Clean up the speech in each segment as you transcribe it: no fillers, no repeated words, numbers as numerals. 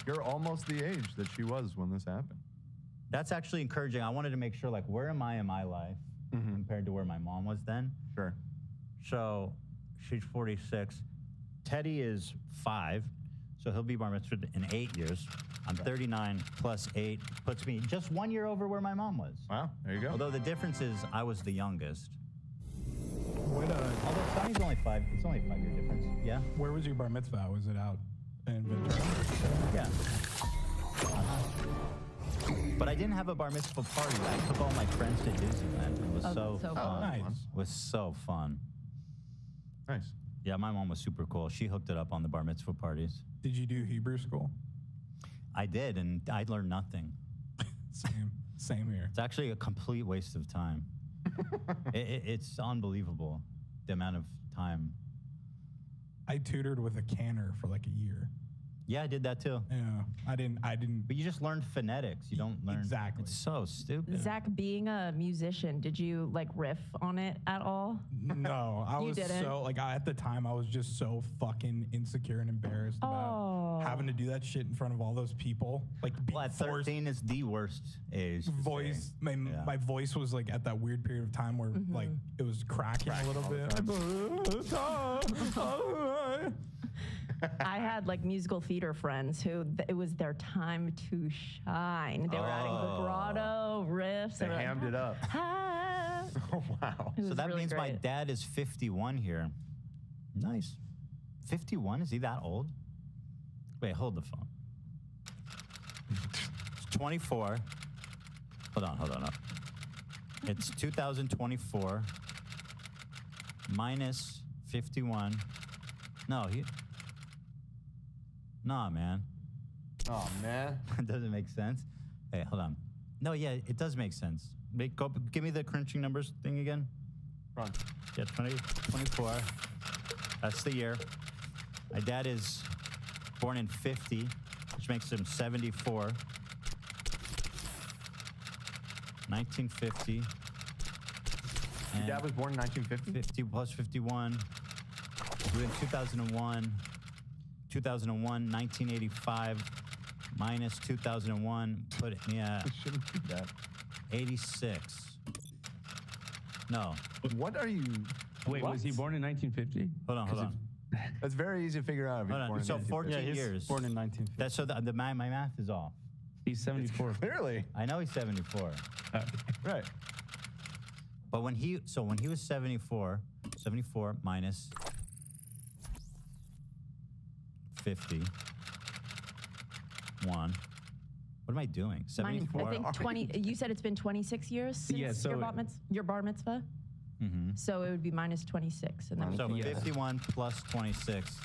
You're almost the age that she was when this happened. That's actually encouraging. I wanted to make sure, like, where am I in my life compared to where my mom was then? Sure. So she's 46. Teddy is 5, so he'll be bar mitzvahed in 8 years. I'm 39 plus 8 puts me just 1 year over where my mom was. Wow, there you go. Although the difference is I was the youngest. What, Although Sonny's only 5, it's only a 5-year difference. Yeah. where was your bar mitzvah? Was it out in Ventura? Yeah. But I didn't have a bar mitzvah party. I took all my friends to Disneyland. It was so so fun. Nice. It was so fun. Nice. Yeah, my mom was super cool. She hooked it up on the bar mitzvah parties. Did you do Hebrew school? I did, and I learned nothing. Same here. It's actually a complete waste of time. It's unbelievable, the amount of time. I tutored with a canner for like a year. Yeah, I did that too. Yeah, I didn't. But you just learned phonetics. You don't learn. Exactly. It's so stupid. Zach, being a musician, did you like riff on it at all? No, I was didn't? so like at the time I was just so fucking insecure and embarrassed about having to do that shit in front of all those people. Like being Well, at forced. 13 is the worst age. to Voice, sing. my voice was like at that weird period of time where like it was cracking a little bit. I had like musical theater friends who it was their time to shine. They were adding vibrato, riffs. They hammed it up. Ah. Oh, wow. It So was that really means my great. dad is 51 here. Nice. 51? Is he that old? Wait, hold the phone. It's 24. Hold on. It's 2024 minus 51. Nah, man. Oh, man. It doesn't make sense. Hey, hold on. No, yeah, it does make sense. Give me the crunching numbers thing again. Run. Yeah, 24. That's the year. My dad is born in 50, which makes him 74. 1950. Your dad was born in 1950? 50 plus 51. We're in 2001. 2001, 1985 minus 2001 put me at Shouldn't do that. 86. No. What are you? Wait, was he born in 1950? Hold on. That's very easy to figure out. If Hold he's on. born in So 1950. 14 years. Born in 1950. That's so my math is off. He's 74. Clearly. I know he's 74. Right. But when he was 74 minus 51. What am I doing? 74. I think 20. You said it's been 26 years since Yeah, so your bar mitzvah. Mm-hmm. So it would be minus 26, and then So we 51 plus 26,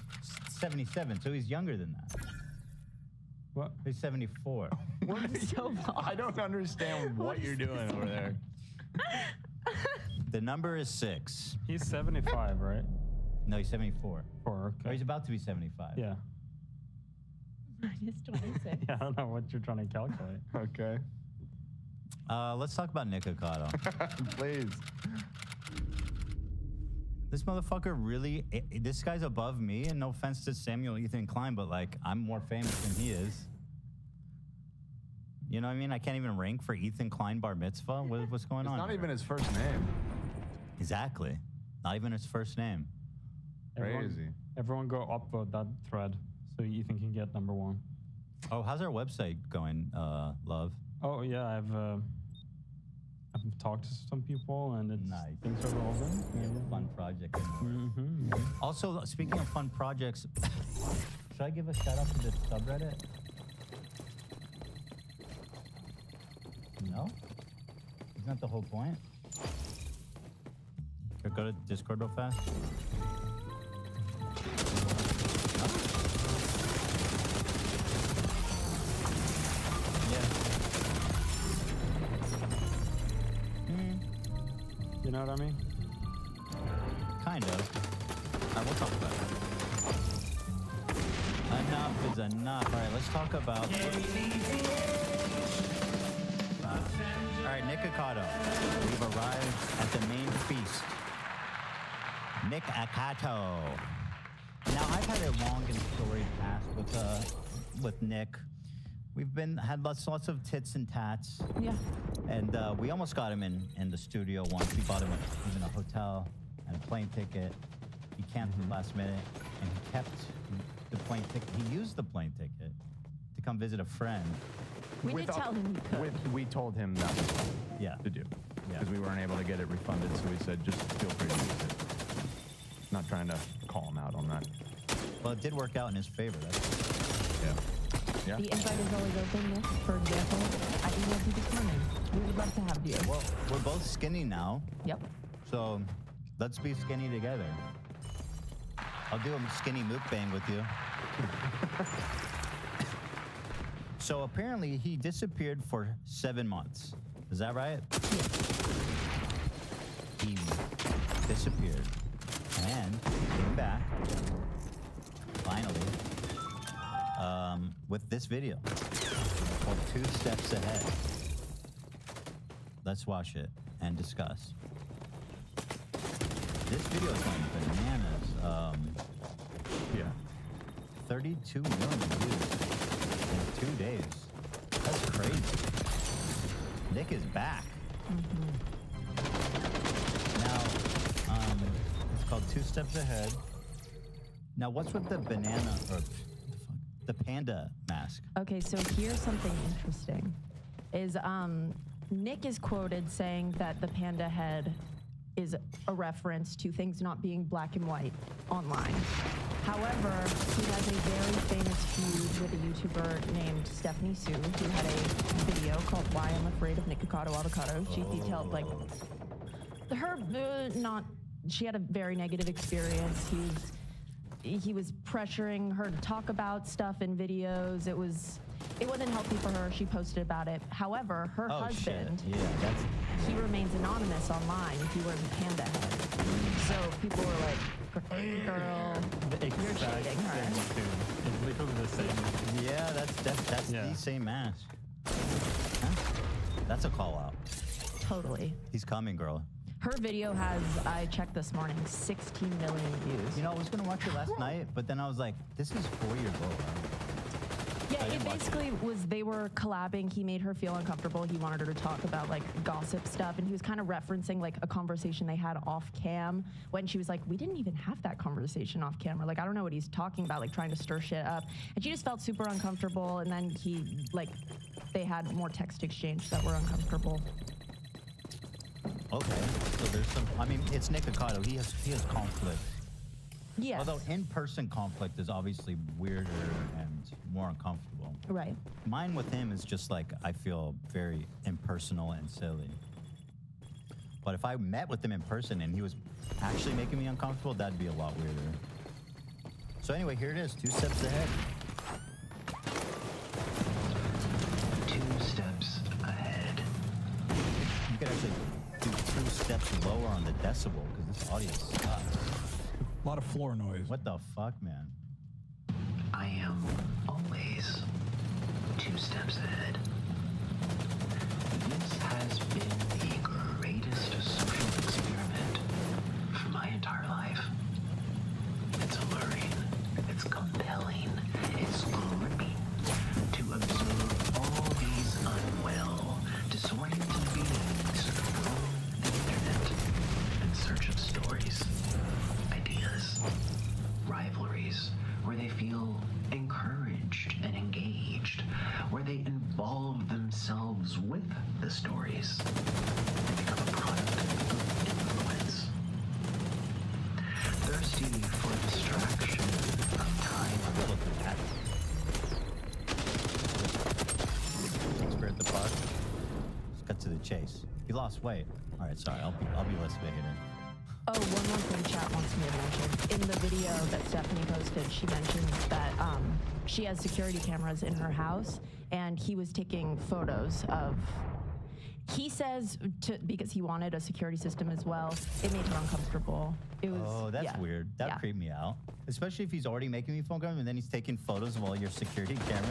77. So he's younger than that. What? He's 74. so long. I don't understand what you're doing over there. The number is 6. He's 75, right? No, he's 74. Or Oh, he's about to be 75. Yeah. minus 26. Yeah, I don't know what you're trying to calculate. Okay. Let's talk about Nick Ocado. Please. This motherfucker really, this guy's above me, and no offense to Samuel Ethan Klein, but like, I'm more famous than he is. You know what I mean? I can't even rank for Ethan Klein bar mitzvah. What's going on? It's not here? even his first name. Exactly. Not even his first name. Crazy. Everyone go upvote that thread so Ethan can get number 1. Oh, how's our website going, Love? Oh yeah, I've talked to some people and it's Nice. things are rolling. We have a fun project. Also, speaking of fun projects, should I give a shout out to the subreddit? No? Isn't that the whole point? Here, go to Discord real fast. You know what I mean? Kind of. All right, we'll talk about it. Enough is enough. All right, let's talk about... All right, Nick Ocado. We've arrived at the main feast. Nick Ocado. Now, I've had a long and storied past with with Nick. We've had lots of tits and tats. Yeah. And we almost got him in the studio once. We bought him even a hotel and a plane ticket. He canceled last minute, and he kept the plane ticket. He used the plane ticket to come visit a friend. We did tell him he could. We told him that was Yeah. to do. Yeah. Because we weren't able to get it refunded, so we said, just feel free to use it. Not trying to call him out on that. Well, it did work out in his favor. Yeah. Yeah. The invite is always open, Nick. For example, I emailed you this morning. We would love to have you. Well, we're both skinny now, Yep. so let's be skinny together. I'll do a skinny mukbang with you. So apparently he disappeared for 7 months. Is that right? He disappeared and came back finally with this video called 2 Steps Ahead. Let's watch it and discuss. This video is going bananas. Yeah. 32 million views in 2 days. That's crazy. Nick is back. Now, it's called 2 Steps Ahead. Now, what's with the banana or the panda mask? Okay, so here's something interesting. Is Nick is quoted saying that the panda head is a reference to things not being black and white online. However, he has a very famous feud with a YouTuber named Stephanie Sue, who had a video called "Why I'm Afraid of Nick Avocado." She detailed like her she had a very negative experience. He was pressuring her to talk about stuff in videos. It wasn't healthy for her. She posted about it. However, her husband, he remains anonymous online. He wears a panda head. So people were like, girl, you're shading her. It's literally the same. Yeah, that's the same mask. Huh? That's a call out. Totally. He's coming, girl. Her video has, I checked this morning, 16 million views. You know, I was gonna watch it last night, but then I was like, this is 4 years old. Right? Yeah, it basically was, they were collabing. He made her feel uncomfortable. He wanted her to talk about like gossip stuff. And he was kind of referencing like a conversation they had off cam when she was like, we didn't even have that conversation off camera. Like, I don't know what he's talking about, like trying to stir shit up. And she just felt super uncomfortable. And then they had more text exchange that were uncomfortable. Okay, so there's some, I mean, it's Nick Avocado. He has conflict. Yes. Although in-person conflict is obviously weirder and more uncomfortable. Right. Mine with him is just like, I feel very impersonal and silly. But if I met with him in person and he was actually making me uncomfortable, that'd be a lot weirder. So anyway, here it is, 2 steps ahead. 2 steps ahead. You could actually do 2 steps lower on the decibel because this audio sucks. A lot of floor noise. What the fuck, man? I am always 2 steps ahead. This has been the greatest social experiment for my entire life. It's alluring, it's compelling, it's gripping to observe all these unwell, disoriented beings roam the internet in search of stories, ideas, rivalries, where they feel encouraged and engaged, where they involve themselves with the stories and become a product of influence. Thirsty for distraction of time. Look at that. Shakespeare at the park. Let's cut to the chase. He lost weight. All right, sorry. I'll be less of a hitter. Oh, one more thing chat wants me to mention. In the video that Stephanie posted, she mentioned that she has security cameras in her house, and he was taking photos of... He says, because he wanted a security system as well, it made her uncomfortable. It was, Oh, that's weird. That would creep me out. Especially if he's already making me phone calls and then he's taking photos of all your security cameras.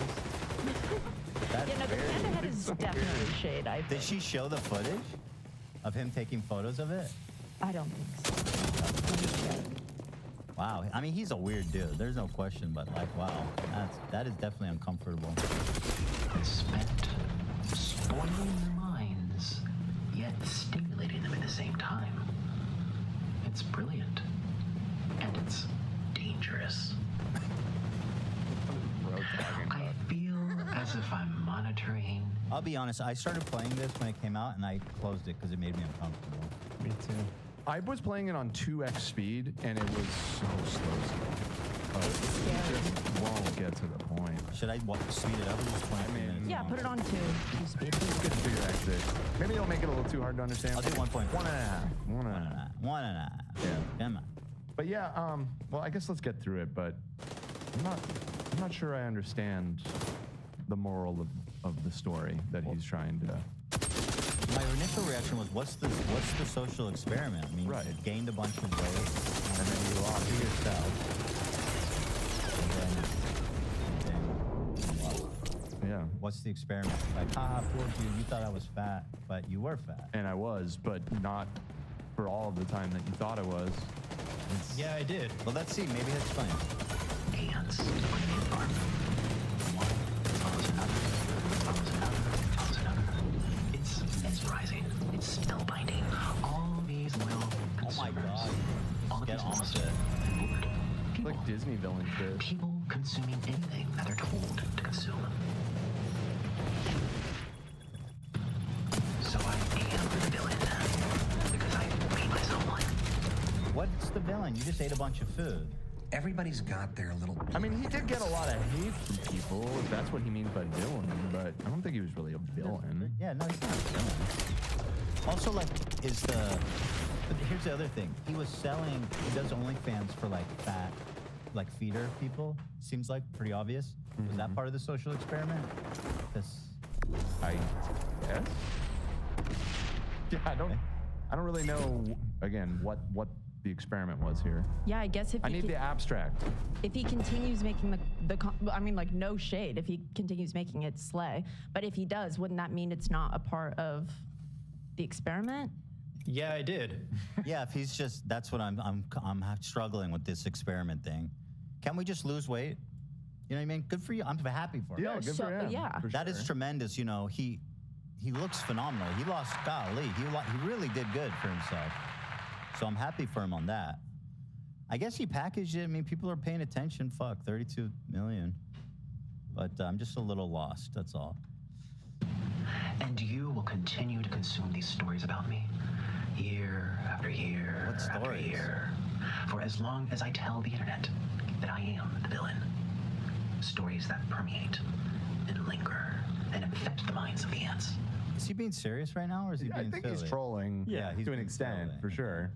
That's Yeah, no, the panda head is definitely shade, I think. Did she show the footage of him taking photos of it? I don't think so. Let me check. Wow. I mean, he's a weird dude. There's no question, but like, wow, that is definitely uncomfortable. It's spent spoiling their minds, yet stimulating them at the same time. It's brilliant. And it's dangerous. I feel as if I'm monitoring. I'll be honest, I started playing this when it came out, and I closed it because it made me uncomfortable. Me too. I was playing it on 2x speed, and it was so slow. It just won't get to the point. Should I speed it up? Or just 20 minutes Yeah, long? put it on 2 speed. It's good to figure out this. Maybe it'll make it a little too hard to understand. I'll do 1.5. 1.5. 1.5. 1.5. Yeah. Come on. But yeah, well, I guess let's get through it. But I'm not sure I understand the moral of the story that he's trying to. My initial reaction was, what's the social experiment? I mean, Right. you gained a bunch of weight, And then you lost to yourself, and then you lost. Yeah. What's the experiment? Like, haha, poor you. You thought I was fat, but you were fat. And I was, but not for all of the time that you thought I was. Yeah, I did. Well, let's see. Maybe that's fine. Ants on the farm. One follows another, follows another, follows another. It's mesmerizing. It's spellbinding. All these loyal Oh my consumers. God. All of Get these on almost with it. bored. People, Like Disney villain shit. people consuming anything that they're told to consume. So I am the villain because I made myself one. What's the villain? You just ate a bunch of food. Everybody's got their little. I mean, he did get a lot of hate from people, if that's what he means by villain, but I don't think he was really a villain. Yeah, no, he's not a villain. Also, like, but here's the other thing. He was selling, he does OnlyFans for, like, fat, like, feeder people. Seems like pretty obvious. Was that part of the social experiment? I guess? Yeah, I don't really know, again, what the experiment was here. Yeah, I guess I need the abstract. if he continues making I mean, like, no shade, if he continues making it slay, but if he does, wouldn't that mean it's not a part of the experiment? Yeah, I did. Yeah, if he's just, that's what I'm struggling with this experiment thing. Can't we just lose weight? You know what I mean? Good for you. I'm happy for him. Yeah, good for him. Yeah. for That is sure. tremendous. You know, he looks phenomenal. He lost, golly, he really did good for himself. So I'm happy for him on that. I guess he packaged it. I mean, people are paying attention. Fuck, 32 million. But I'm just a little lost, that's all. And you will continue to consume these stories about me, year after year What after stories? year, for as long as I tell the internet that I am the villain. Stories that permeate and linger and infect the minds of the ants. Is he being serious right now, or is he Yeah, I being think silly? he's trolling Yeah, he's to an being extent, silly. for sure.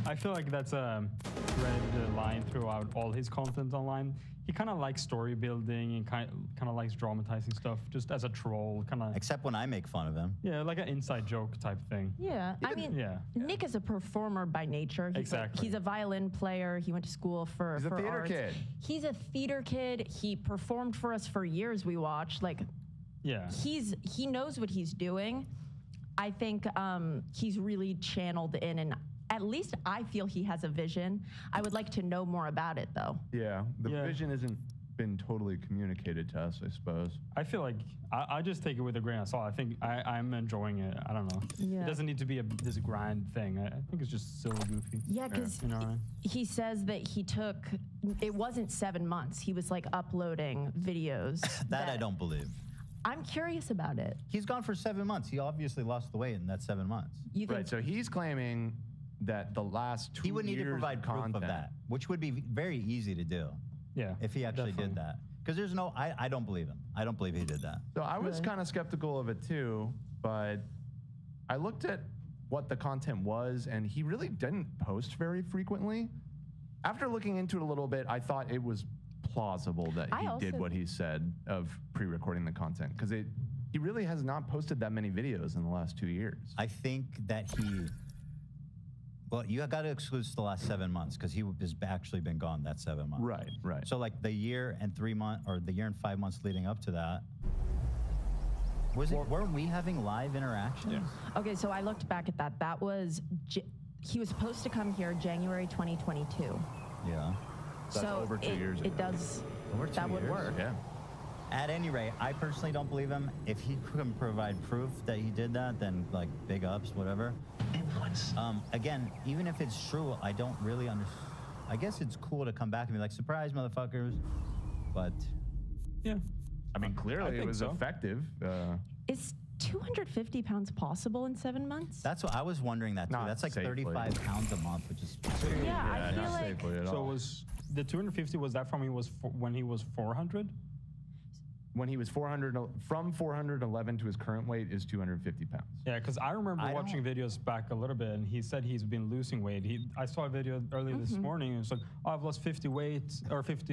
I feel like that's a thread line throughout all his content online. He kind of likes story building and kind of likes dramatizing stuff, just as a troll, kind of. Except when I make fun of him. Yeah, like an inside joke type thing. Yeah, I mean, Yeah. Nick is a performer by nature. Exactly. He's a violin player. He went to school for He's a theater arts. kid. He's a theater kid. He performed for us for years. We watched. Like, Yeah. he knows what he's doing. I think he's really channeled in, and at least I feel he has a vision. I would like to know more about it, though. Yeah, the Yeah. vision hasn't been totally communicated to us, I suppose. I feel like I just take it with a grain of salt. I think I'm enjoying it. I don't know. Yeah. It doesn't need to be this grand thing. I think it's just silly goofy. Yeah, because You know what I mean? he says that it wasn't 7 months. He was like uploading videos. That I don't believe. I'm curious about it. He's gone for 7 months. He obviously lost the weight in that 7 months. You think Right, so he's claiming that the last 2 He would need to years provide proof content, of that, which would be very easy to do Yeah. if he actually definitely. did that. Because there's no, I don't believe him. I don't believe he did that. So I was kind of skeptical of it too, but I looked at what the content was, and he really didn't post very frequently. After looking into it a little bit, I thought it was plausible that I he also- did what he said of pre-recording the content, because he really has not posted that many videos in the last 2 years. I think that well, you got to exclude the last 7 months because he has actually been gone that 7 months. Right, right. So like the year and 3 months, or the year and 5 months leading up to that, weren't we having live interactions? Yeah. Okay, so I looked back at that. That was he was supposed to come here January 2022. Yeah. That's over 2 years ago. It does. Over 2 That would years? work. Yeah. At any rate, I personally don't believe him. If he can provide proof that he did that, then like big ups, whatever. Influence. Again, even if it's true, I don't really understand. I guess it's cool to come back and be like, surprise, motherfuckers. But Yeah. I mean, clearly it think was so. effective. Is 250 pounds possible in 7 months? that's what I was wondering that too. Not That's like safely. 35 pounds a month, which is Yeah, I feel not like safely at So all. was the 250? Was that from when he was 400? When he was 400, from 411 to his current weight is 250 pounds. Yeah, because I remember I watching videos back a little bit, and he said he's been losing weight. I saw a video earlier this morning, and it's like, oh, I've lost 50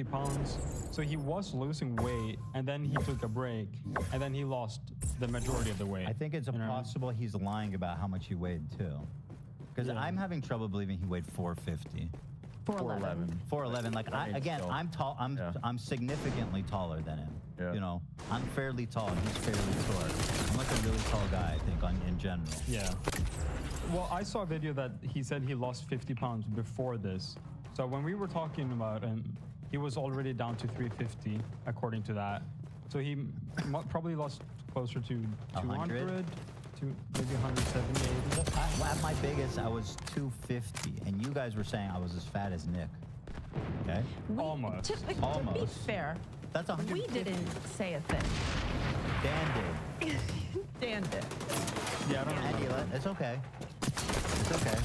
pounds. So he was losing weight, and then he took a break, and then he lost the majority of the weight. I think it's You know what I mean? possible he's lying about how much he weighed too. Because I'm having trouble believing he weighed 450. 411. 411. Like I mean, still. I'm tall. Yeah. I'm significantly taller than him. Yeah. You know, I'm fairly tall and he's fairly short. I'm like a really tall guy, I think, in general. Yeah. Well, I saw a video that he said he lost 50 pounds before this. So when we were talking about him, he was already down to 350, according to that. So he probably lost closer to 100? 200 to maybe 170, 80. At my biggest, I was 250, and you guys were saying I was as fat as Nick. Okay, Almost. To be Almost. fair, that's 150. we didn't say a thing. Dan did. Dan did. Yeah, I don't And remember. it's okay. It's okay.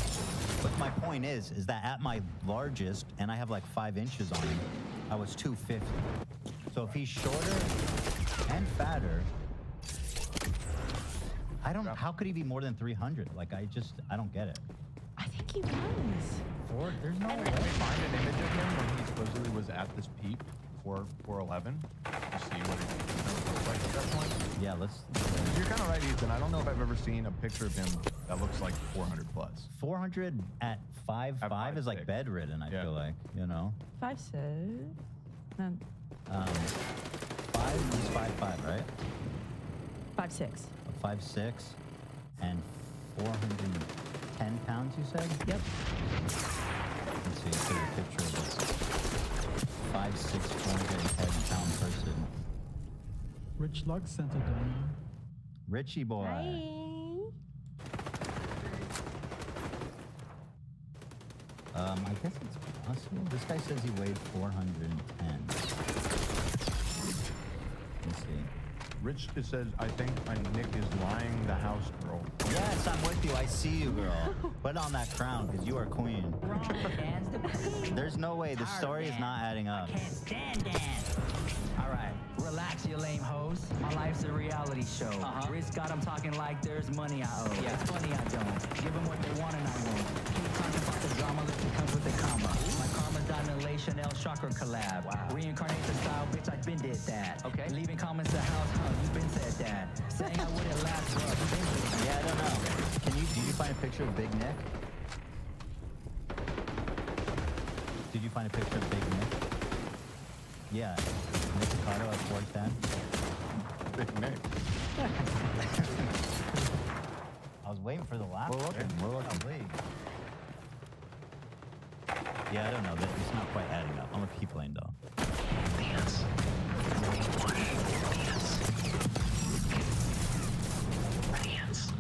But my point is that at my largest, and I have like 5 inches on him, I was 250. So if he's shorter and fatter, I don't. How could he be more than 300? Like I don't get it. I think he was. There's no Can we way. find an image of him when he supposedly was at this peak before 411 to see what it looked like at that point? Yeah, let's. You're kind of right, Ethan. I don't know if I've ever seen a picture of him that looks like 400 plus. 400 at 5'5" is like 5'6". bedridden. I Yeah. feel like 5'6". No, 5. He's 5'5", right? 5'6". 5'6", and 410 pounds. You said? Yep. Let's see. Let's take a picture of this 5'6", 410 pound person. Rich Lux sent a donation. Richie boy. I guess it's possible. This guy says he weighed 410. Let's see. Rich just says, I think my Nick is lying the house girl. Yes, I'm with you. I see you, girl. Put on that crown, because you are queen. There's no way. The story is not adding up. Can't stand that. All right, relax, you lame hoes. My life's a reality show. Rich got 'em talking like there's money I owe. Yeah, it's funny I don't. Give 'em what they want and I won't. Keep talking about the drama, listen comes with the comma. My karma's diamond lay Chanel chakra collab. Wow. Reincarnation style, bitch, I been did that. Okay. Leaving comments to house, you been said that. Saying I wouldn't last, bro, you been did that. Yeah, I don't know. Did you find a picture of Big Nick? Did you find a picture of Big Nick? Yeah. Nick Ricardo at 410. Big Nick. I was waiting for the laugh. We're looking, there. we're looking. Golly. Yeah, I don't know. It's not quite adding up. I'm gonna keep playing though. Dance. Dance. Dance.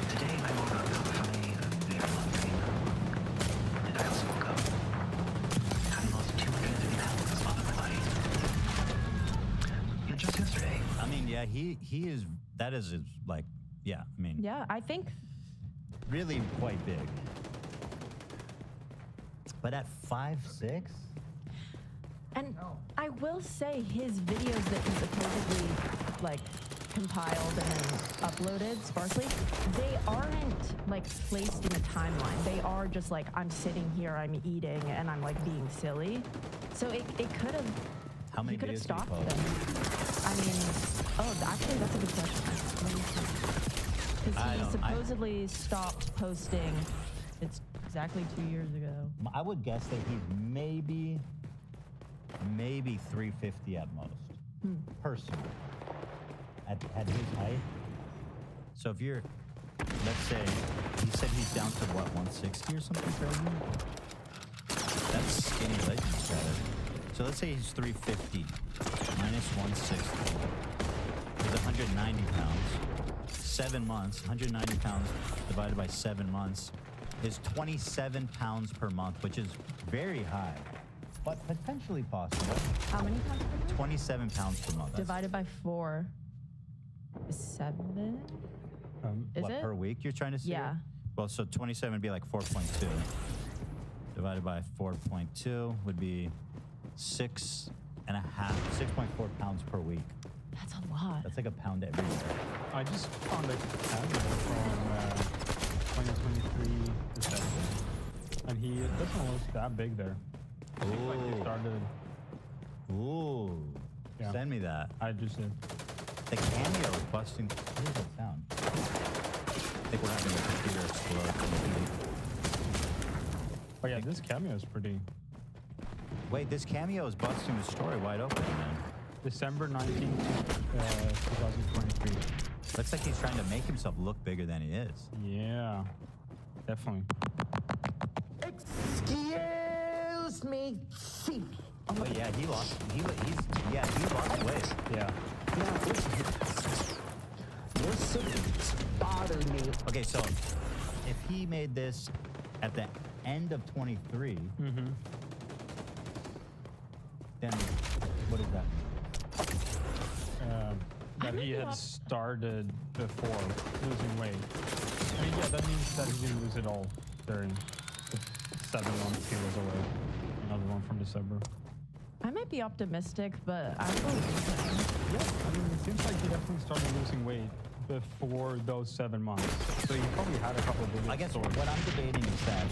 Today I woke up from a very long dream. And I also woke up having lost 250 pounds off of my body. And just yesterday, I mean, yeah, he is. That is like, yeah. I mean, Yeah, I think really quite big. But at 5'6", And I will say his videos that he supposedly like compiled and uploaded sparsely, they aren't like placed in a timeline. They are just like, I'm sitting here, I'm eating, and I'm like being silly. So it could have, how many he could have videos did he stopped post? them. I mean, oh, actually, that's a good question. Because I he don't- supposedly stopped posting, it's exactly 2 years ago. I would guess that he's maybe 350 at most, personally, at his height. So if you're let's say he said he's down to what, 160 or something crazy? That's skinny legend status. So let's say he's 350 minus 160 is 190 pounds. 7 months, 190 pounds divided by 7 months is 27 pounds per month, which is very high, but potentially possible. How many pounds per month? 27 pounds per month. Divided by 4 is 7. Is What, it? per week you're trying to say? Yeah. Well, so 27 would be like 4.2. Divided by 4.2 would be 6.5, 6.4 pounds per week. That's a lot. That's like a pound every day. I just found a cameo from 2023 December, and he doesn't look that big there. I think like he started. Ooh. Yeah. Send me that. I just did. The cameo is busting. What does that sound? I think we're having a computer explode. But yeah, this cameo is pretty. Wait, this cameo is busting the story wide open, man. December 19th, 2023. Looks like he's trying to make himself look bigger than he is. Yeah, definitely. Excuse me, see. Oh yeah, he lost weight. Yeah. Now, your symptoms bother me. Okay, so if he made this at the end of 23, then what does that mean? That he had started before losing weight. I mean, yeah, that means that he didn't lose it all during the 7 months he was away. Another one from December. I might be optimistic, but I believe him. Yeah, I mean, it seems like he definitely started losing weight before those 7 months. So he probably had a couple of videos. I guess what I'm debating is that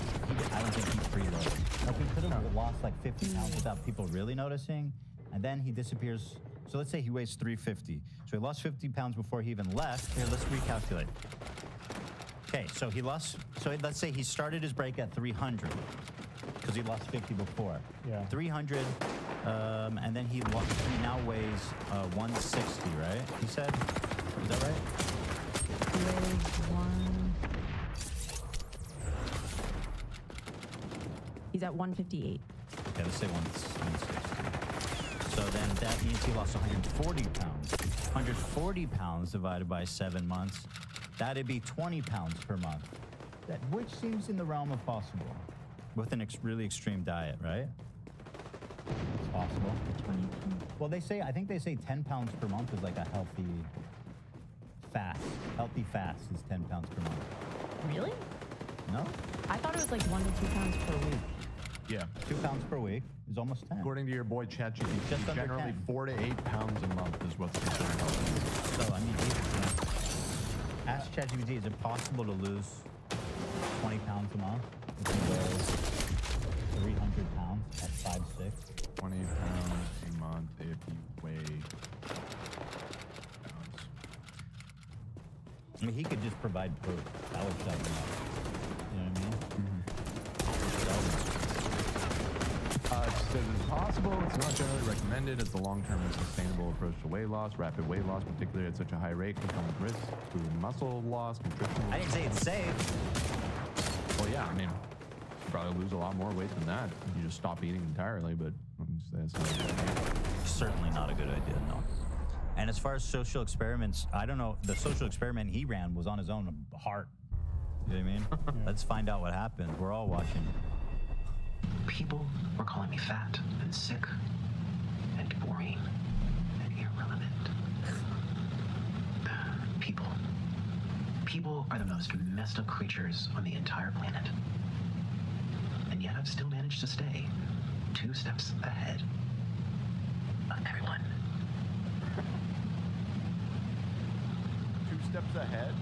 I don't think he's preloaded. Like, he could have lost like 50 pounds without people really noticing, and then he disappears. So let's say he weighs 350. So he lost 50 pounds before he even left. Here, let's recalculate. Okay, so he lost, so let's say he started his break at 300 because he lost 50 before. Yeah. 300, and then he now weighs 160, right? He said? Is that right? He's at 158. Okay, let's say 160. So then that means he lost 140 pounds. 140 pounds divided by 7 months, that'd be 20 pounds per month. Which seems in the realm of possible. With an really extreme diet, right? It's possible. 20 pounds. Well, I think they say 10 pounds per month is like a healthy fast. Healthy fast is 10 pounds per month. Really? No? I thought it was like 1 to 2 pounds per week. Yeah. 2 pounds per week is almost 10. According to your boy ChatGPT, Just under generally 10. 4 to 8 pounds a month is what's considered healthy. So, I mean, ask ChatGPT, is it possible to lose 20 pounds a month if he weighs 300 pounds at 5'6"? 20 pounds a month if you weigh pounds. I mean, he could just provide proof. That would shut him up. You know what I mean? It says it's possible. It's not generally recommended as the long-term and sustainable approach to weight loss. Rapid weight loss, particularly at such a high rate, can come with risks, including muscle loss, nutritional. I didn't say it's safe. Well, yeah, I mean, you probably lose a lot more weight than that if you just stop eating entirely, but that's not a good idea. Certainly not a good idea, no. And as far as social experiments, I don't know. The social experiment he ran was on his own heart. You know what I mean? Let's find out what happened. We're all watching. People were calling me fat and sick and boring and irrelevant. People are the most messed up creatures on the entire planet. And yet I've still managed to stay 2 steps ahead of everyone. 2 steps ahead?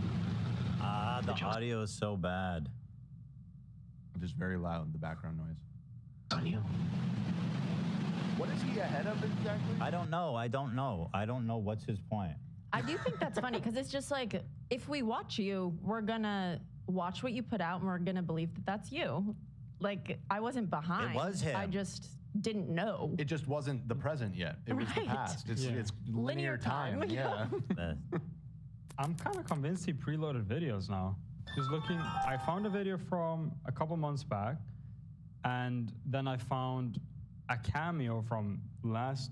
The audio is so bad. Just very loud, the background noise. On you. What is he ahead of exactly? I don't know. I don't know what's his point. I do think that's funny because it's just like, if we watch you, we're gonna watch what you put out and we're gonna believe that that's you. Like, I wasn't behind. It was him. I just didn't know. It just wasn't the present yet. It was the Right. past. It's linear time. Yeah. Uh, I'm kind of convinced he preloaded videos now. Just looking, I found a video from a couple months back, and then I found a cameo from last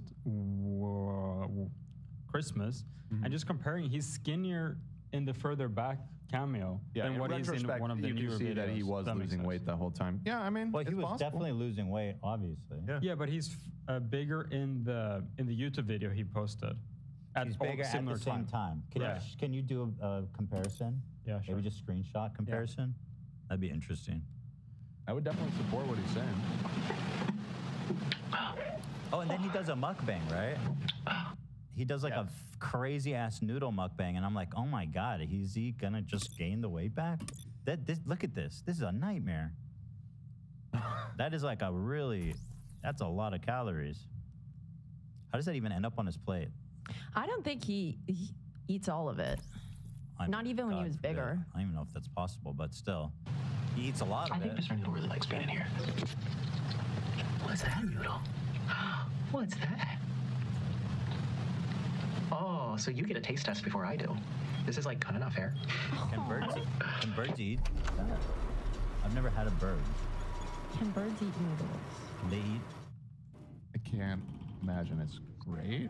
Christmas, and just comparing, he's skinnier in the further back cameo than in what he's in retrospect, one of the you newer can see videos. that he was That makes losing weight sense. the whole time. Yeah, I mean, Well, he it's was possible. definitely losing weight, obviously. Yeah, but he's bigger in the YouTube video he posted. He's bigger at the same time. Can you do a comparison? Yeah, sure. Maybe just screenshot comparison? That'd be interesting. I would definitely support what he's saying. Oh, and then he does a mukbang, right? He does like a crazy ass noodle mukbang, and I'm like, oh my god, is he gonna just gain the weight back? Look at this. This is a nightmare. That is like that's a lot of calories. How does that even end up on his plate? I don't think he eats all of it. Not even when he was bigger. I don't even know if that's possible, but still, he eats a lot of I think it. Mr. Noodle really likes being in here. What's that, Noodle? What's that? Oh, so you get a taste test before I do. This is like kind of not fair. Can birds eat that? I've never had a bird. Can birds eat noodles? Can they eat? I can't imagine it's great.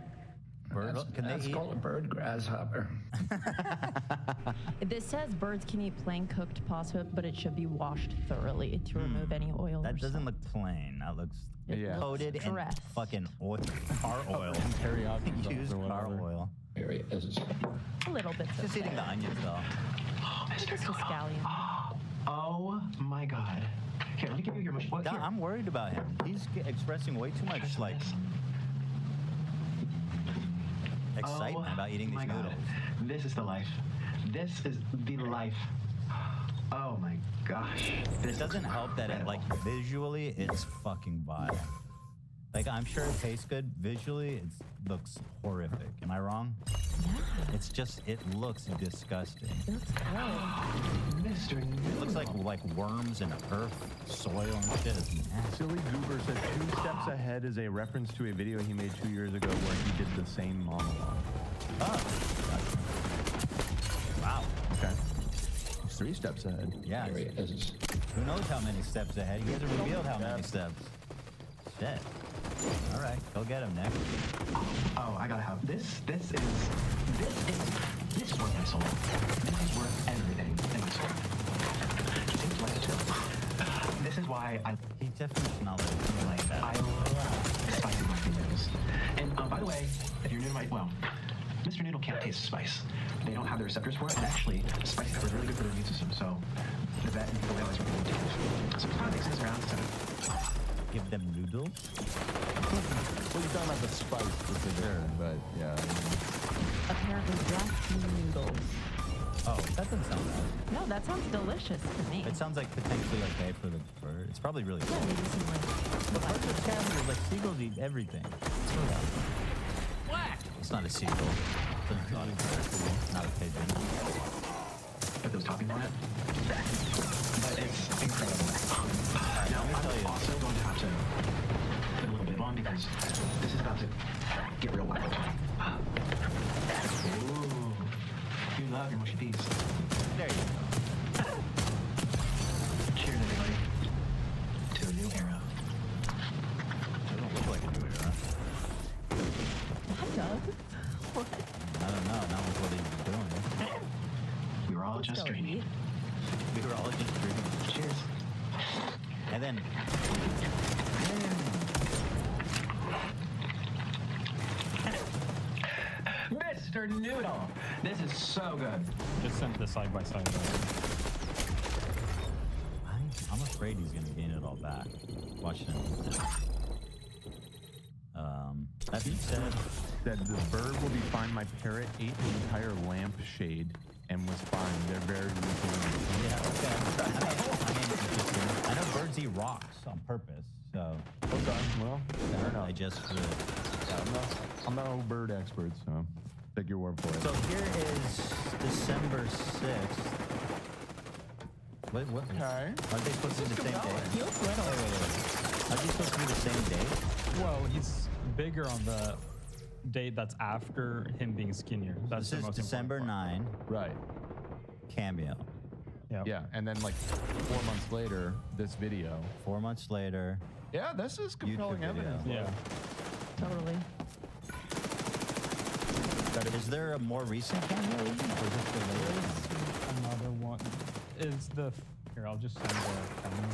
Can they eat? called a bird grasshopper. This says birds can eat plain cooked pasta, but it should be washed thoroughly to remove any oil. That or doesn't salt. look plain. That looks Yeah. coated in dressed. fucking oil, car oil, Teriyaki sauce used or car whatever. oil. Very is. A little bit. Just eating the onions though. Oh, Mr. Just a Noodle. scallion. Oh my god. Here, let me give you your mush. What, God, here. I'm worried about him. He's expressing way too much Try like this. excitement about eating my these God. noodles. This is the life. This is the life. Oh my gosh. This It doesn't looks help that it like incredible. visually it's fucking vile. Like I'm sure it tastes good. Visually it looks horrific. Am I wrong? Yeah. It looks disgusting. It looks good. Mr. It Noodle. looks like worms and earth, soil and shit. It's nasty. Silly Goober said 2 steps ahead is a reference to a video he made 2 years ago where he did the same monologue. Oh. Wow. Okay. He's 3 steps ahead. Yeah. There he is. Who knows how many steps ahead? He hasn't revealed how many steps. Shit. All right, go get him, Nick. Oh, I gotta have this. This is worth my soul. This is worth everything in my soul. He seems like it too. This is why I He definitely should not let it like that. I love spicy jalapenos. And by the way, if you're new to my Mr. Noodle can't taste spice. They don't have the receptors for it, and actually, spicy pepper is really good for their immune system. So that the way I always recommend it. So kind of mixing this around. So Give them noodles. Well, you're talking about the spice specifically, but yeah. Apparently, black noodles. Oh, that doesn't sound bad. No, that sounds delicious to me. It sounds like potentially okay for the bird. It's probably really Yeah, good. maybe some But birds are scavengers. Like seagulls eat everything. What? It's not a seagull. It's not a bird. Not a pigeon. put those toppings on it. But it's incredible. Now, let me tell I'm you. also going to have to put a little bit on because this is about to get real wild. Ooh, you love your mushy peas. There you go. Cheers, everybody, to a new era. Doesn't look like a new era. That does. What? I don't know. That was what he was doing. We were all just Go dreaming. eat. We were all just dreaming. Cheers. And then Mr. Noodle, this is so good. Just sent the side by side. I'm afraid he's gonna gain it all back. Watch him. That being said, That the bird will be fine. My parrot ate the entire lampshade and was fine. They're very resilient. yeah, okay. I know birds eat rocks on purpose, so Okay, well, fair enough. I just Yeah, I'm no bird expert, so take your word for it. So here is December 6th. What? Okay. Are they supposed to be the same day? Feels little. Wait. Are they supposed to be the same day? Well, he's bigger on the date that's after him being skinnier. That's This the is most December important 9, Right. cameo. Yeah, and then like 4 months later, this video. 4 months later. Yeah, this is compelling YouTube video. evidence. Yeah. Totally. Is there a more recent cameo even, or is this the latest? Another one. Is the here? I'll just send the camera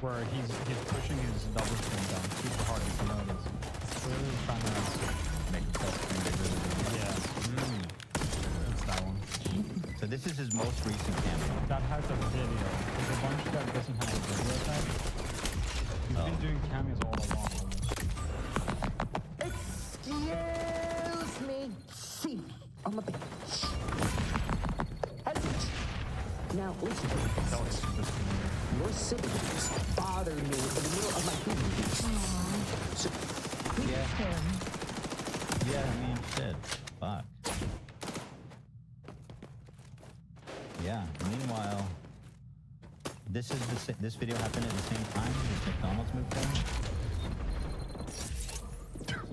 where he's pushing his double screen down super hard. If you notice, it's really trying to make himself screen bigger. Yeah. It's that one. So this is his most recent cameo. That has a video. There's a bunch that doesn't have a video tag. He's been doing cameos all along. Excuse me. See, I'm a bitch. Now listen. Your siblings bother me in the middle of my duties. So, Yeah, I mean, shit. Fuck. Yeah. Meanwhile, this video happened at the same time as McDonald's moved in.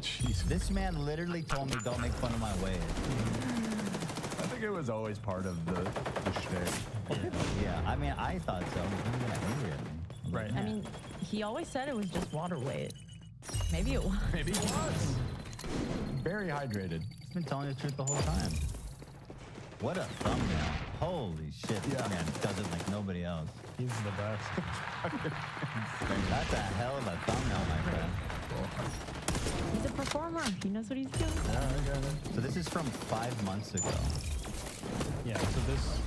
Jeez. This man literally told me, "Don't make fun of my weight." I think it was always part of the shtick. Yeah, I mean, I thought so. He got angry at me. Right. I mean, he always said it was just water weight. Maybe it was. Maybe it was. Very hydrated. He's been telling the truth the whole time. What a thumbnail. Holy shit, this man does it like nobody else. He's the best. That's a hell of a thumbnail, my friend. He's a performer. He knows what he's doing. So this is from 5 months ago. Yeah. So this.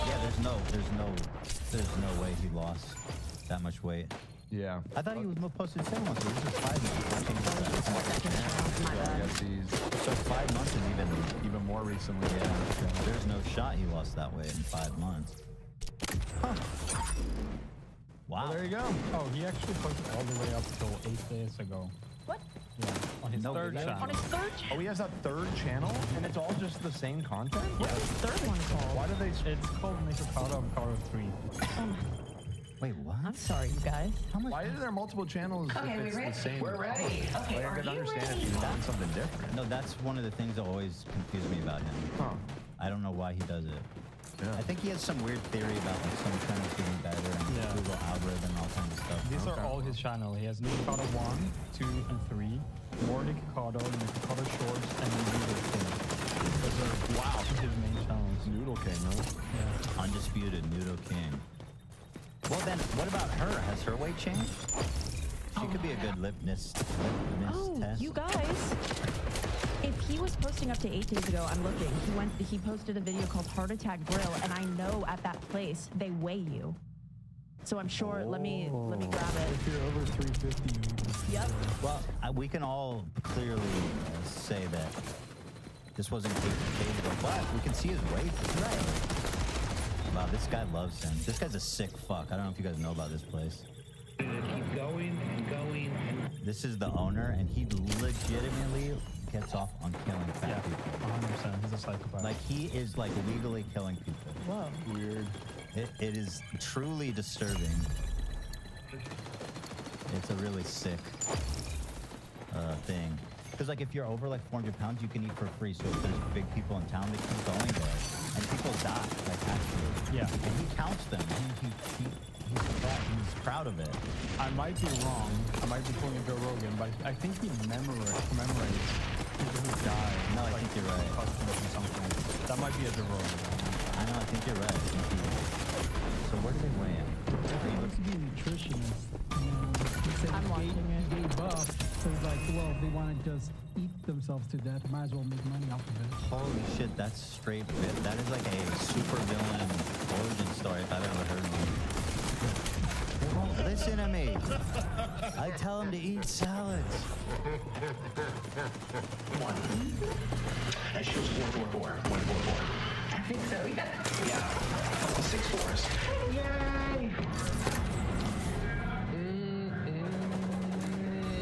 Yeah, there's no way he lost that much weight. Yeah. I thought he was posted 7 months ago. This is 5 months. I guess he's So 5 months is even more recently. yeah. There's no shot he lost that weight in 5 months. Huh. Wow. Well, there you go. Oh, he actually posted all the way up till 8 days ago. What? Yeah. On his No third video? channel. On his third channel? Oh, he has a third channel, and it's all just the same content. What's his third one called? Why do they? It's called Nikocado Avocado 3. Wait, what? I'm sorry, you guys. Why are there multiple channels if it's the same? We're ready. Okay, Like, I could understand if he's doing something different. No, that's one of the things that always confused me about him. Huh. I don't know why he does it. Yeah. I think he has some weird theory about like some channels getting better and Yeah. Google algorithm and all kinds of stuff. These are all his channel. He has Nikocado 1, 2, and 3. More Nikocado, Nikocado Shorts, and then Noodle King. Those are his main channels. Noodle King, huh? Yeah. Undisputed Noodle King. Well then, what about her? Has her weight changed? She could be a good litmus Oh, test. you guys. If he was posting up to 8 days ago, I'm looking. He posted a video called Heart Attack Grill, and I know at that place they weigh you. So I'm sure. Let me grab it. If you're over 350, Yep. Well, we can all clearly say that this wasn't 8 days ago, but we can see his weight. Right. Wow, this guy loves him. This guy's a sick fuck. I don't know if you guys know about this place. Keep going and going and This is the owner, and he legitimately gets off on killing fat Yeah, people. 100%. He's a psychopath. Like, he is, like, legally killing people. Whoa. Weird. It is truly disturbing. It's a really sick thing. Because, like, if you're over, like, 400 pounds, you can eat for free. So if there's big people in town, they keep going there. And people die, like, actually. Yeah. And he counts them. He's proud of it. I might be wrong. I might be pulling a Joe Rogan, but I think he commemorates people who died. No, I think you're right. Customers or something. That might be a Joe Rogan. I know, I think you're right. So where do they weigh him? He wants to be a nutritionist. He said I'm watching it. he gave up. So he's like, well, if they want to just eat themselves to death, might as well make money off of it. Holy shit, that's straight bit. That is like a super villain origin story if I've ever heard one. Listen to me. I tell him to eat salads. one. That shows 444. 144. I think so, yeah. 6 fours. Yay!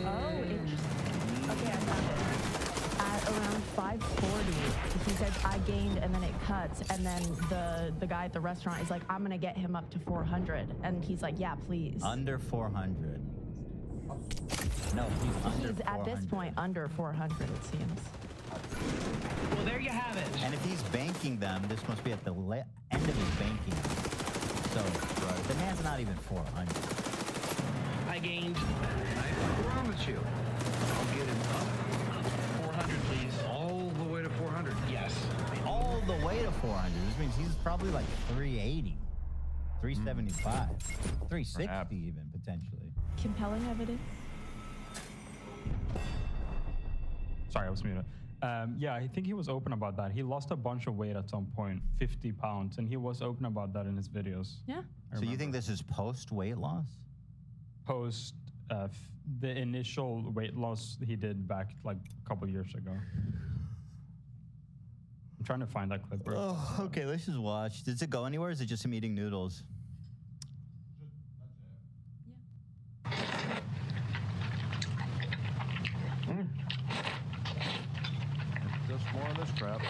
Oh, interesting. Okay, I found it. At around 540, he says, I gained, and then it cuts. And then the guy at the restaurant is like, I'm going to get him up to 400. And he's like, yeah, please. Under 400. No, he's under He's at this 400. point under 400, it seems. Well, there you have it. And if he's banking them, this must be at the end of his banking. So the man's not even 400. I gained. What's wrong with you? I'll get him up. 400, please. All the way to 400. Yes. All the way to 400. This means he's probably like 380, 375, 360 even potentially. Compelling evidence. Sorry, I was muted. Yeah, I think he was open about that. He lost a bunch of weight at some point, 50 pounds, and he was open about that in his videos. Yeah. So you think this is post weight loss? Post the initial weight loss he did back like a couple years ago. I'm trying to find that clip. Oh, okay, let's just watch. Does it go anywhere? Or is it just him eating noodles? Just more of this crap.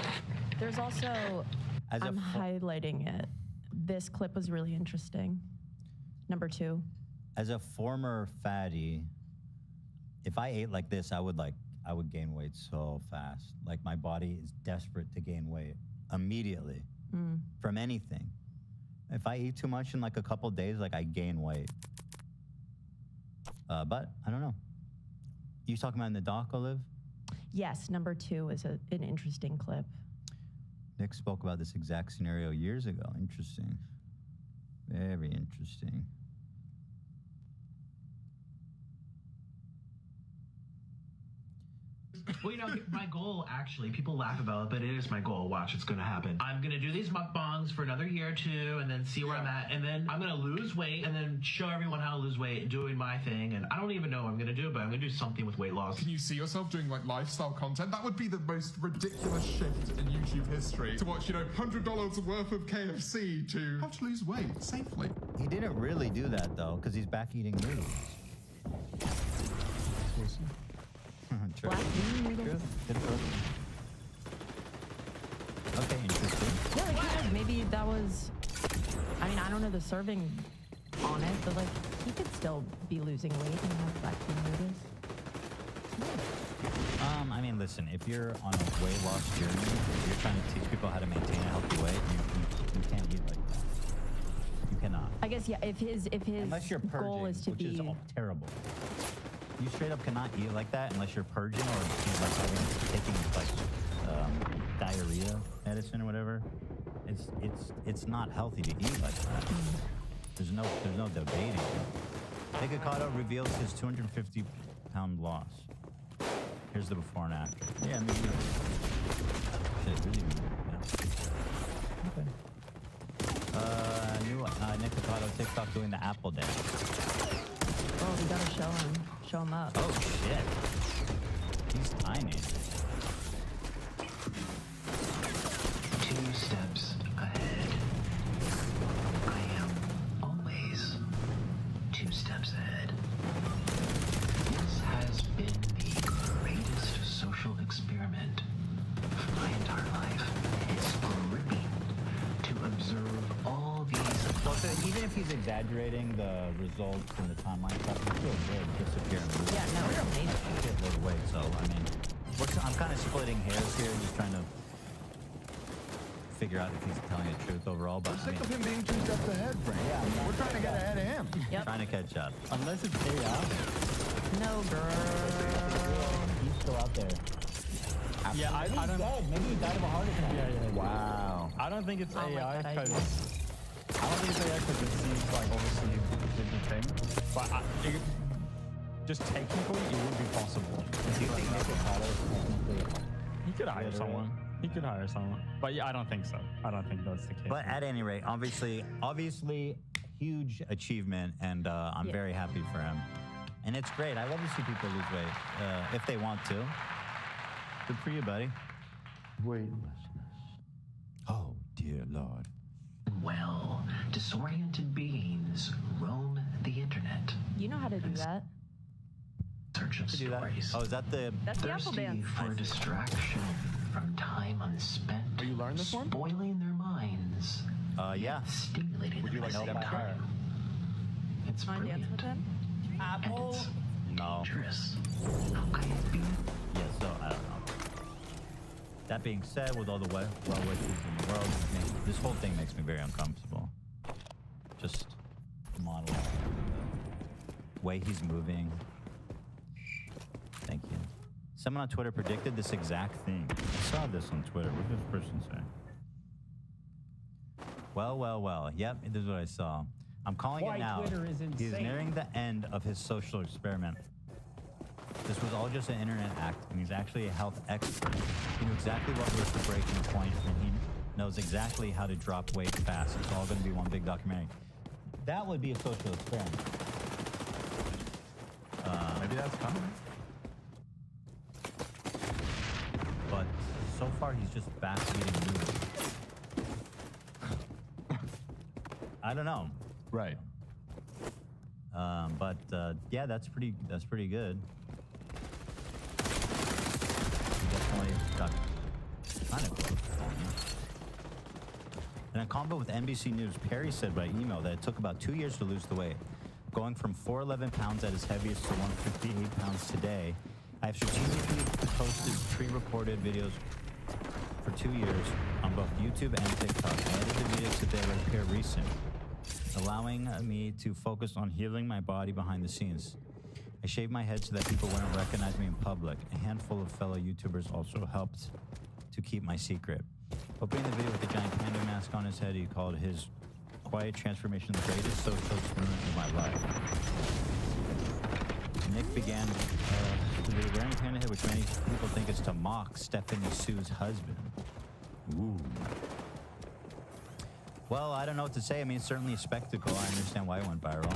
There's also, As a I'm highlighting it. This clip was really interesting. Number 2. As a former fatty, if I ate like this, I would gain weight so fast. Like my body is desperate to gain weight immediately from anything. If I eat too much in like a couple days, like I gain weight. But I don't know. You talking about in the doc, Olive? Yes, number 2 is an interesting clip. Nick spoke about this exact scenario years ago. Interesting. Very interesting. Well, you know, my goal, actually, people laugh about it, but it is my goal. Watch, it's going to happen. I'm going to do these mukbangs for another year or 2 and then see where I'm at. And then I'm going to lose weight and then show everyone how to lose weight doing my thing. And I don't even know what I'm going to do, but I'm going to do something with weight loss. Can you see yourself doing like lifestyle content? That would be the most ridiculous shift in YouTube history. To watch, you know, $100 worth of KFC to how to lose weight safely. He didn't really do that though, because he's back eating noodles. True. Black bean noodles. Good for him. Okay, interesting. Yeah, like he did. Maybe that was, I mean, I don't know the serving on it, but like he could still be losing weight and have black bean noodles. I mean, listen, if you're on a weight loss journey, if you're trying to teach people how to maintain a healthy weight, you can't eat like that. You cannot. I guess, yeah, if his Unless you're purging, goal is to which be... is terrible. You straight up cannot eat like that unless you're purging or like taking like diarrhea medicine or whatever. It's not healthy to eat like that. There's no debating. Nikocado reveals his 250-pound loss. Here's the before and after. Yeah, I mean, shit, really, yeah. Okay. New Nikocado TikTok doing the apple dance. Oh, we gotta show him up. Oh shit. He's tiny. 2 steps ahead. I am always 2 steps ahead. This has been the greatest social experiment of my entire life. It's gripping to observe all these. Well, so even if he's exaggerating the results and the timeline stuff, it's still good disappearing. Yeah, no, it's amazing. Shitload of weight, so I mean, I'm kind of splitting hairs here, just trying to figure out if he's telling the truth overall. But I'm sick of him being 2 steps ahead, Frank. Yeah, we're trying to get ahead of him. Yep. Trying to catch up. Unless it's AI. No, girl. He's still out there. Yeah, I don't. Dead. Maybe he died of a heart attack. Yeah. Wow. I don't think it's I like AI that because idea. I don't think it's AI because it seems like obviously did the thing, but just technically it would be possible. Do you think Nikocado is technically... He could hire someone. He could hire someone, but yeah, I don't think so. I don't think that's the case. But at any rate, obviously, huge achievement, and I'm very happy for him. And it's great. I love to see people lose weight if they want to. Good for you, buddy. Weightlessness. Oh, dear Lord. Well, disoriented beings roam the internet. You know how to do that. Search of Do that. stories. Oh, is that the... That's the apple Thirsty dance. for distraction from time unspent. Oh, you learned this one? Spoiling their minds. yeah. Stimulating them at the same time. It's Want to dance brilliant. with him? Apple. It's know. dangerous. How could it be? Yeah, so I don't know. That being said, with all the well wishes in the world, this whole thing makes me very uncomfortable. Just the monologue, the way he's moving. Thank you. Someone on Twitter predicted this exact thing. I saw this on Twitter. What did this person say? Well. Yep, this is what I saw. I'm calling it now. Twitter is insane. He's nearing the end of his social experiment. This was all just an internet act, and he's actually a health expert. He knew exactly what was the breaking point, and he knows exactly how to drop weight fast. It's all going to be one big documentary. That would be a social experiment. Maybe that's coming. But so far, he's just backseating moves. I don't know. Right. But yeah, that's pretty good. Definitely got kind of close. In a combo with NBC News, Perry said by email that it took about 2 years to lose the weight. Going from 411 pounds at his heaviest to 158 pounds today, I have strategically posted pre-recorded videos for 2 years on both YouTube and TikTok. I edited the videos so they would appear recent, allowing me to focus on healing my body behind the scenes. I shaved my head so that people wouldn't recognize me in public. A handful of fellow YouTubers also helped to keep my secret. Opening the video with the giant panda mask on his head, he called his quiet transformation the greatest social experiment of my life. Nick began wearing a panda head, which many people think is to mock Stephanie Sue's husband. Ooh. Well, I don't know what to say. I mean, it's certainly a spectacle. I understand why it went viral.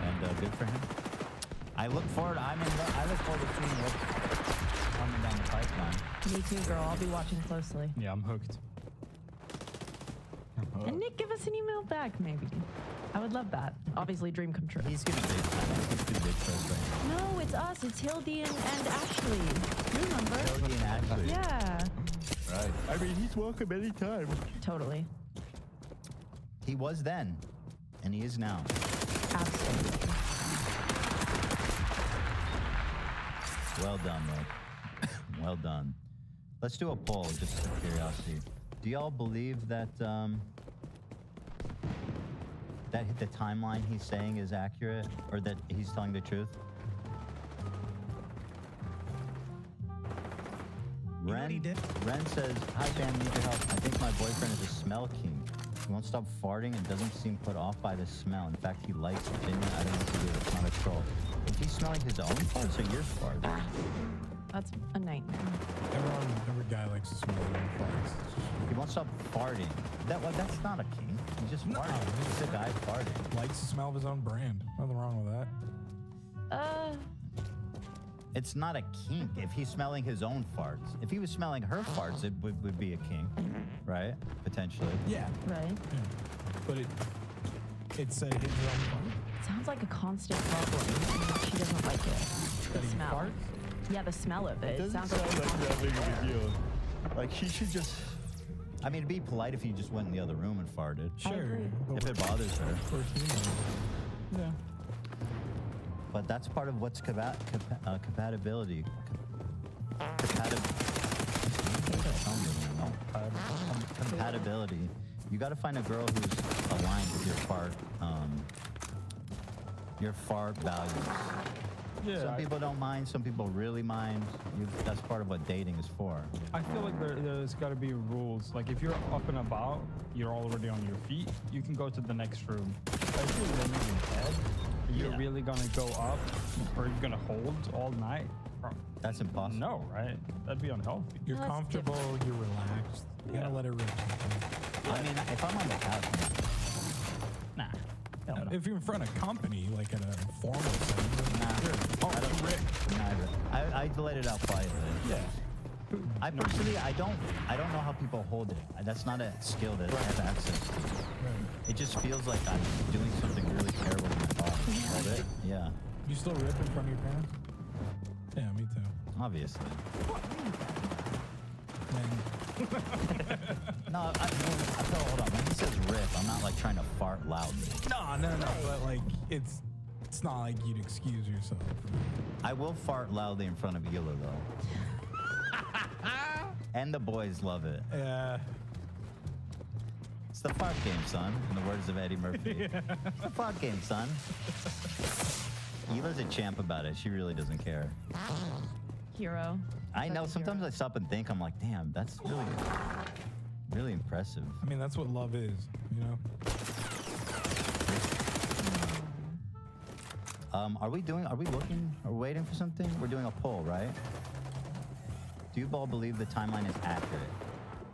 And good for him. I look forward to seeing what's coming down the pipeline. Me too, girl. I'll be watching closely. Yeah, I'm hooked. And Nick, give us an email back, maybe. I would love that. Obviously, dream come true. He's gonna big time. He's too big for us right now. No, it's us. It's Hildy and Ashley. You remember? Hildy and Ashley. Yeah. Right. I mean, he's welcome anytime. Totally. He was then, and he is now. Absolutely. Well done, Nick. Well done. Let's do a poll, just for curiosity. Do y'all believe that that the timeline he's saying is accurate, or that he's telling the truth? Ren says, "Hi fam, need your help. I think my boyfriend is a smell king. He won't stop farting and doesn't seem put off by the smell. In fact, he likes it. I don't know what to do. It's not a troll. Is he smelling his own farts or your farts?" That's a nightmare. Every guy likes to smell their own farts. He won't stop farting. That's not a kink. He's just farting. He's just a guy farting. Likes the smell of his own brand. Nothing wrong with that. It's not a kink if he's smelling his own farts. If he was smelling her farts, it would be a kink, right? Potentially. Yeah. Right. Yeah. But it said his own fart. It sounds like a constant problem. She doesn't like it. The smell. Yeah, the smell of it. It sounds like that big of a deal. Like, he should just... I mean, it'd be polite if he just went in the other room and farted. Sure. If it bothers her. Yeah. But that's part of what's compatibility. Compatibility. You got to find a girl who's aligned with your fart values. Yeah, Some people don't mind. Some people really mind. That's part of what dating is for. I feel like there's got to be rules. Like if you're up and about, you're already on your feet, you can go to the next room. But if you're laying in bed, you're really gonna go up, or you're gonna hold all night. That's impossible. No, right? That'd be unhealthy. You're comfortable. You're relaxed. You gotta let it rip. I mean, if I'm on the couch, nah. If you're in front of company, like at a formal setting, I let it out quietly. Yeah. I personally, I don't know how people hold it. That's not a skill that I have access to. Right. It just feels like I'm doing something really terrible to my body. Hold it? Yeah. You still rip in front of your parents? Yeah, me too. Obviously. And No, hold on. When he says rip, I'm not like trying to fart loudly. no. But like, it's It's not like you'd excuse yourself. I will fart loudly in front of Hila, though. And the boys love it. Yeah. It's the fart game, son, in the words of Eddie Murphy. It's the fart game, son. Hila's a champ about it. She really doesn't care. Hero. I know. Sometimes I stop and think, I'm like, damn, that's really, really impressive. I mean, that's what love is, you know? Are we waiting for something? We're doing a poll, right? Do you all believe the timeline is accurate?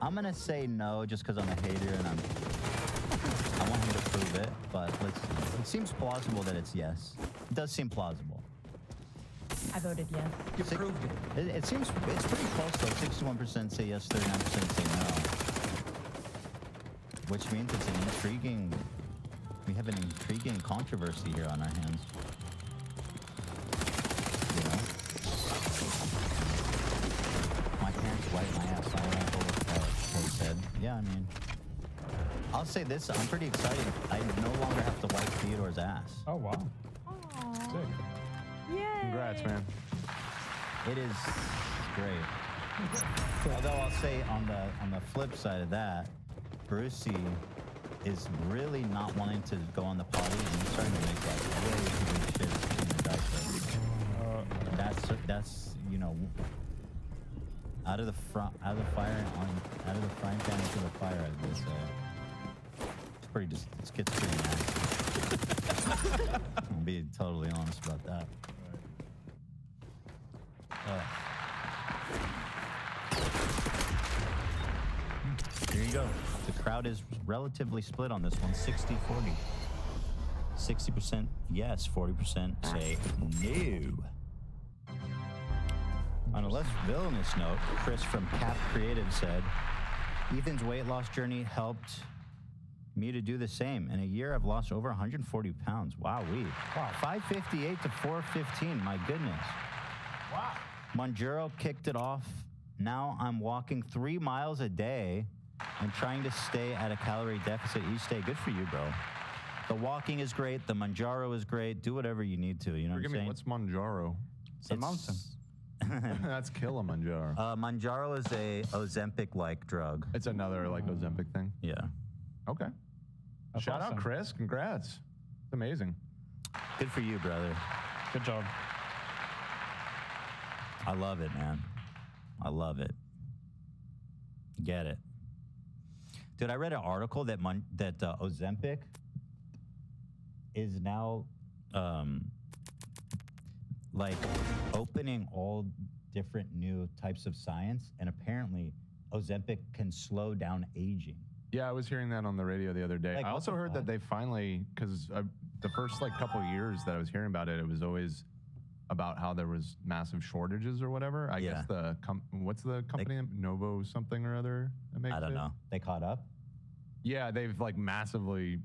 I'm gonna say no just because I'm a hater and I want him to prove it, but it seems plausible that it's yes. It does seem plausible. I voted yes. You proved it. It seems, it's pretty close though. 61% say yes, 39% say no. Which means it's an intriguing, we have an intriguing controversy here on our hands. You know? My pants white, my ass I said. Yeah, I mean, I'll say this, I'm pretty excited. I no longer have to wipe Theodore's ass. Oh, wow. Aww. Sick. Yay. Congrats, man. It is great. Although I'll say on the flip side of that, Brucey is really not wanting to go on the potty, and he's starting to make like way too big shit in the diaper. That's you know, out of the frying pan into the fire, as they say. It's pretty it gets pretty nasty. I'll be totally honest about that. Here you go. The crowd is relatively split on this one, 60-40. 60% yes, 40% say no. On a less villainous note, Chris from Cap Creative said, Ethan's weight loss journey helped me to do the same. In a year, I've lost over 140 pounds. Wow. 558 to 415, my goodness. Wow. Monjuro kicked it off. Now I'm walking 3 miles a day and trying to stay at a calorie deficit each day. Good for you, bro. The walking is great. The Manjaro is great. Do whatever you need to. You know Forgive what I'm me, saying? what's Manjaro? It's a mountain. That's Kilimanjaro. Manjaro is a Ozempic-like drug. It's another like Ozempic thing. Yeah. Okay. That's Shout awesome. out, Chris. Congrats. It's amazing. Good for you, brother. Good job. I love it, man. I love it. Get it. Dude, I read an article that Ozempic is now like opening all different new types of science, and apparently Ozempic can slow down aging. Yeah, I was hearing that on the radio the other day. Like, I also heard that they finally, because the first like couple of years that I was hearing about it, it was always about how there was massive shortages or whatever. I guess what's the company? Novo something or other that makes it? I don't know. They caught up? Yeah, they've like massively.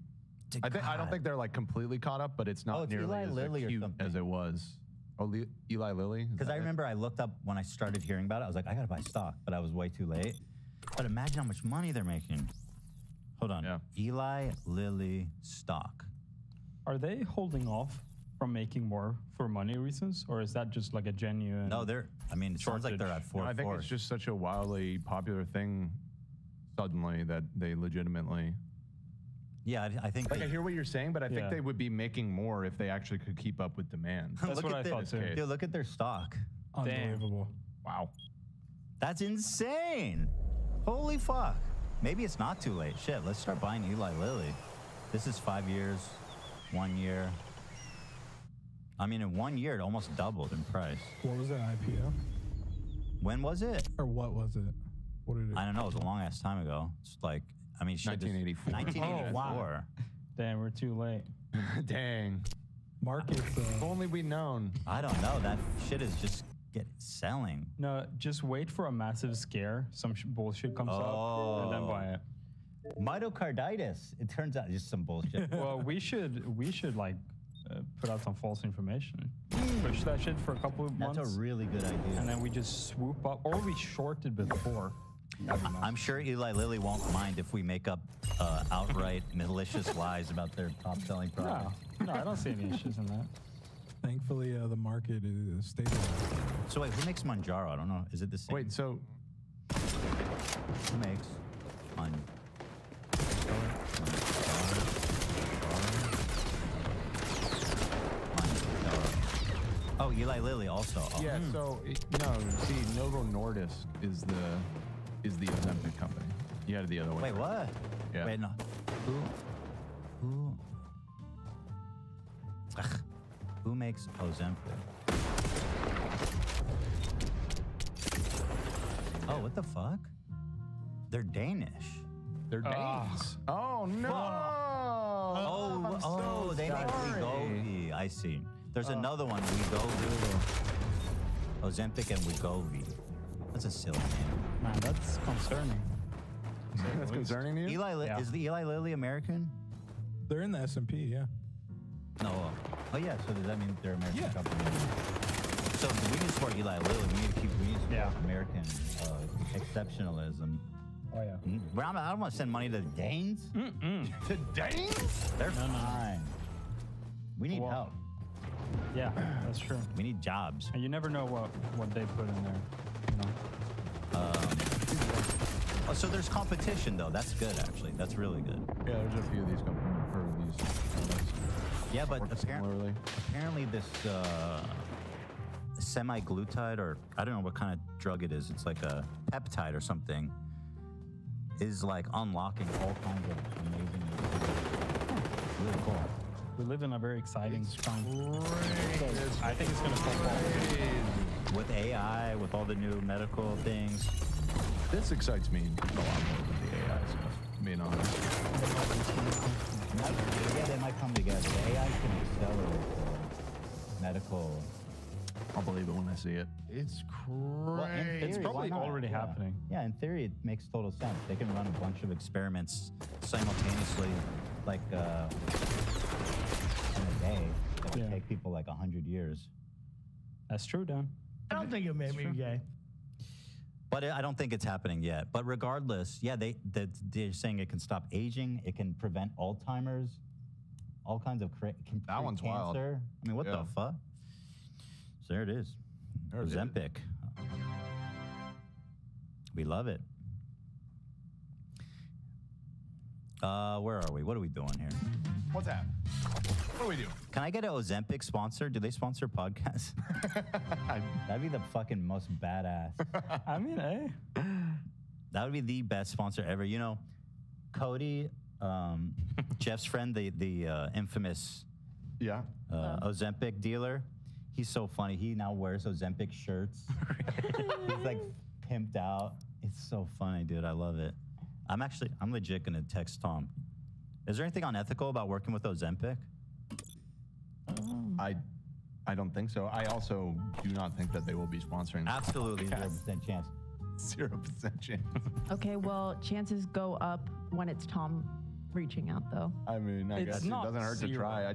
I don't think they're like completely caught up, but it's not it's nearly Eli as Lilly or acute something. as it was. Oh, Eli Lilly? Because I remember I looked up when I started hearing about it. I was like, I gotta buy stock, but I was way too late. But imagine how much money they're making. Hold on. Yeah. Eli Lilly stock. Are they holding off from making more for money reasons, or is that just like a genuine? No, it sounds like they're at No, I think fourth. it's just such a wildly popular thing suddenly that they legitimately. Yeah, I think. Like I hear what you're saying, but I think Yeah. they would be making more if they actually could keep up with demand. That's what I thought too. Dude, look at their stock. Unbelievable. Wow. That's insane. Holy fuck. Maybe it's not too late. Shit, let's start buying Eli Lilly. This is 5 years, 1 year. I mean, in 1 year, it almost doubled in price. What was that IPO? When was it? Or what was it? What did it? I don't know. It was a long ass time ago. It's like, I mean, shit, 1984. 1984. Oh, wow. Damn, we're too late. Dang. Markets. If only we'd known. I don't know. That shit is just selling. No, just wait for a massive scare. Some bullshit comes up, and then buy it. Myocarditis. It turns out just some bullshit. Well, we should like put out some false information. Push that shit for a couple of months. That's a really good idea. And then we just swoop up, or we shorted before. I'm sure Eli Lilly won't mind if we make up outright malicious lies about their top-selling product. No, I don't see any issues in that. Thankfully, the market is stable. So wait, who makes Manjaro? I don't know. Is it the same? Wait, so Who makes Oh, Eli Lilly also. Oh. yeah, so no, see, Novo Nordisk is the Ozempic company. You had it the other way. Wait, what? Yeah. Wait, no. Who? Ugh. Who makes Ozempic? Oh, what the fuck? They're Danish. They're Danes. Oh no! Oh, they make Wegovy. I see. There's another one, Wegovy. Ozempic and Wegovy. That's a silly name. Man, that's concerning. That's concerning to you? Yeah. Is the Eli Lilly American? They're in the S&P, yeah. No. Oh yeah. So does that mean they're American Yeah. company? So we need to support Eli Lilly. We need to support American exceptionalism. Oh yeah. But I don't want to send money to the Danes. To Danes? They're fine. We need help. Yeah, that's true. We need jobs. And you never know what they put in there. You know? Oh, so there's competition though. That's good actually. That's really good. Yeah, there's a few of these companies. I've heard of these. Yeah, but Work similarly. apparently this semi-glutide, or I don't know what kind of drug it is. It's like a peptide or something. Is like unlocking all kinds of amazing. Really cool. We live in a very exciting time. I think it's gonna take off. With AI, with all the new medical things. This excites me a lot more than the AI stuff, being honest. Yeah, they might come together. The AI can accelerate medical. I'll believe it when I see it. It's Well, in crazy. theory, It's probably why not? already Yeah. happening. Yeah, in theory, it makes total sense. They can run a bunch of experiments simultaneously, like in a day. That would Yeah. take people like 100 years. That's true, Dan. I don't think it made me gay. But I don't think it's happening yet. But regardless, yeah, they're saying it can stop aging. It can prevent Alzheimer's, all kinds of That one's wild. cancer. I mean, what Yeah. the fuck? So there it is. There it is. Ozempic. We love it. Where are we? What are we doing here? What's that? What do we do? Can I get an Ozempic sponsor? Do they sponsor podcasts? That'd be the fucking most badass. I mean, hey. That would be the best sponsor ever. You know, Cody, Jeff's friend, the infamous Yeah. Ozempic dealer. He's so funny. He now wears Ozempic shirts. He's like pimped out. It's so funny, dude. I love it. I'm legit gonna text Tom. Is there anything unethical about working with Ozempic? I don't think so. I also do not think that they will be sponsoring. Absolutely 0% chance. 0% chance. Okay, well, chances go up when it's Tom reaching out, though. I mean, I It's guess it not doesn't hurt to zero. try. I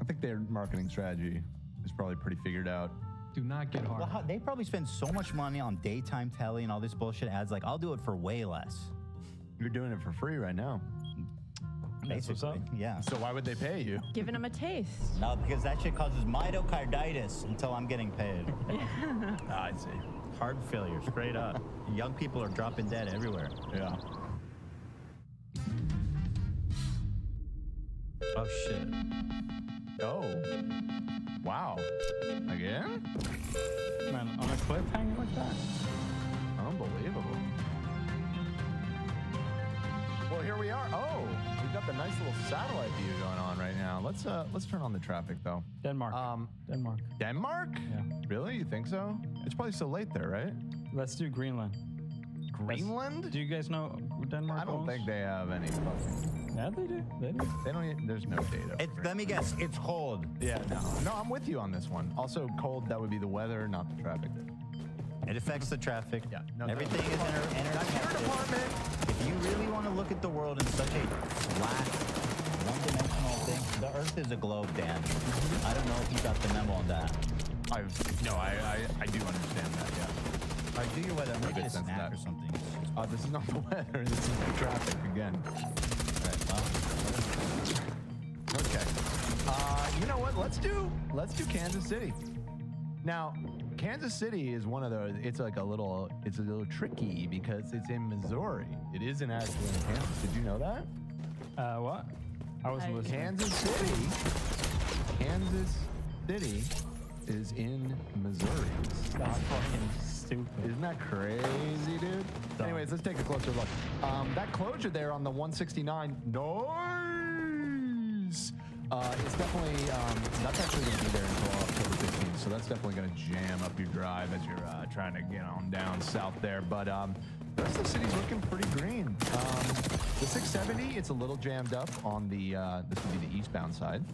think their marketing strategy is probably pretty figured out. Do not get hard. Well, they probably spend so much money on daytime telly and all this bullshit ads. Like, I'll do it for way less. You're doing it for free right now. That's what's up. Basically, yeah. So why would they pay you? Giving him a taste. No, because that shit causes myocarditis until I'm getting paid. I see. Heart failure, straight up. Young people are dropping dead everywhere. Yeah. Oh, shit. Oh. Wow. Again? Man, on a cliffhanger like that? Unbelievable. Well, here we are. Oh, we've got the nice little satellite view going on right now. Let's turn on the traffic though. Denmark. Denmark. Denmark? Yeah. Really? You think so? It's probably so late there, right? Let's do Greenland. Greenland? Do you guys know who Denmark I don't owns? think they have any fucking. Yeah, they do. They do. They don't. There's no data. Let me guess. It's cold. Yeah. No, I'm with you on this one. Also, cold. That would be the weather, not the traffic. It affects the traffic. Yeah. No, Everything is That's your interconnected. department. If you really want to look at the world in such a flat, one-dimensional thing, the Earth is a globe, Dan. I don't know if you got the memo on that. I do understand that. Yeah. All right, do your weather. I'm Good gonna get a sense of snack that. or something. This is not the weather. This is the traffic again. All right, well, Okay. You know what? let's do Kansas City. Now, Kansas City is one of those. It's a little tricky because it's in Missouri. It isn't actually in Kansas. Did you know that? What? I wasn't listening. Kansas City is in Missouri. That's fucking stupid. Isn't that crazy, dude? Anyways, let's take a closer look. That closure there on the 169, nice. It's definitely, that's actually going to be there until October 15th, so that's definitely going to jam up your drive as you're trying to get on down south there. But the rest of the city's looking pretty green. The 670, it's a little jammed up on the, this would be the eastbound side.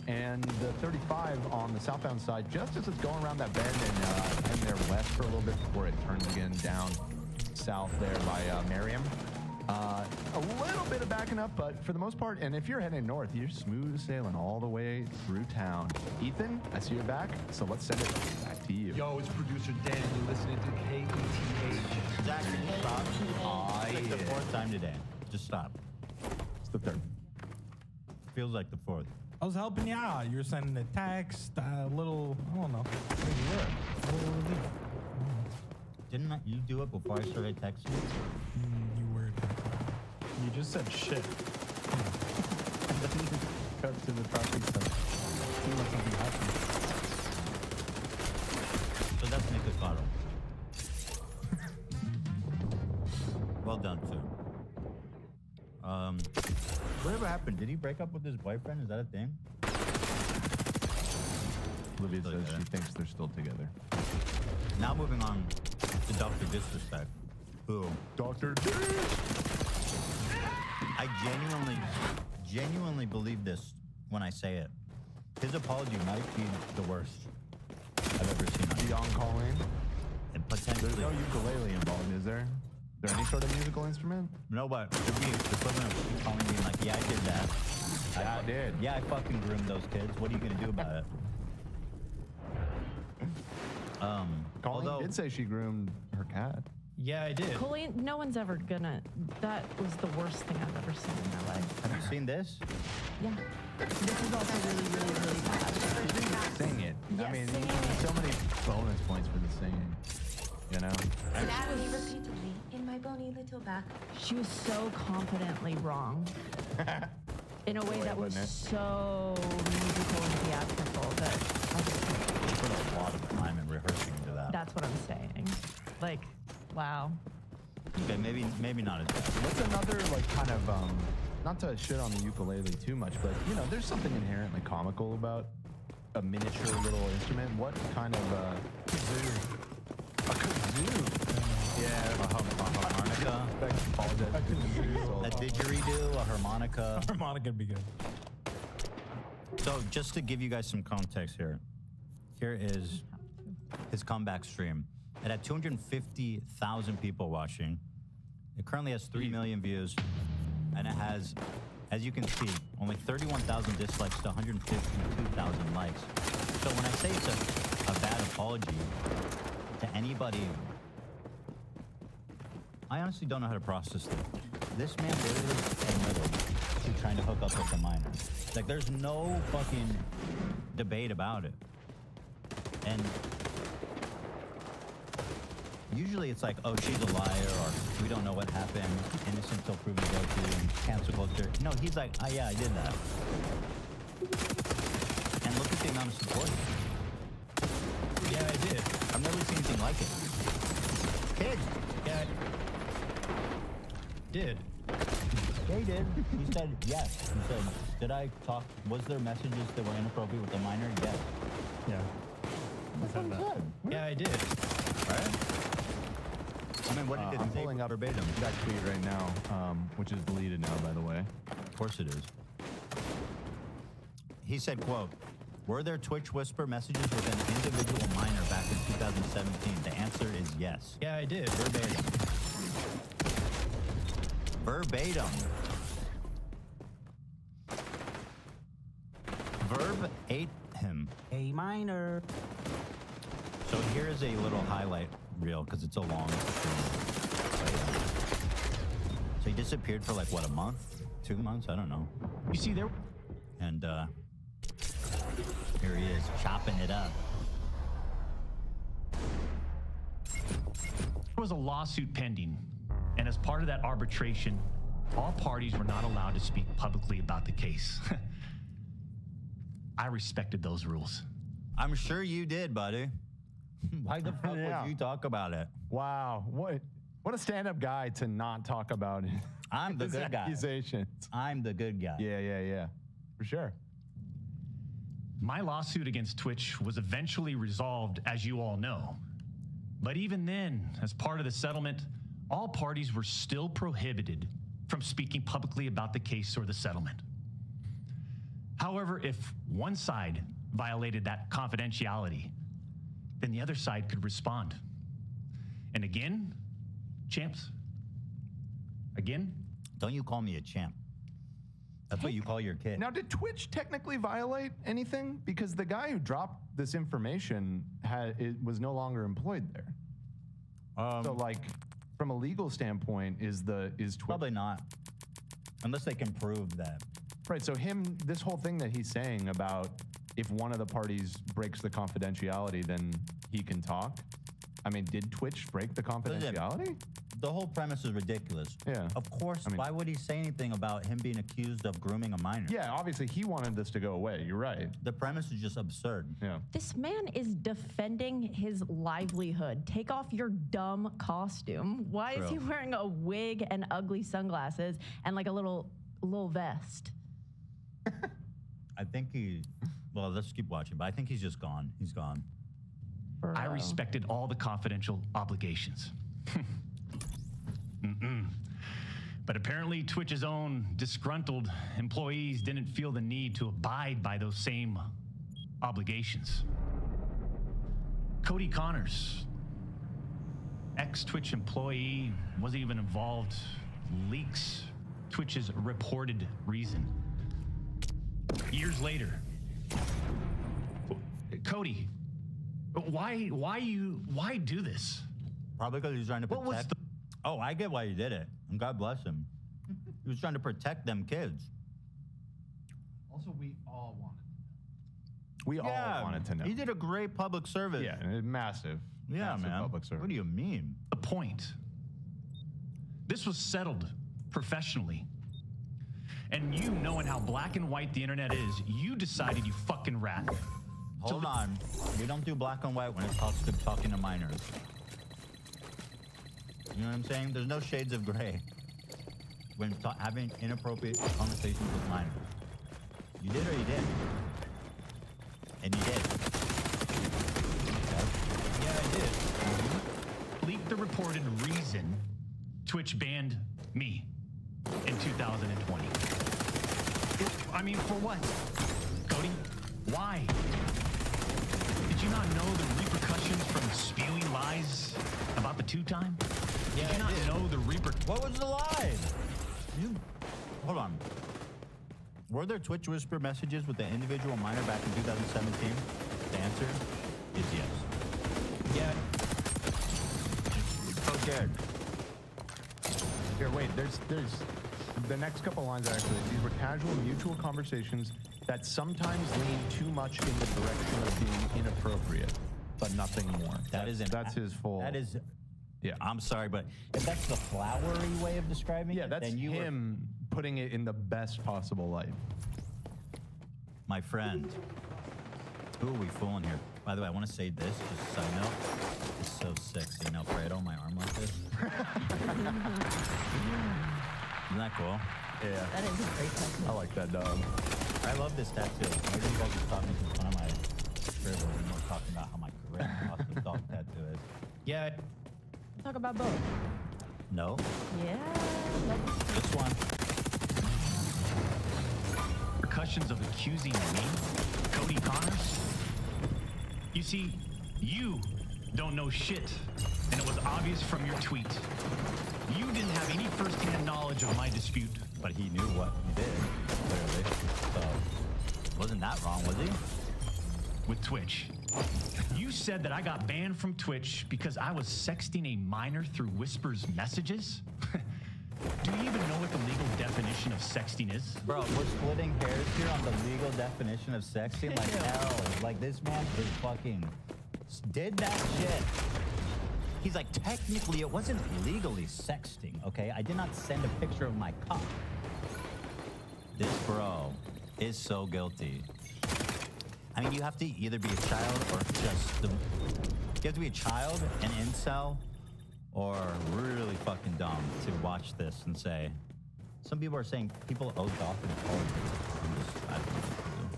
And the 35 on the southbound side, just as it's going around that bend and heading there west for a little bit before it turns again down south there by Merriam. A little bit of backing up, but for the most part, and if you're heading north, you're smooth sailing all the way through town. Ethan, I see you're back, so let's send it back to you. Yo, it's producer Dan. You're listening to KETH. Zach, can you stop? It's like the fourth time today. Just stop. It's the third. Feels like the fourth. I was helping you out. You were sending a text, a little, I don't know. Maybe you were. A little relief. Didn't you do it before I started texting? You were. You just said shit. And then you cut to the talking stuff. Seemed like something happened. So that's Nick Cotto. Well done, too. Whatever happened? Did he break up with his boyfriend? Is that a thing? Olivia says she thinks they're still together. Now moving on to Dr. Disrespect. Who? Dr. I genuinely believe this when I say it. His apology might be the worst I've ever seen. Beyond calling? And potentially. There's no ukulele involved, is there? Is there any sort of musical instrument? No, but it could be the equivalent of calling me like, yeah, I did that. Yeah, I did. Yeah, I fucking groomed those kids. What are you gonna do about it? Colleen did say she groomed her cat. Yeah, I did. Colleen, no one's ever gonna. That was the worst thing I've ever seen in my life. Have you seen this? Yeah. This is also really, really, really bad. Sing it. Yes, I mean, sing there's so many bonus points for the singing. You know? Natalie repeatedly in my bony little back. She was so confidently wrong. In a way that was so musical and theatrical that I just We put a lot of time in rehearsing into that. that's what I'm saying. Like, wow. Okay, maybe not as bad. What's another, like, kind of, not to shit on the ukulele too much, but, you know, there's something inherently comical about a miniature little instrument. What kind of, kazoo? A kazoo? Yeah, a harmonica. A kazoo. A didgeridoo, a harmonica. Harmonica would be good. So just to give you guys some context here is his comeback stream. It had 250,000 people watching. It currently has 3 million views, and it has, as you can see, only 31,000 dislikes to 152,000 likes. So when I say it's a bad apology to anybody, I honestly don't know how to process it. This man literally admitted to trying to hook up with a minor. Like, there's no fucking debate about it. And usually it's like, oh, she's a liar, or we don't know what happened, innocent till proven guilty, and cancel culture. No, he's like, oh yeah, I did that. And look at the amount of support. Yeah, I did. I've never seen anything like it. Kids. Yeah. Did. Yeah, he did. He said yes. He said, did I talk? Was there messages that were inappropriate with the minor? Yes. Yeah. That's what he said. Yeah, I did. Right? I mean, what did it I'm say pulling up verbatim? that tweet right now, which is deleted now, by the way. Of course it is. He said, quote, were there Twitch whisper messages with an individual minor back in 2017? The answer is yes. Yeah, I did. Verbatim. Verbatim. Verb ate him. A minor. So here's a little highlight reel because it's a long stream. So he disappeared for like what, a month? 2 months? I don't know. You see there? And Here he is, chopping it up. There was a lawsuit pending, and as part of that arbitration, all parties were not allowed to speak publicly about the case. I respected those rules. I'm sure you did, buddy. Why the fuck would you talk about it? Wow, what a stand-up guy to not talk about it. I'm the good guy. Accusations. I'm the good guy. Yeah, for sure. My lawsuit against Twitch was eventually resolved, as you all know. But even then, as part of the settlement, all parties were still prohibited from speaking publicly about the case or the settlement. However, if one side violated that confidentiality, then the other side could respond. And again, champs, again. Don't you call me a champ. That's what you call your kid. Now, did Twitch technically violate anything? Because the guy who dropped this information was no longer employed there. So, like, from a legal standpoint, is Twitch probably not, unless they can prove that. Right. So this whole thing that he's saying about if one of the parties breaks the confidentiality, then he can talk. I mean, did Twitch break the confidentiality? The whole premise is ridiculous. Yeah. Of course, why would he say anything about him being accused of grooming a minor? Yeah, obviously he wanted this to go away. You're right. The premise is just absurd. Yeah. This man is defending his livelihood. Take off your dumb costume. Why is he wearing a wig and ugly sunglasses and like a little vest? I think well, let's keep watching, but I think he's just gone. He's gone. I respected all the confidential obligations. But apparently Twitch's own disgruntled employees didn't feel the need to abide by those same obligations. Cody Connors, ex-Twitch employee, wasn't even involved, leaks Twitch's reported reason. Years later, Cody, why do this? Probably because he's trying to protect. Oh, I get why he did it, and God bless him. He was trying to protect them kids. Also, we all wanted to know. He did a great public service. Yeah, massive. Yeah, massive man. Public service. What do you mean? The point. This was settled professionally. And you knowing how black and white the internet is, you decided, you fucking rat. Hold on. We don't do black and white when it comes to talking to minors. You know what I'm saying? There's no shades of gray when having inappropriate conversations with minors. You did or you didn't? And you did. Okay. Yeah, I did. Leaked the reported reason Twitch banned me in 2020. I mean, for what? Cody, why? Did you not know the repercussions from spewing lies about the two-time? Yeah, Did you not know the What was the lie? Hold on. Were there Twitch whisper messages with the individual minor back in 2017? The answer is yes. Yeah. So scared. Here, wait. There's the next couple lines are actually, these were casual mutual conversations that sometimes lean too much in the direction of being inappropriate, but nothing more. That's his full. That is. Yeah. I'm sorry, but if that's the flowery way of describing it, that's then you him putting it in the best possible light. My friend, who are we fooling here? By the way, I want to say this, just so you know. It's so sexy. And Alfredo, my arm like this. Isn't that cool? Yeah. That is a great tattoo. I like that dog. I love this tattoo. Maybe you guys just thought making fun of my scribble and we're talking about how my great awesome dog tattoo is. Yeah. Talk about both. No. Yeah. This one. Repercussions of accusing me, Cody Connors? You see, you don't know shit, and it was obvious from your tweet. You didn't have any first-hand knowledge of my dispute. But he knew what he did, clearly. So, wasn't that wrong, was he? With Twitch. You said that I got banned from Twitch because I was sexting a minor through Whisper's messages? Do you even know what the legal definition definition of sexting is. Bro, we're splitting hairs here on the legal definition of sexting. Like, hell. Like, this man is fucking did that shit. He's like, technically, it wasn't legally sexting, okay? I did not send a picture of my cock. This bro is so guilty. I mean, you have to either be a child or just you have to be a child, an incel, or really fucking dumb to watch this and say. Some people are saying people owe off in college. I don't know what to do.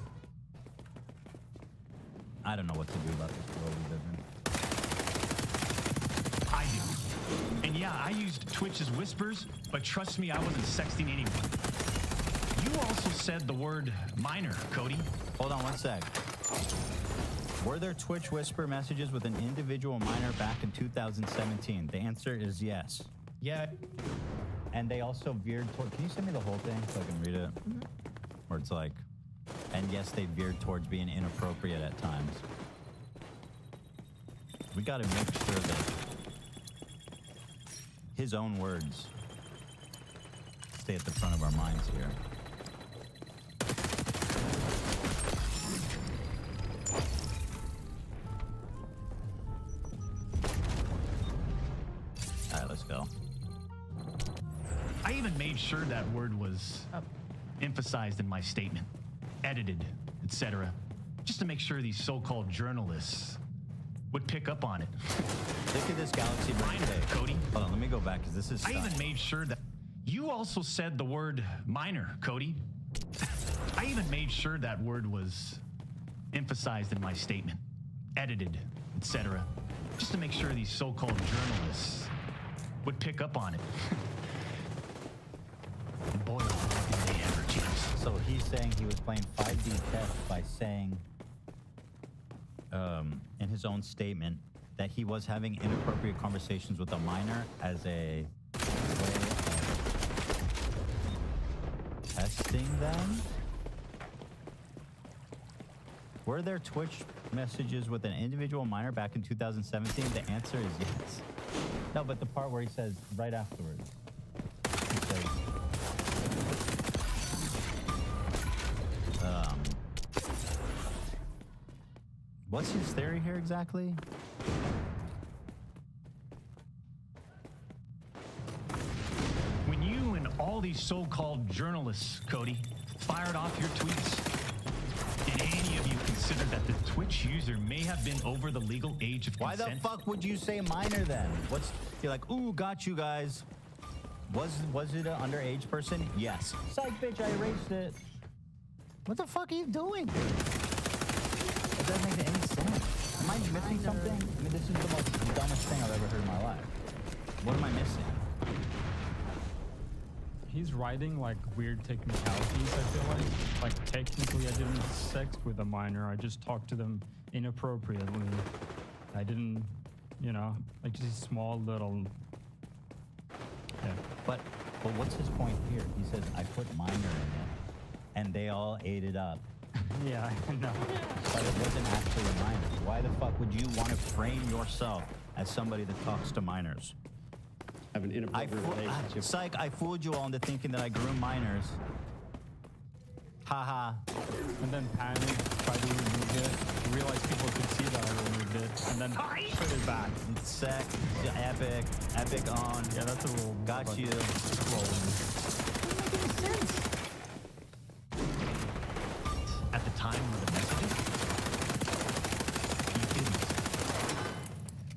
I don't know what to do about this world we live in. I do. And yeah, I used Twitch's whispers, but trust me, I wasn't sexting anyone. You also said the word minor, Cody. Hold on one sec. Were there Twitch whisper messages with an individual minor back in 2017? The answer is yes. Yeah. And they also veered toward, can you send me the whole thing so I can read it? Where it's like, and yes, they veered towards being inappropriate at times. We gotta make sure that his own words stay at the front of our minds here. All right, let's go. I even made sure that word was emphasized in my statement, edited, etc., just to make sure these so-called journalists would pick up on it. Look at this galaxy brain today. Cody. Hold on, let me go back because this is I even made sure that you also said the word minor, Cody. I even made sure that word was emphasized in my statement, edited, etc., just to make sure these so-called journalists would pick up on it. And boy, did they ever, James. So he's saying he was playing 5D chess by saying in his own statement that he was having inappropriate conversations with a minor as a way of testing them. Were there Twitch messages with an individual minor back in 2017? The answer is yes. No, but the part where he says right afterwards. He says, what's his theory here exactly? When you and all these so-called journalists, Cody, fired off your tweets, did any of you consider that the Twitch user may have been over the legal age of consent? Why the fuck would you say minor then? You're like, ooh, got you guys. Was it an underage person? Yes. Psych, bitch, I erased it. What the fuck are you doing? It doesn't make any sense. Am I missing something? I mean, this is the most dumbest thing I've ever heard in my life. What am I missing? He's writing like weird technicalities, I feel like. Like technically I didn't have sex with a minor, I just talked to them inappropriately. I didn't, like just small little, yeah. But what's his point here? He says, I put minor in it, and they all ate it up. Yeah, I know. But it wasn't actually a minor. Why the fuck would you want to frame yourself as somebody that talks to minors? Have an inappropriate relationship. Psych, I fooled you all into thinking that I groom minors. Haha. And then panic, try to remove it, realize people could see that I removed it, and then put it back. Sick, epic on. Yeah, that's a little... Got you. At the time of the messages, you didn't.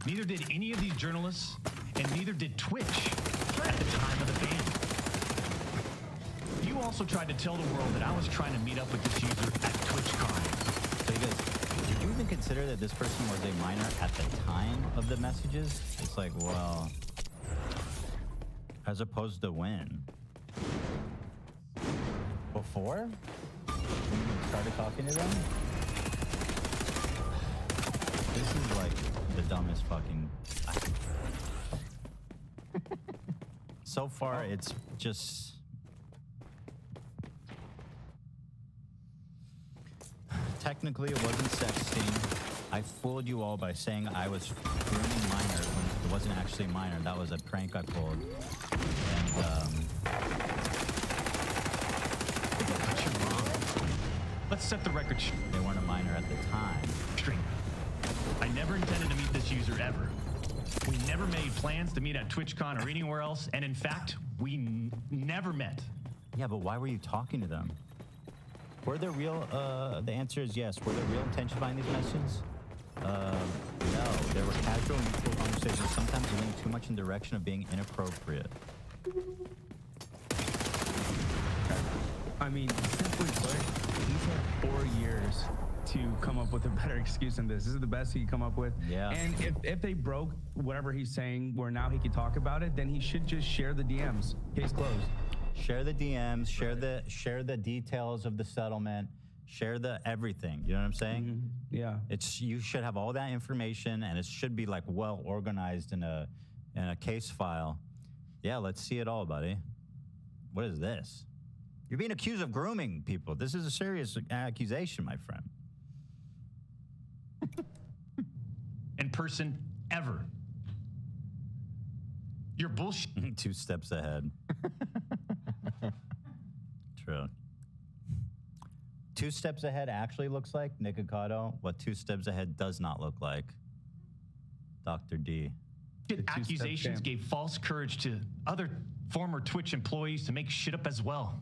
Neither did any of these journalists, and neither did Twitch at the time of the ban. You also tried to tell the world that I was trying to meet up with this user at TwitchCon. So you guys, did you even consider that this person was a minor at the time of the messages? It's like, well, as opposed to when? Before? When you started talking to them? This is like the dumbest fucking... So far, it's just... Technically, it wasn't sexting. I fooled you all by saying I was grooming minors when it wasn't actually minor. That was a prank I pulled. And, Let's set the record They weren't a minor at the time. straight. I never intended to meet this user ever. We never made plans to meet at TwitchCon or anywhere else, and in fact, we never met. Yeah, but why were you talking to them? Were there real, the answer is yes. Were there real intentions behind these messages? No. There were casual mutual conversations, sometimes leaning too much in the direction of being inappropriate. I mean, simply put, he's had 4 years to come up with a better excuse than this. This is the best he could come up with. Yeah. And if they broke whatever he's saying where now he can talk about it, then he should just share the DMs. Case closed. Share the DMs, share the details of the settlement, share the everything. You know what I'm saying? Yeah. You should have all that information, and it should be like well organized in a case file. Yeah, let's see it all, buddy. What is this? You're being accused of grooming people. This is a serious accusation, my friend. In person, ever. You're bullshit. 2 steps ahead. True. 2 steps ahead actually looks like, Nick Ocado, what 2 steps ahead does not look like. Dr. D. Accusations gave false courage to other former Twitch employees to make shit up as well.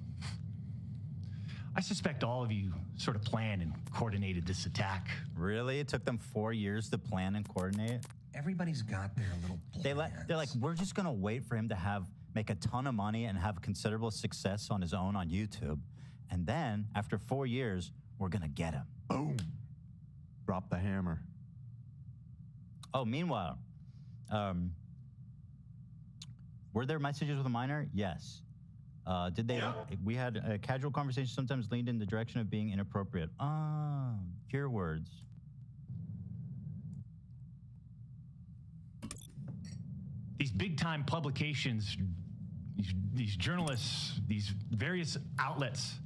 I suspect all of you sort of planned and coordinated this attack. Really? It took them 4 years to plan and coordinate? Everybody's got their little plans. They're like, we're just gonna wait for him to make a ton of money and have considerable success on his own on YouTube. And then, after 4 years, we're gonna get him. Boom. Drop the hammer. Oh, meanwhile, were there messages with a minor? Yes. Did they? Yeah. We had a casual conversation, sometimes leaned in the direction of being inappropriate. Your words. These big-time publications, these journalists, these various outlets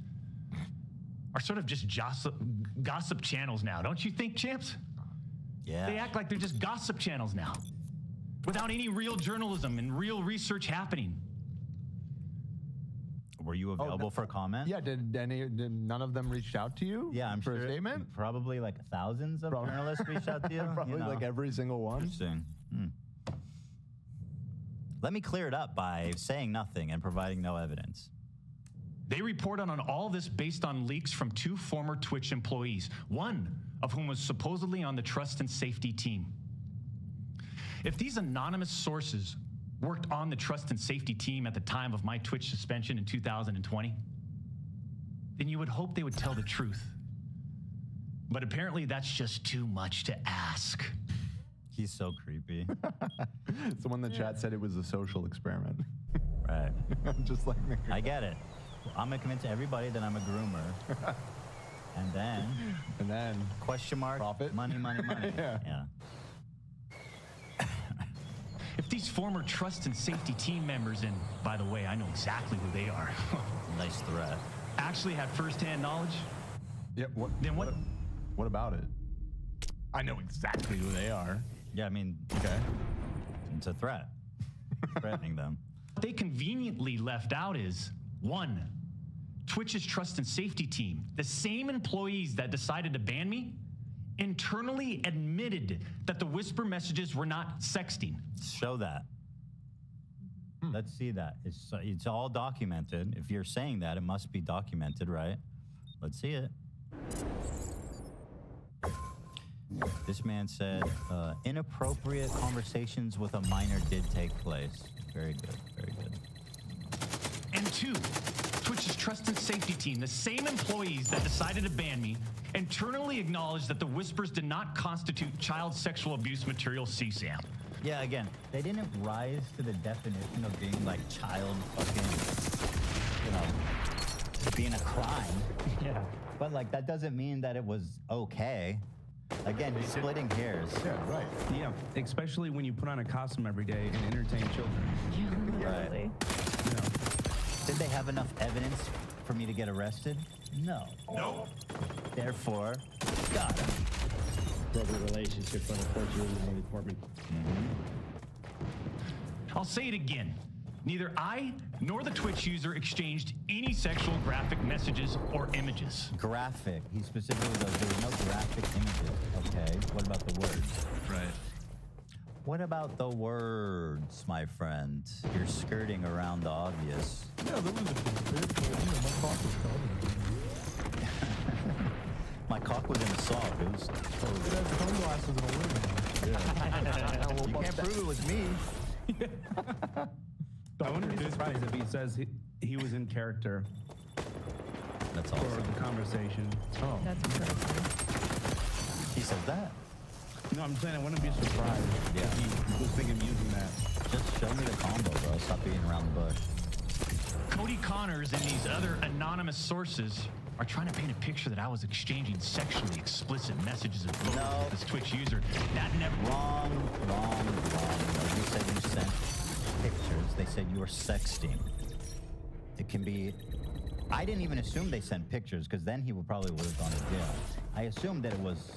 are sort of just gossip channels now, don't you think, champs? Yeah. They act like they're just gossip channels now, without any real journalism and real research happening. Were you available for comment? Yeah, did none of them reach out to you? Yeah, I'm for sure. a statement? Probably like thousands of journalists reached out to you. Probably like every single one. Interesting. Let me clear it up by saying nothing and providing no evidence. They report on all this based on leaks from 2 former Twitch employees, one of whom was supposedly on the trust and safety team. If these anonymous sources worked on the trust and safety team at the time of my Twitch suspension in 2020, then you would hope they would tell the truth. But apparently that's just too much to ask. He's so creepy. Someone in the chat said it was a social experiment. Right. Just like me. I get it. I'm gonna convince everybody that I'm a groomer. And then question mark, profit, money. Yeah. If these former trust and safety team members, and by the way, I know exactly who they are. Nice threat. Actually had firsthand knowledge. Yep. What about it? I know exactly who they are. Yeah, I mean, okay. It's a threat. Threatening them. What they conveniently left out is 1, Twitch's trust and safety team, the same employees that decided to ban me, internally admitted that the whisper messages were not sexting. Show that. Let's see that. It's all documented. If you're saying that, it must be documented, right? Let's see it. This man said, inappropriate conversations with a minor did take place. Very good, very good. And 2, Twitch's trust and safety team, the same employees that decided to ban me, internally acknowledged that the whispers did not constitute child sexual abuse material CSAM. Yeah, again, they didn't rise to the definition of being like child fucking, being a crime. Yeah. But like, that doesn't mean that it was okay. Again, he's splitting hairs. Yeah, right. Yeah, especially when you put on a costume every day and entertain children. Right. Did they have enough evidence for me to get arrested? No. No. Therefore, got him. Broken relationship on a courtroom in the department. I'll say it again. Neither I nor the Twitch user exchanged any sexual graphic messages or images. Graphic. He specifically does. There were no graphic images. Okay. What about the words? Right. What about the words, my friend? You're skirting around the obvious. Yeah, there was a bit, but, my cock was covered. My cock was in a sock. It was totally. It had sunglasses and a wig on. You can't prove it was me. I wouldn't be surprised if he says he was in character. That's for awesome. the conversation. Oh. That's incredible. He said that. No, I'm saying I wouldn't be surprised if he was thinking of using that. Just show me the combo, bro. Stop beating around the bush. Cody Connors and these other anonymous sources are trying to paint a picture that I was exchanging sexually explicit messages and photos with this Twitch user. That never... Wrong. You said you sent pictures. They said you were sexting. It can be... I didn't even assume they sent pictures because then he would probably would have gone to jail. I assumed that it was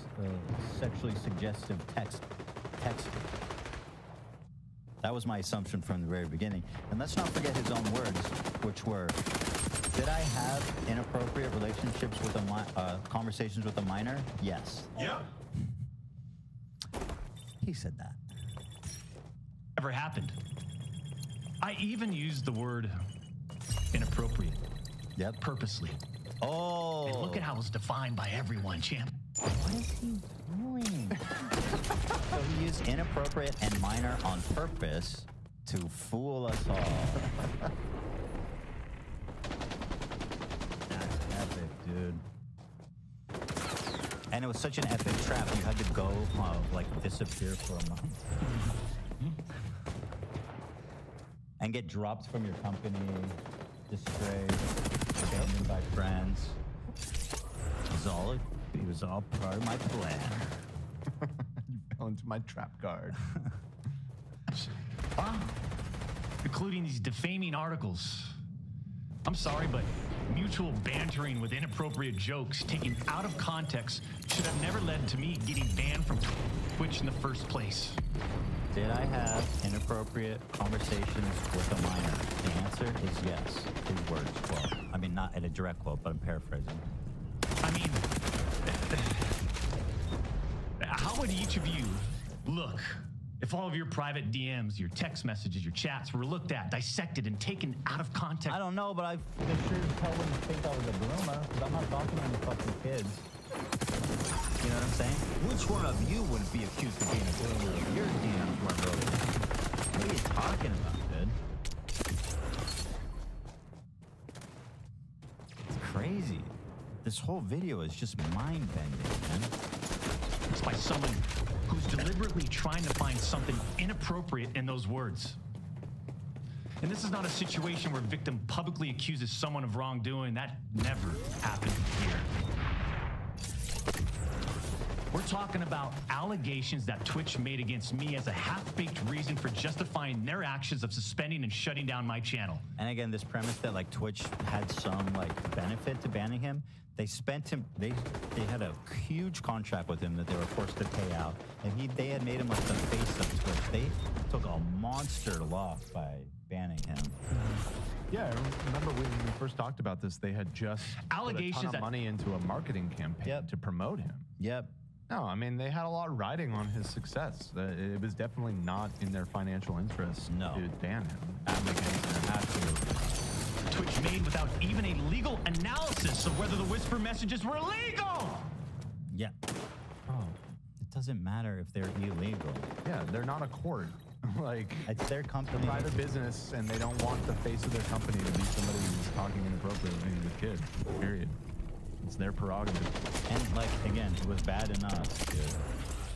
sexually suggestive texting. That was my assumption from the very beginning. And let's not forget his own words, which were, did I have inappropriate relationships with conversations with a minor? Yes. Yeah. He said that. Ever happened. I even used the word inappropriate. Yep. Purposely. Oh. And look at how it's defined by everyone, champ. What is he doing? So he used inappropriate and minor on purpose to fool us all. That's epic, dude. And it was such an epic trap. You had to go, disappear for a month. And get dropped from your company, disgraced, abandoned by friends. It was all part of my plan. You fell into my trap guard. Including these defaming articles. I'm sorry, but mutual bantering with inappropriate jokes taken out of context should have never led to me getting banned from Twitch in the first place. Did I have inappropriate conversations with a minor? The answer is yes. His words, quote. I mean, not in a direct quote, but I'm paraphrasing. I mean, how would each of you look if all of your private DMs, your text messages, your chats were looked at, dissected, and taken out of context? I don't know, but I sure as hell wouldn't think I was a bloomer, because I'm not talking to any fucking kids. You know what I'm saying? Which one of you wouldn't be accused of being a bloomer if your DMs weren't broken? What are you talking about, dude? It's crazy. This whole video is just mind-bending, man. It's by someone who's deliberately trying to find something inappropriate in those words. And this is not a situation where a victim publicly accuses someone of wrongdoing. That never happened here. We're talking about allegations that Twitch made against me as a half-baked reason for justifying their actions of suspending and shutting down my channel. And again, this premise that Twitch had some benefit to banning him, they had a huge contract with him that they were forced to pay out, and they had made him the face of Twitch. They took a monster loss by banning him. Yeah, I remember when we first talked about this, they had just put a ton of money into a marketing campaign to promote him. Yep. No, I mean, they had a lot riding on his success. It was definitely not in their financial interest to ban him. Absolutely. Twitch made without even a legal analysis of whether the whisper messages were illegal. Yeah. Oh, it doesn't matter if they're illegal. Yeah, they're not a court. It's their company. It's a private business, and they don't want the face of their company to be somebody who's talking inappropriately with kids. Period. It's their prerogative. And again, it was bad enough, dude.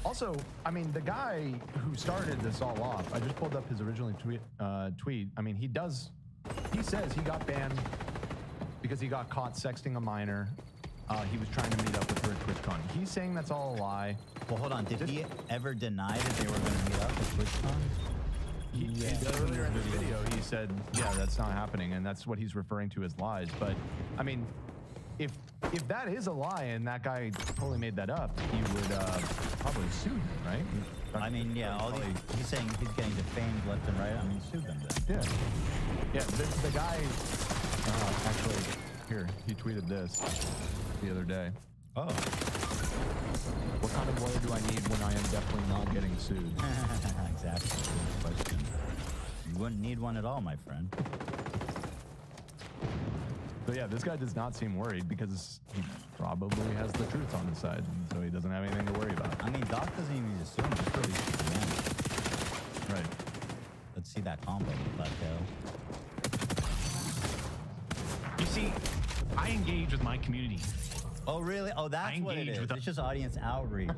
Also, I mean, the guy who started this all off, I just pulled up his original tweet. I mean, he says he got banned because he got caught sexting a minor. He was trying to meet up with her at TwitchCon. He's saying that's all a lie. Well, hold on. Did he ever deny that they were going to meet up at TwitchCon? Earlier in the video, he said, yeah, that's not happening, and that's what he's referring to as lies. But, I mean, if that is a lie and that guy totally made that up, he would probably sue him, right? I mean, yeah, he's saying he's getting defamed left and right. I mean, sue them then. Yeah. The guy, actually, here, he tweeted this the other day. Oh. What kind of lawyer do I need when I am definitely not getting sued? Exactly. Good question. You wouldn't need one at all, my friend. So yeah, this guy does not seem worried because he probably has the truth on his side, so he doesn't have anything to worry about. I mean, Doc doesn't even assume just release the damage. Right. Let's see that combo with that tail. You see, I engage with my community. Oh, really? Oh, that's what it is. It's just audience outreach.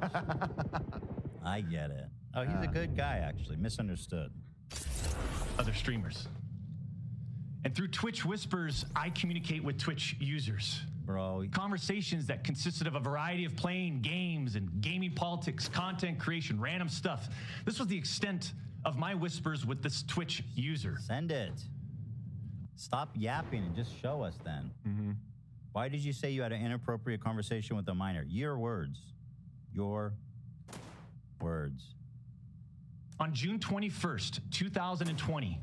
I get it. Oh, he's a good guy, actually. Misunderstood. Other streamers. And through Twitch Whispers, I communicate with Twitch users. Bro. Conversations that consisted of a variety of playing games and gaming politics, content creation, random stuff. This was the extent of my whispers with this Twitch user. Send it. Stop yapping and just show us then. Mm-hmm. Why did you say you had an inappropriate conversation with a minor? Your words. Your words. On June 21st, 2020,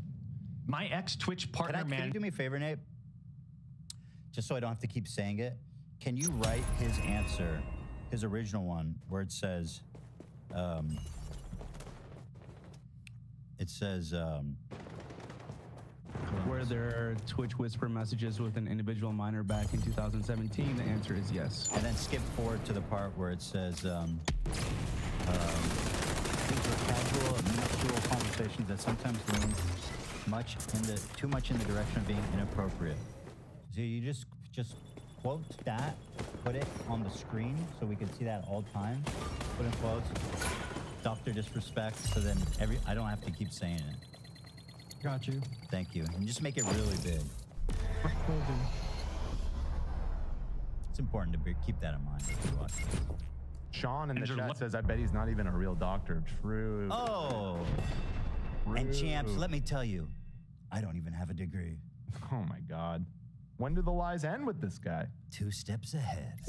my ex-Twitch partner Can you do me a favor, Nate? Just so I don't have to keep saying it. Can you write his answer, his original one, where it says, Were there Twitch Whisper messages with an individual minor back in 2017? The answer is yes. And then skip forward to the part where it says, these were casual, nuptial conversations that sometimes lean too much in the direction of being inappropriate. So you just quote that, put it on the screen so we can see that all time. Put in quotes, Dr. Disrespect, so then I don't have to keep saying it. Got you. Thank you. And just make it really big. Will do. It's important to keep that in mind as you watch this. Sean in the chat says, I bet he's not even a real doctor. True. Oh. True. And champs, let me tell you, I don't even have a degree. Oh my God. When do the lies end with this guy? 2 steps ahead.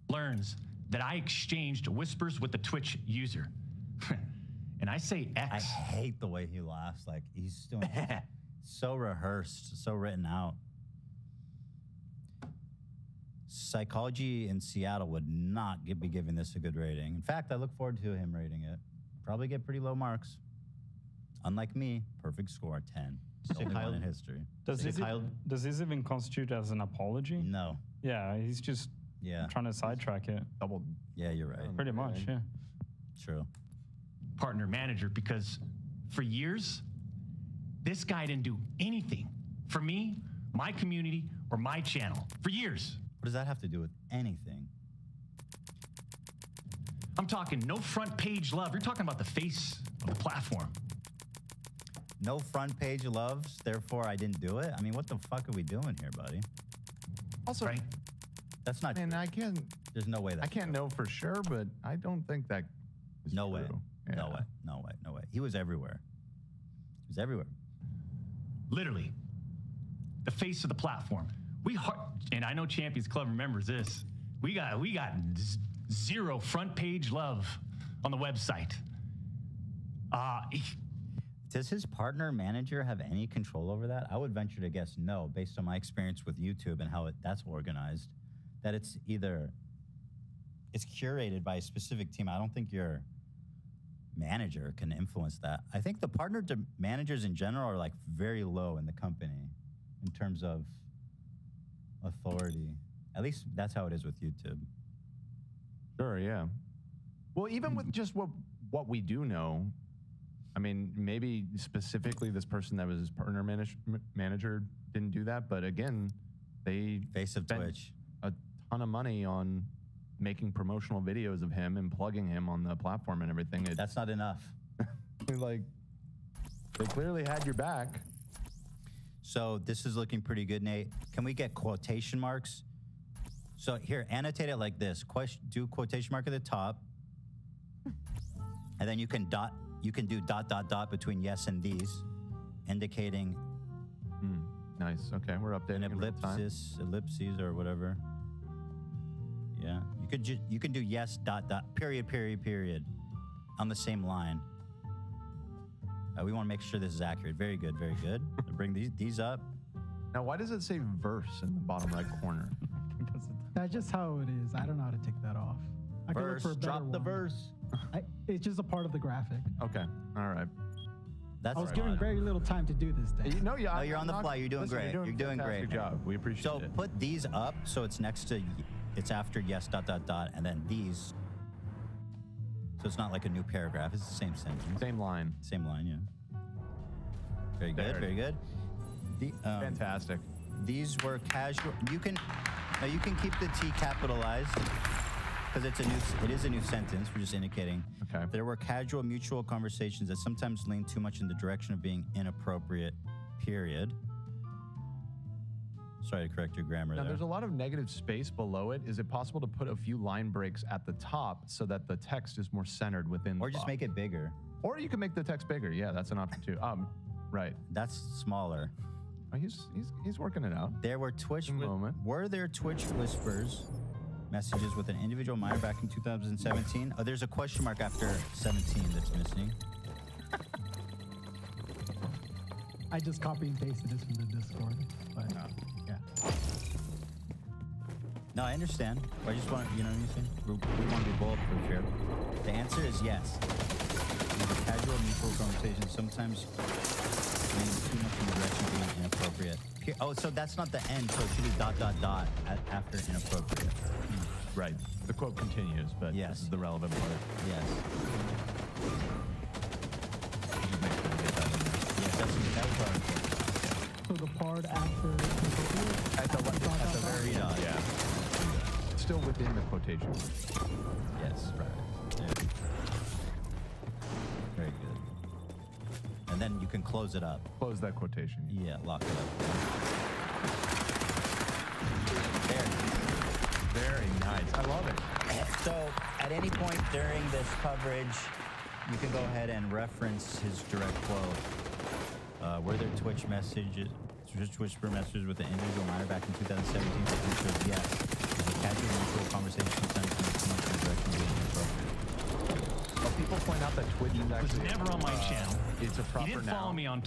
Learns that I exchanged whispers with the Twitch user. And I say X. I hate the way he laughs. Like he's doing so rehearsed, so written out. Psychology in Seattle would not be giving this a good rating. In fact, I look forward to him rating it. Probably get pretty low marks. Unlike me, perfect score 10. It's the only one in history. Does this even constitute as an apology? No. Yeah, he's just trying to sidetrack it. Yeah, you're right. Pretty much, yeah. True. Partner manager, because for years, this guy didn't do anything for me, my community, or my channel. For years. What does that have to do with anything? I'm talking no front page love. You're talking about the face of the platform. No front page loves, therefore I didn't do it? I mean, what the fuck are we doing here, buddy? Also, right? That's not true. I can't. There's no way that. I can't know for sure, but I don't think that is No true. way. Yeah. No way. No way. No way. He was everywhere. He was everywhere. Literally. The face of the platform. And I know Champions Club remembers this. We got 0 front page love on the website. Does his partner manager have any control over that? I would venture to guess no, based on my experience with YouTube and how that's organized. That it's curated by a specific team. I don't think your manager can influence that. I think the partner to managers in general are like very low in the company in terms of authority. At least that's how it is with YouTube. Sure, yeah. Well, even with just what we do know, I mean, maybe specifically this person that was his partner manager didn't do that, but again, they face of spent Twitch a ton of money on making promotional videos of him and plugging him on the platform and everything. That's not enough. Like, they clearly had your back. So this is looking pretty good, Nate. Can we get quotation marks? So here, annotate it like this. Do quotation mark at the top, and then you can do dot between yes and these, indicating. Nice. Okay, we're updating. An ellipses or whatever. Yeah, you could do yes dot dot period on the same line. We want to make sure this is accurate. Very good, very good. Bring these up. Now, why does it say verse in the bottom right corner? That's just how it is. I don't know how to take that off. I could look Verse, for a better drop the one. verse. It's just a part of the graphic. Okay, all right. That's I was given very little time to do this. Dan. No, yeah, No, you're on the fly. You're doing great. You're doing great. Good job. We appreciate So it. put these up so it's next to, it's after yes dot dot dot, and then these. So it's not like a new paragraph. It's the same sentence. Same line. Same line, yeah. Very good. There. Very good. Fantastic. These were casual. You can keep the T capitalized because it is a new sentence. We're just indicating. Okay. There were casual mutual conversations that sometimes lean too much in the direction of being inappropriate. Period. Sorry to correct your grammar Now, there. there's a lot of negative space below it. Is it possible to put a few line breaks at the top so that the text is more centered within? Or just make it bigger. Or you can make the text bigger. Yeah, that's an option too. Right. That's smaller. Oh, he's working it out. There were Were there Twitch whispers messages with an individual minor back in 2017? Oh, there's a question mark after 17 that's missing. I just copy and pasted this from the Discord. But yeah. No, I understand. I just want, you know what I'm saying? We want to be bulletproof here. The answer is yes. These are casual mutual conversations sometimes lean too much in the direction of being inappropriate. Oh, so that's not the end, so it should be dot dot dot after inappropriate. Right. The quote continues, but yes. This is the relevant part. Yes. Yes, that was our important. So the part after At the very end. Yeah. Still within the quotation mark. Yes. Right. Yeah. Very good. And then you can close it up. Close that quotation. Yeah, lock it up. There. Very nice. I love it. So at any point during this coverage, you can go ahead and reference his direct quote. Were there Twitch whisper messages with an individual minor back in 2017? The answer is yes. It was a casual mutual conversation sometimes in the direction of being inappropriate. Well, people point out that Twitch is actually never on my channel. It's a proper He didn't follow noun. me on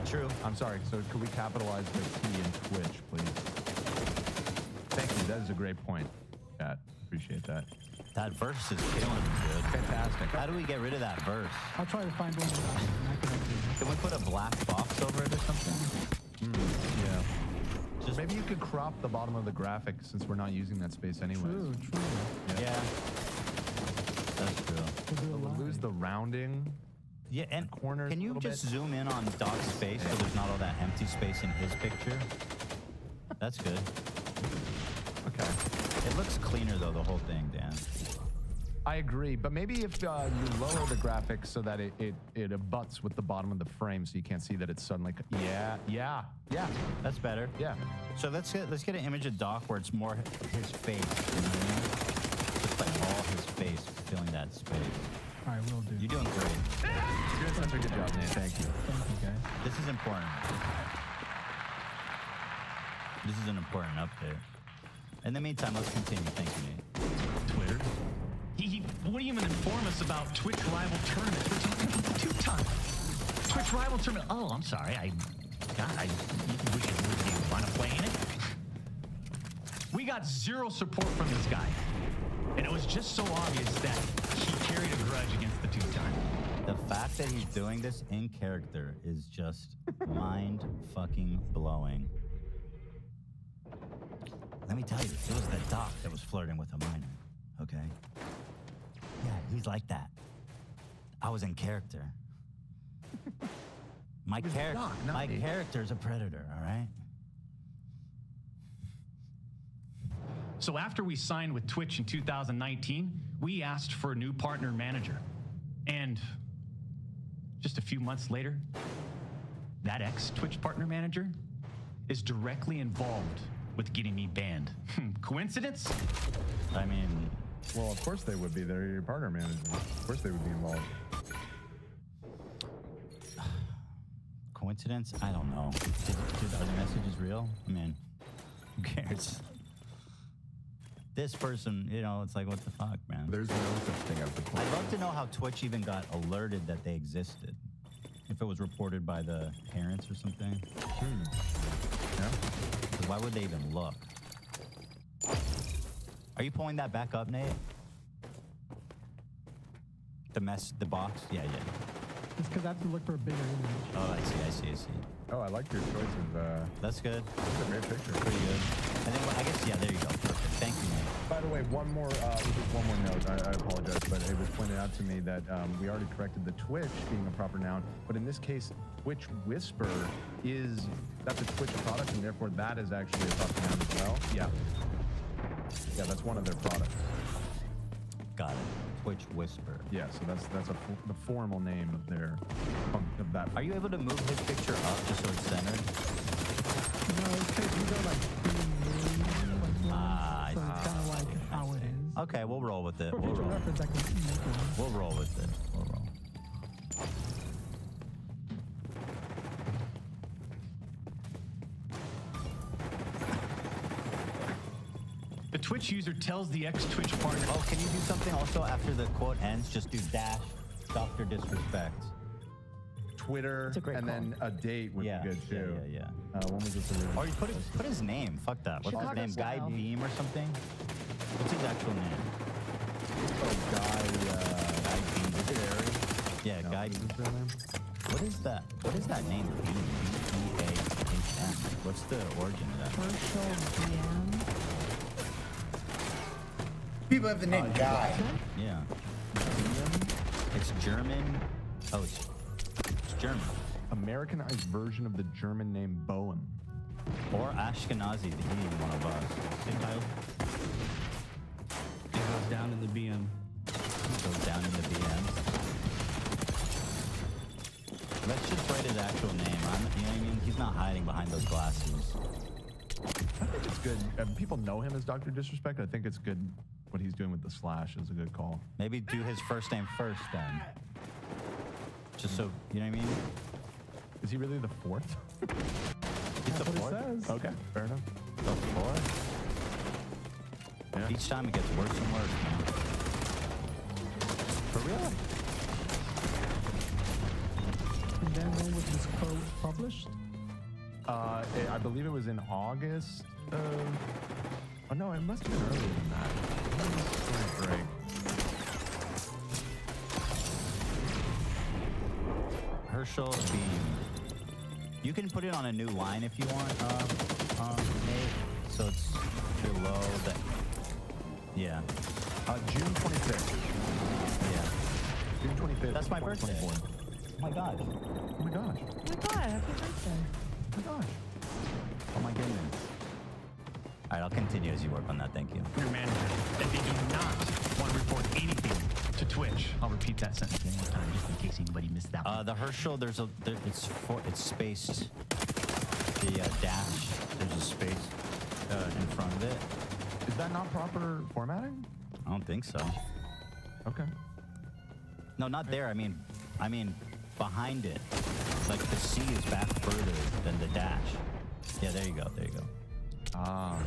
True. I'm sorry. So could we capitalize the T in Twitch, please? Thank you. That is a great point, Pat. Appreciate that. That verse is killing me, dude. Fantastic. How do we get rid of that verse? I'll try to find one. Can we put a black box over it or something? Yeah. Just maybe you could crop the bottom of the graphic since we're not using that space anyways. True. Yeah. That's true. So we'll lose the rounding. Yeah, and corners. can you just zoom in on Doc's face so there's not all that empty space in his picture? That's good. Okay. It looks cleaner though, the whole thing, Dan. I agree, but maybe if you lower the graphics so that it abuts with the bottom of the frame, so you can't see that it's suddenly. Yeah. That's better. Yeah. So let's get an image of Doc where it's more his face. You know what I mean? Just like all his face filling that space. All right, will do. You're doing great. You're doing such a good job, man. Thank you. Thank you, guys. This is important. This is an important update. In the meantime, let's continue. Thank you, Nate. Twitter. He wouldn't even inform us about Twitch rival tournaments. We're talking about the two-time Twitch rival tournament. Oh, I'm sorry. Would you want to play in it? We got zero support from this guy. And it was just so obvious that he carried a grudge against the two-time. The fact that he's doing this in character is just mind fucking blowing. Let me tell you, it was the Doc that was flirting with a minor, okay? Yeah, he's like that. I was in character. My character's a predator, all right? So after we signed with Twitch in 2019, we asked for a new partner manager. And just a few months later, that ex-Twitch partner manager is directly involved with getting me banned. Coincidence? I mean, well, of course they would be. They're your partner manager. Of course they would be involved. Coincidence? I don't know. Are the messages real? I mean, who cares? this person, you know, it's like, what the fuck, man? There's no such thing as the I'd love to know how Twitch even got alerted that they existed. If it was reported by the parents or something. Yeah. 'Cause why would they even look? Are you pulling that back up, Nate? The box? Yeah. It's because I have to look for a bigger image. Oh, I see. Oh, I like your choice of. That's good. That's a great picture. Pretty good. And then I guess there you go. Perfect. Thank you, Nate. By the way, just one more note. I apologize, but it was pointed out to me that we already corrected the Twitch being a proper noun, but in this case, Twitch Whisper that's a Twitch product, and therefore that is actually a proper noun as well. Yeah, that's one of their products. Got it. Twitch Whisper. Yeah, so that's the formal name of that. Are you able to move his picture up just so it's centered? No, it's because these are like being made, so it's kind of like how it is. Okay, we'll roll with it. For We'll future roll. reference, I can make one. We'll roll with it. We'll roll. The Twitch user tells the ex-Twitch partner. Oh, can you do something also after the quote ends? Just do dash Dr. Disrespect. Twitter, and then a date would be good too. Yeah. When was this original? Or you put his name. Fuck that. What's his name? Guy Beam or something? What's his actual name? Oh, Guy Beam. Yeah, Guy Beam. What is that? What is that name? B-E-A-H-M. What's the origin of that? Herschel DM. People have the name Guy. Yeah. It's German. Oh, it's German. Americanized version of the German name Bowen. Or Ashkenazi, the he one of us. Same title. It goes down in the BM. Goes down in the BM. Let's just write his actual name. You know what I mean? He's not hiding behind those glasses. I think it's good. People know him as Dr. Disrespect. I think it's good. What he's doing with the slash is a good call. Maybe do his first name first then. Just so, you know what I mean? Is he really the fourth? He's the fourth? Okay, fair enough. The fourth? Yeah. Each time it gets worse and worse, man. For real? And then when was this code published? I believe it was in August. Oh no, it must have been earlier than that. Break. Herschel Beam. You can put it on a new line if you want, Nate. So it's below the. Yeah. June 25th. Yeah. June 25th. That's my birthday. Oh my gosh. Oh my gosh. Oh my god, happy birthday. Oh my gosh. Oh my goodness. All right, I'll continue as you work on that. Thank you. Your manager that they do not want to report anything to Twitch. I'll repeat that sentence one more time just in case anybody missed that one. The Herschel, it's spaced. The dash, there's a space in front of it. Is that not proper formatting? I don't think so. Okay. No, not there. I mean behind it. Like the C is back further than the dash. Yeah, there you go. There you go. Ah.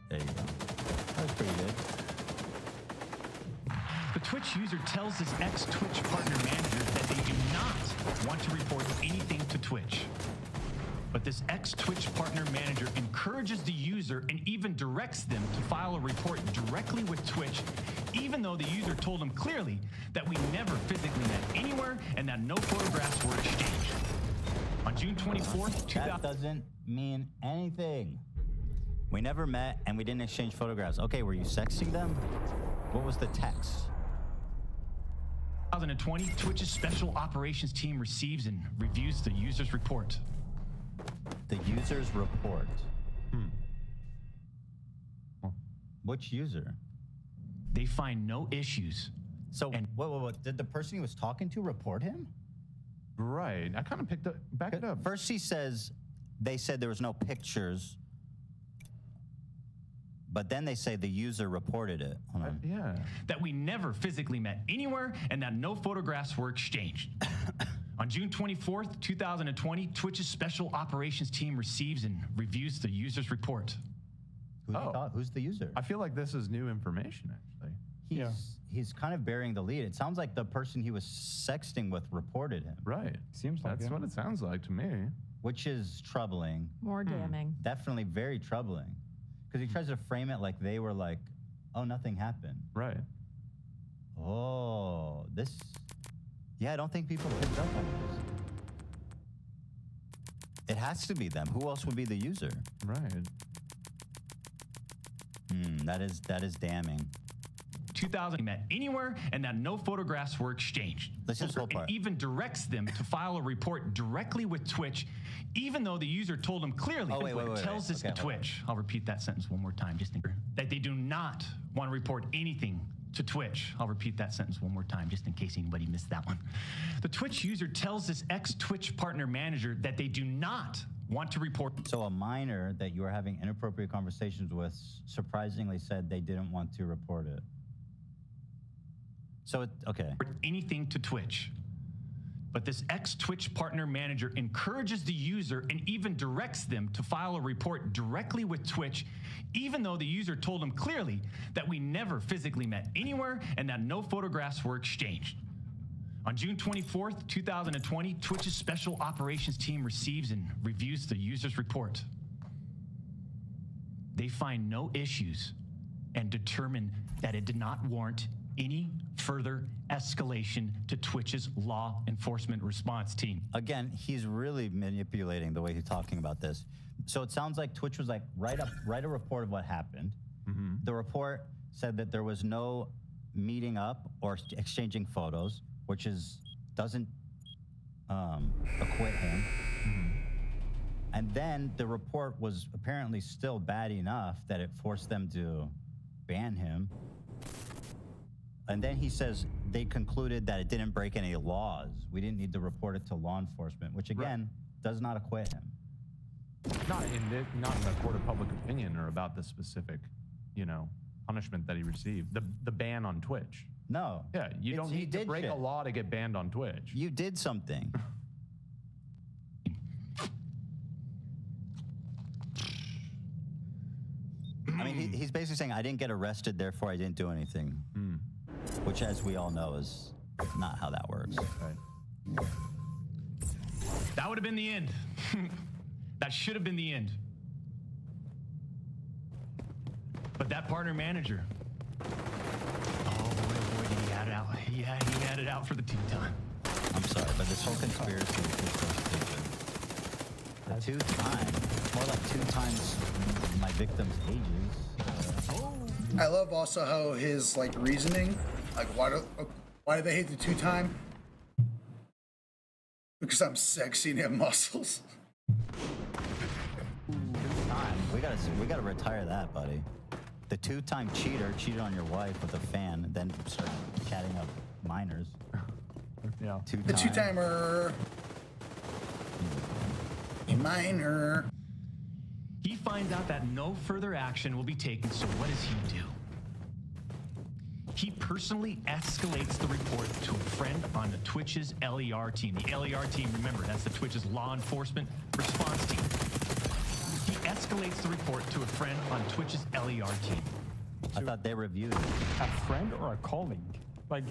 There you go. That's pretty good. The Twitch user tells his ex-Twitch partner manager that they do not want to report anything to Twitch. But this ex-Twitch partner manager encourages the user and even directs them to file a report directly with Twitch, even though the user told him clearly that we never physically met anywhere and that no photographs were exchanged. On June 24th, 2000... That doesn't mean anything. We never met and we didn't exchange photographs. Okay, were you sexting them? What was the text? 2020, Twitch's special operations team receives and reviews the user's report. The user's report. Which user? They find no issues. So, what? Did the person he was talking to report him? Right. I kind of back it up. First, they said there was no pictures, but then they say the user reported it. Hold on. Yeah. That we never physically met anywhere and that no photographs were exchanged. On June 24th, 2020, Twitch's special operations team receives and reviews the user's report. Who's the user? I feel like this is new information, actually. He's kind of bearing the lead. It sounds like the person he was sexting with reported him. Right. Seems like That's what it sounds like to me. Which is troubling. More damning. Definitely very troubling. Because he tries to frame it like they were like, oh, nothing happened. Right. Oh, this. Yeah, I don't think people picked up on this. It has to be them. Who else would be the user? Right. That is damning. 2000 met anywhere and that no photographs were exchanged. Listen to this whole part. It even directs them to file a report directly with Twitch, even though the user told them clearly. Tells this to Twitch. I'll repeat that sentence one more time, just that they do not want to report anything to Twitch. I'll repeat that sentence one more time, just in case anybody missed that one. The Twitch user tells this ex-Twitch partner manager that they do not want to report. So a minor that you were having inappropriate conversations with surprisingly said they didn't want to report it. So, okay. Anything to Twitch. But this ex-Twitch partner manager encourages the user and even directs them to file a report directly with Twitch, even though the user told them clearly that we never physically met anywhere and that no photographs were exchanged. On June 24th, 2020, Twitch's special operations team receives and reviews the user's report. They find no issues and determine that it did not warrant any further escalation to Twitch's law enforcement response team. Again, he's really manipulating the way he's talking about this. So it sounds like Twitch was like, write a report of what happened. The report said that there was no meeting up or exchanging photos, which doesn't acquit him. And then the report was apparently still bad enough that it forced them to ban him. And then he says they concluded that it didn't break any laws. We didn't need to report it to law enforcement, which again does not acquit him. Not in the court of public opinion or about the specific, punishment that he received. The ban on Twitch. No. Yeah, you don't need to break a law to get banned on Twitch. You did something. I mean, he's basically saying, I didn't get arrested, therefore I didn't do anything. Which, as we all know, is not how that works. Right. That would have been the end. That should have been the end. But that partner manager, oh boy, did he had it out. He had it out for the tea time. I'm sorry, but this whole conspiracy is so stupid. The 2 times, more like 2 times my victim's ages. I love also how his reasoning, why do they hate the 2-time? Because I'm sexy and have muscles. We gotta retire that, buddy. The 2-time cheater cheated on your wife with a fan, and then started catting up minors. Yeah. The 2-timer. A minor. He finds out that no further action will be taken, so what does he do? He personally escalates the report to a friend on the Twitch's LER team. The LER team, remember, that's the Twitch's law enforcement response team. He escalates the report to a friend on Twitch's LER team. I thought they reviewed it. A friend or a colleague? It's like,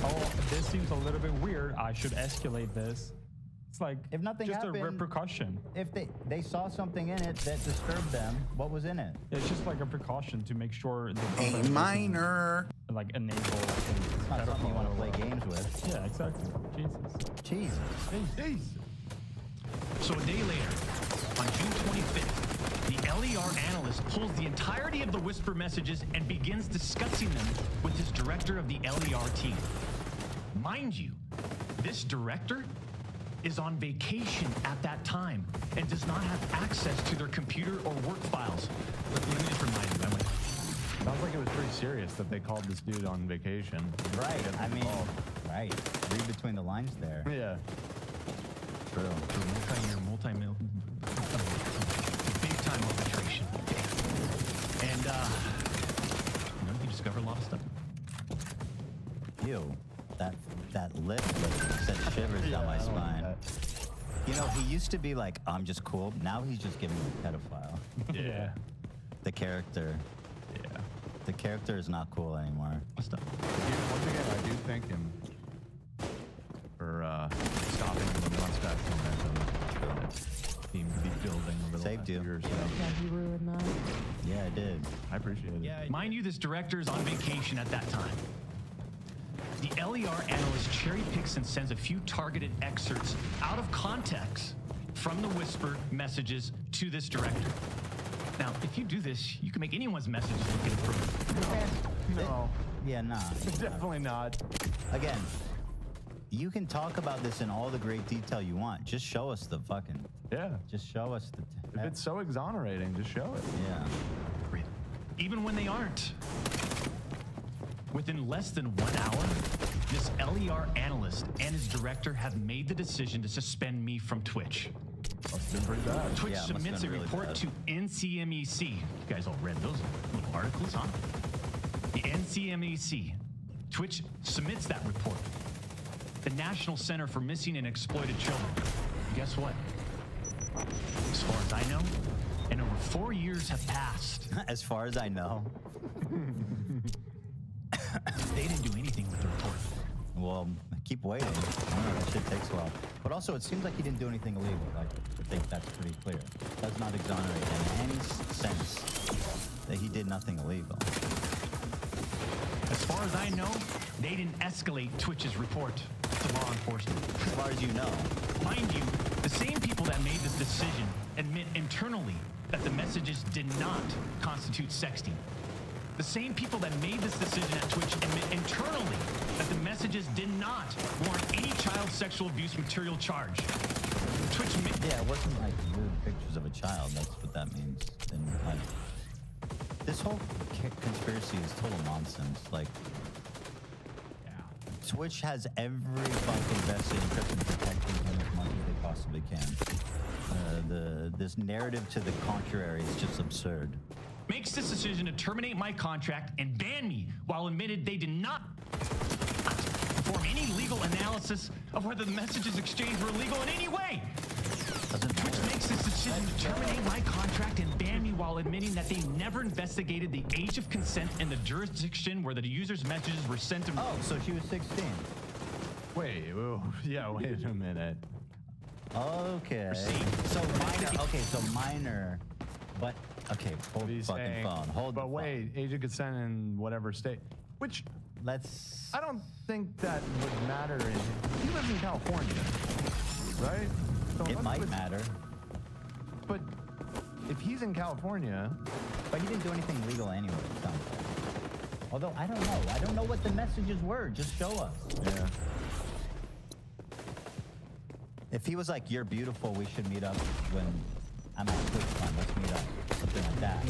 oh, this seems a little bit weird. I should escalate this. It's like if nothing just happened, a repercussion. If they saw something in it that disturbed them, what was in it? It's just like a precaution to make sure a minor enable. It's not something you want to play games with. Yeah, exactly. Jesus. So a day later, on June 25th, the LER analyst pulls the entirety of the Whisper messages and begins discussing them with his director of the LER team. Mind you, this director is on vacation at that time and does not have access to their computer or work files. Let me just remind you, sounds like it was pretty serious that they called this dude on vacation. Right. I mean, right. Read between the lines there. Yeah. True. Multi-mil, big time arbitration. And, you discover a lot of stuff. Ew. That lip sent shivers down my spine. You know, he used to be like, I'm just cool. Now he's just giving me a pedophile. Yeah. The character. Yeah. The character is not cool anymore. Once again, I do thank him for stopping the mustache momentum that seemed to be building a little. Saved you. Years, Yeah, he ruined that. Yeah, I did. I appreciate it. Yeah, mind you, this director is on vacation at that time. The LER analyst cherry picks and sends a few targeted excerpts out of context from the Whisper messages to this director. Now, if you do this, you can make anyone's messages look inappropriate. No. Yeah, nah. Definitely not. Again, you can talk about this in all the great detail you want. Just show us the fucking. Yeah. Just show us the. If it's so exonerating, just show it. Yeah. Even when they aren't. Within less than 1 hour, this LER analyst and his director have made the decision to suspend me from Twitch. Must have been pretty bad. Twitch Yeah, it must submits have a been really report bad. to NCMEC. You guys all read those little articles, huh? The NCMEC. Twitch submits that report. The National Center for Missing and Exploited Children. Guess what? As far as I know, and over 4 years have passed. As far as I know. They didn't do anything with the report. Well, keep waiting. I don't know, that shit takes a while. But also, it seems like he didn't do anything illegal. Like, I think that's pretty clear. Does not exonerate in any sense that he did nothing illegal. As far as I know, they didn't escalate Twitch's report to law enforcement. As far as you know. Mind you, the same people that made this decision admit internally that the messages did not constitute sexting. The same people that made this decision at Twitch admit internally that the messages did not warrant any child sexual abuse material charge. Twitch Yeah, it wasn't like nude pictures of a child. That's what that means. And like, this whole conspiracy is total nonsense. Like, Twitch has every fucking vested interest in protecting him as much as they possibly can. This narrative to the contrary is just absurd. makes this decision to terminate my contract and ban me while admitted they did not perform any legal analysis of whether the messages exchanged were illegal in any way. Twitch makes this decision to terminate my contract and ban me while admitting that they never investigated the age of consent in the jurisdiction where the user's messages were sent to. Oh, so she was 16. Wait, yeah, wait a minute. Okay. So minor. Okay, so minor, but okay. Hold the fucking phone. Hold. But wait, age of consent in whatever state. Which let's. I don't think that would matter. He lives in California, right? So It might matter. But if he's in California, but he didn't do anything legal anyway. It sounds like. Although I don't know. I don't know what the messages were. Just show us. Yeah. If he was like, "You're beautiful. We should meet up when I'm at TwitchCon. Let's meet up." Something like that.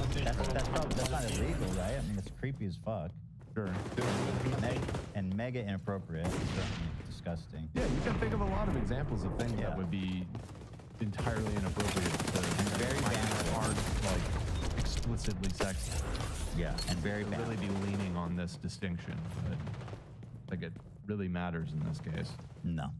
That's not illegal, right? I mean, it's creepy as fuck. Sure. And mega inappropriate. It's certainly disgusting. Yeah, you can think of a lot of examples of things that would be entirely inappropriate and very aren't like explicitly sexist. Yeah, and very bad. Really be leaning on this distinction, but like it really matters in this case. No.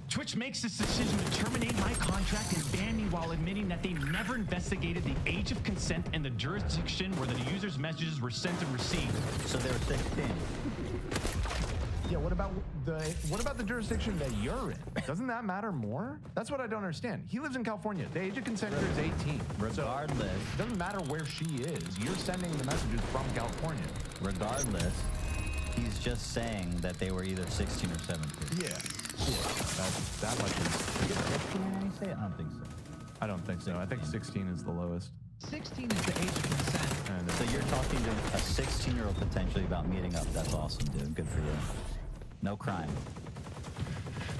Twitch makes this decision to terminate my contract and ban me while admitting that they never investigated the age of consent in the jurisdiction where the user's messages were sent and received. So they were 16. Yeah, what about the jurisdiction that you're in? Doesn't that matter more? That's what I don't understand. He lives in California. The age of consent here is 18. Regardless. It doesn't matter where she is. You're sending the messages from California. Regardless, he's just saying that they were either 16 or 17. Yeah. That much is. 16 in any state? I don't think so. I don't think so. I think 16 is the lowest. 16 is the age of consent. So you're talking to a 16-year-old potentially about meeting up. That's awesome, dude. Good for you. No crime.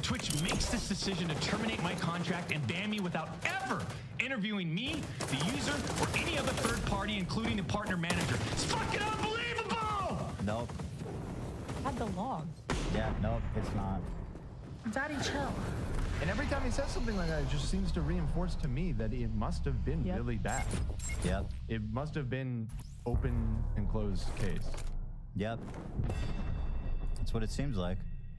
Twitch makes this decision to terminate my contract and ban me without ever interviewing me, the user, or any other third party, including the partner manager. It's fucking unbelievable! Nope. Had the logs. Yeah, nope, it's not. Daddy, chill. And every time he says something like that, it just seems to reinforce to me that it must have been really bad. Yep. It must have been open and closed case. Yep. That's what it seems like.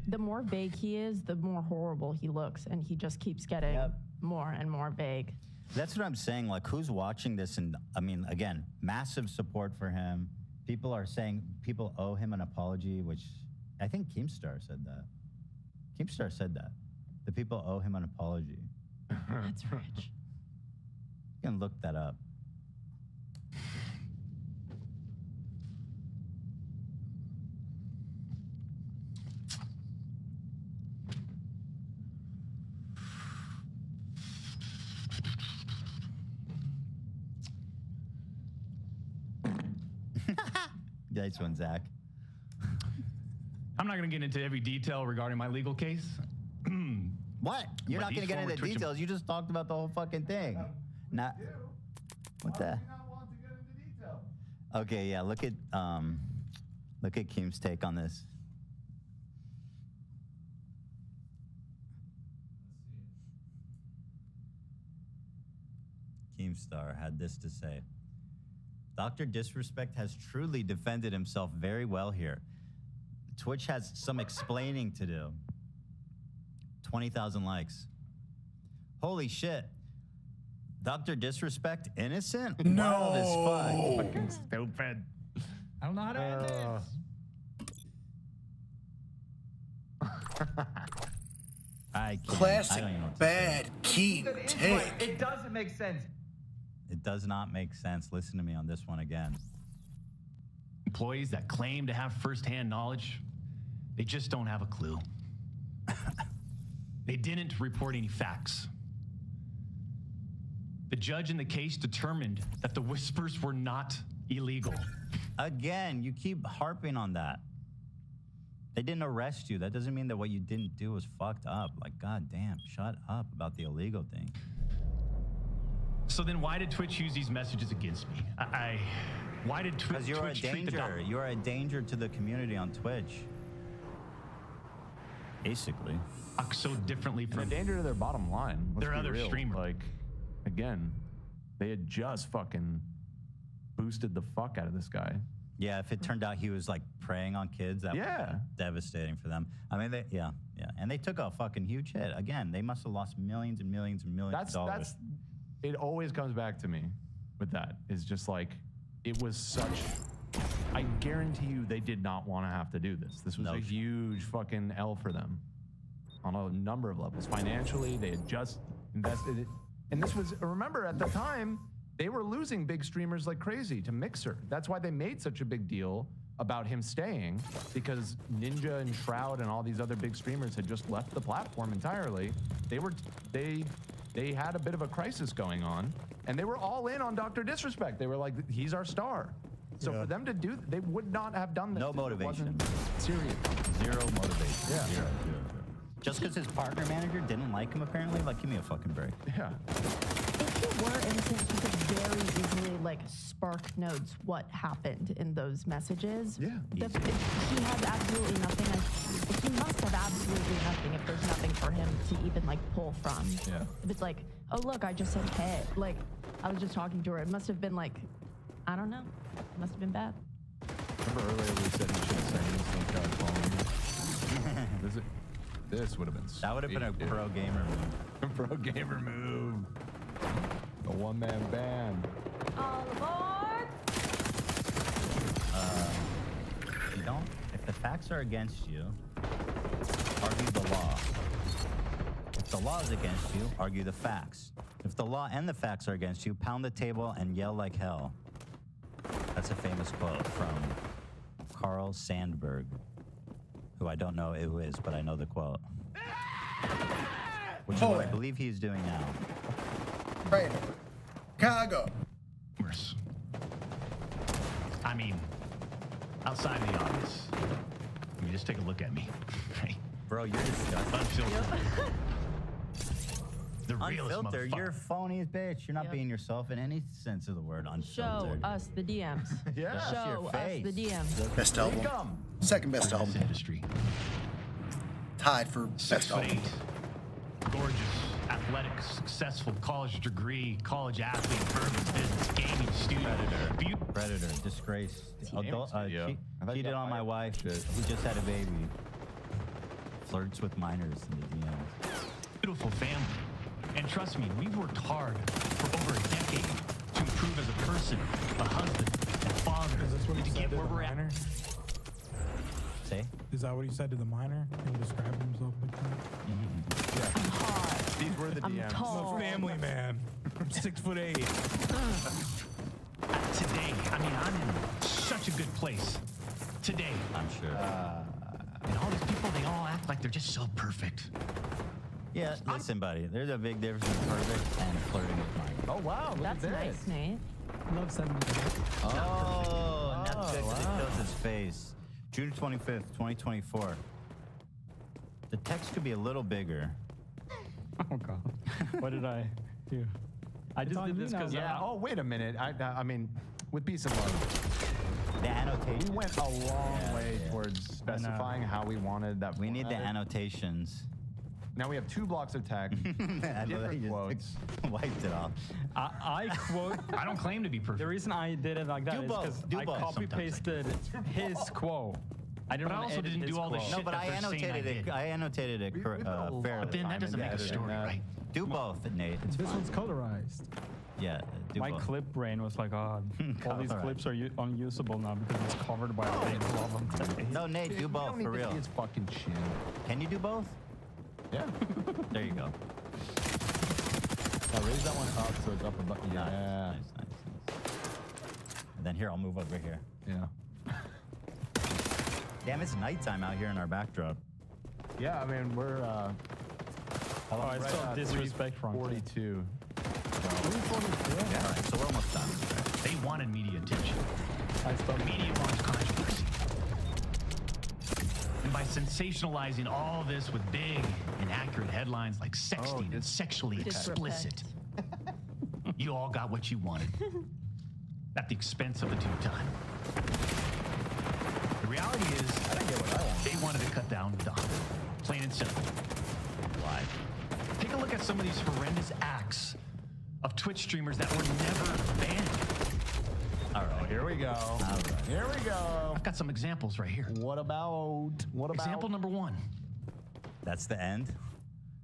the more vague he is, the more horrible he looks, and he just keeps getting more and more vague. That's what I'm saying. Like, who's watching this? And I mean, again, massive support for him. People are saying people owe him an apology, which I think Keemstar said that. Keemstar said that. The people owe him an apology. That's rich. You can look that up. Nice one, Zach. I'm not going to get into every detail regarding my legal case. What? You're not going to get into details. You just talked about the whole fucking thing. Not. What the? Okay, yeah. Look at Keem's take on this. Keemstar had this to say. Dr. Disrespect has truly defended himself very well here. Twitch has some explaining to do. 20,000 likes. Holy shit. Dr. Disrespect innocent? No. Wild as fuck. Fucking stupid. I don't know how to end this. I can't. Classic I don't even know what to bad say. key take. It doesn't make sense. It does not make sense. Listen to me on this one again. Employees that claim to have firsthand knowledge, they just don't have a clue. They didn't report any facts. The judge in the case determined that the whispers were not illegal. Again, you keep harping on that. They didn't arrest you. That doesn't mean that what you didn't do was fucked up. Like, goddamn, shut up about the illegal thing. So then why did Twitch use these messages against me? Why did Twitch Because you're a treat the danger. You're a danger to the community on Twitch. Basically. So differently from a danger to their bottom line. Let's their be other real. streamer. Like, again, they had just fucking boosted the fuck out of this guy. Yeah, if it turned out he was like preying on kids, that would be devastating for them. I mean, yeah. And they took a fucking huge hit. Again, they must have lost millions and millions and millions of dollars. It always comes back to me with that. It's just like, it was such, I guarantee you they did not want to have to do this. This was a huge fucking L for them on a number of levels. Financially, they had just invested it. And this was, remember at the time, they were losing big streamers like crazy to Mixer. That's why they made such a big deal about him staying, because Ninja and Shroud and all these other big streamers had just left the platform entirely. They had a bit of a crisis going on, and they were all in on Dr. Disrespect. They were like, he's our star. So for them to do, they would not have done this. No motivation. Serious. Zero motivation. Yeah. Zero. Just because his partner manager didn't like him, apparently, like, give me a fucking break. Yeah. If he were innocent, he could very easily like spark notes what happened in those messages. Yeah. He has absolutely nothing. He must have absolutely nothing if there's nothing for him to even like pull from. Yeah. If it's like, oh look, I just said hey, like I was just talking to her. It must have been like, I don't know. It must have been bad. Remember earlier we said he should have said instant God following. This would have been. That would have been a pro gamer move. A pro gamer move. A one-man band. All aboard! You don't. If the facts are against you, argue the law. If the law is against you, argue the facts. If the law and the facts are against you, pound the table and yell like hell. That's a famous quote from Carl Sandburg, who I don't know who is, but I know the quote. Which is what I believe he's doing now. Right. Chicago. Worse. I mean, outside of the obvious. I mean, just take a look at me. Bro, you're disgusting. Unfiltered. The realest Unfiltered, motherfucker. you're phony as bitch. You're not being yourself in any sense of the word. Show Unfiltered. us the DMs. Yeah. Show Show your us face. the DMs. Best album. Second best album. Industry. Tied for best album. 6'8", gorgeous, athletic, successful, college degree, college athlete, bourbon business, gaming student. Predator, disgrace. He named Adult, it, yo. I thought you cheated got on my fired. wife, who just had a baby. flirts with minors in the DMs. Beautiful family. And trust me, we've worked hard for over a decade to improve as a person, a husband, and father. Is this what he to said get to where the we're at. minor? Say? Is that what he said to the minor? He described himself like that? I'm hot. These were the I'm DMs. tall. I'm a family man. I'm 6'8". Today, I mean, I'm in such a good place. Today. I'm sure. And all these people, they all act like they're just so perfect. Yeah, listen, buddy. There's a big difference between perfect and flirting with minors. Oh, wow. Look That's at this. nice, Nate. Love sending me that. Oh, Netflix it kills his face. June 25th, 2024. The text could be a little bigger. Oh God, what did I do? I It's just on did you this now. because Yeah. Oh, wait a minute. I mean, with peace and love, The annotation. we went a long Yeah, way yeah. towards specifying how we wanted that. We need the formatted. annotations. Now we have 2 blocks of text, I love that different he just quotes. wiped it off. I quote. I don't claim to be perfect. The reason I did it like that Do is both. because Do I both. copy pasted his quote. I didn't But I want to also edit didn't his do all the quote. shit No, but that I they're saying annotated I it. did. I annotated it fairly. But then that doesn't make a story, right? Do both, Nate. It's This fine. one's colorized. Yeah, do My both. clip brain was like, oh, all these Alright. clips are unusable now because it's covered by a big glove on today. No, Nate, do You both don't need for to real. see his fucking chin. Can you do both? Yeah. There you go. Now raise that one up so it's up above. Yeah. Nice. And then here, I'll move over here. Yeah. Damn, it's nighttime out here in our backdrop. Yeah, I mean, we're Oh, I saw disrespect from 42. All right, so we're almost done. They wanted media attention. I stopped. Media launched controversy. And by sensationalizing all this with big, inaccurate headlines like sexting and sexually explicit, you all got what you wanted. At the expense of the due time. The reality is, they wanted to cut down the hunt. Plain and simple. Why? Take a look at some of these horrendous acts of Twitch streamers that were never banned. All right. Here we go. All right. Here we go. I've got some examples right here. What about? Example number 1. That's the end?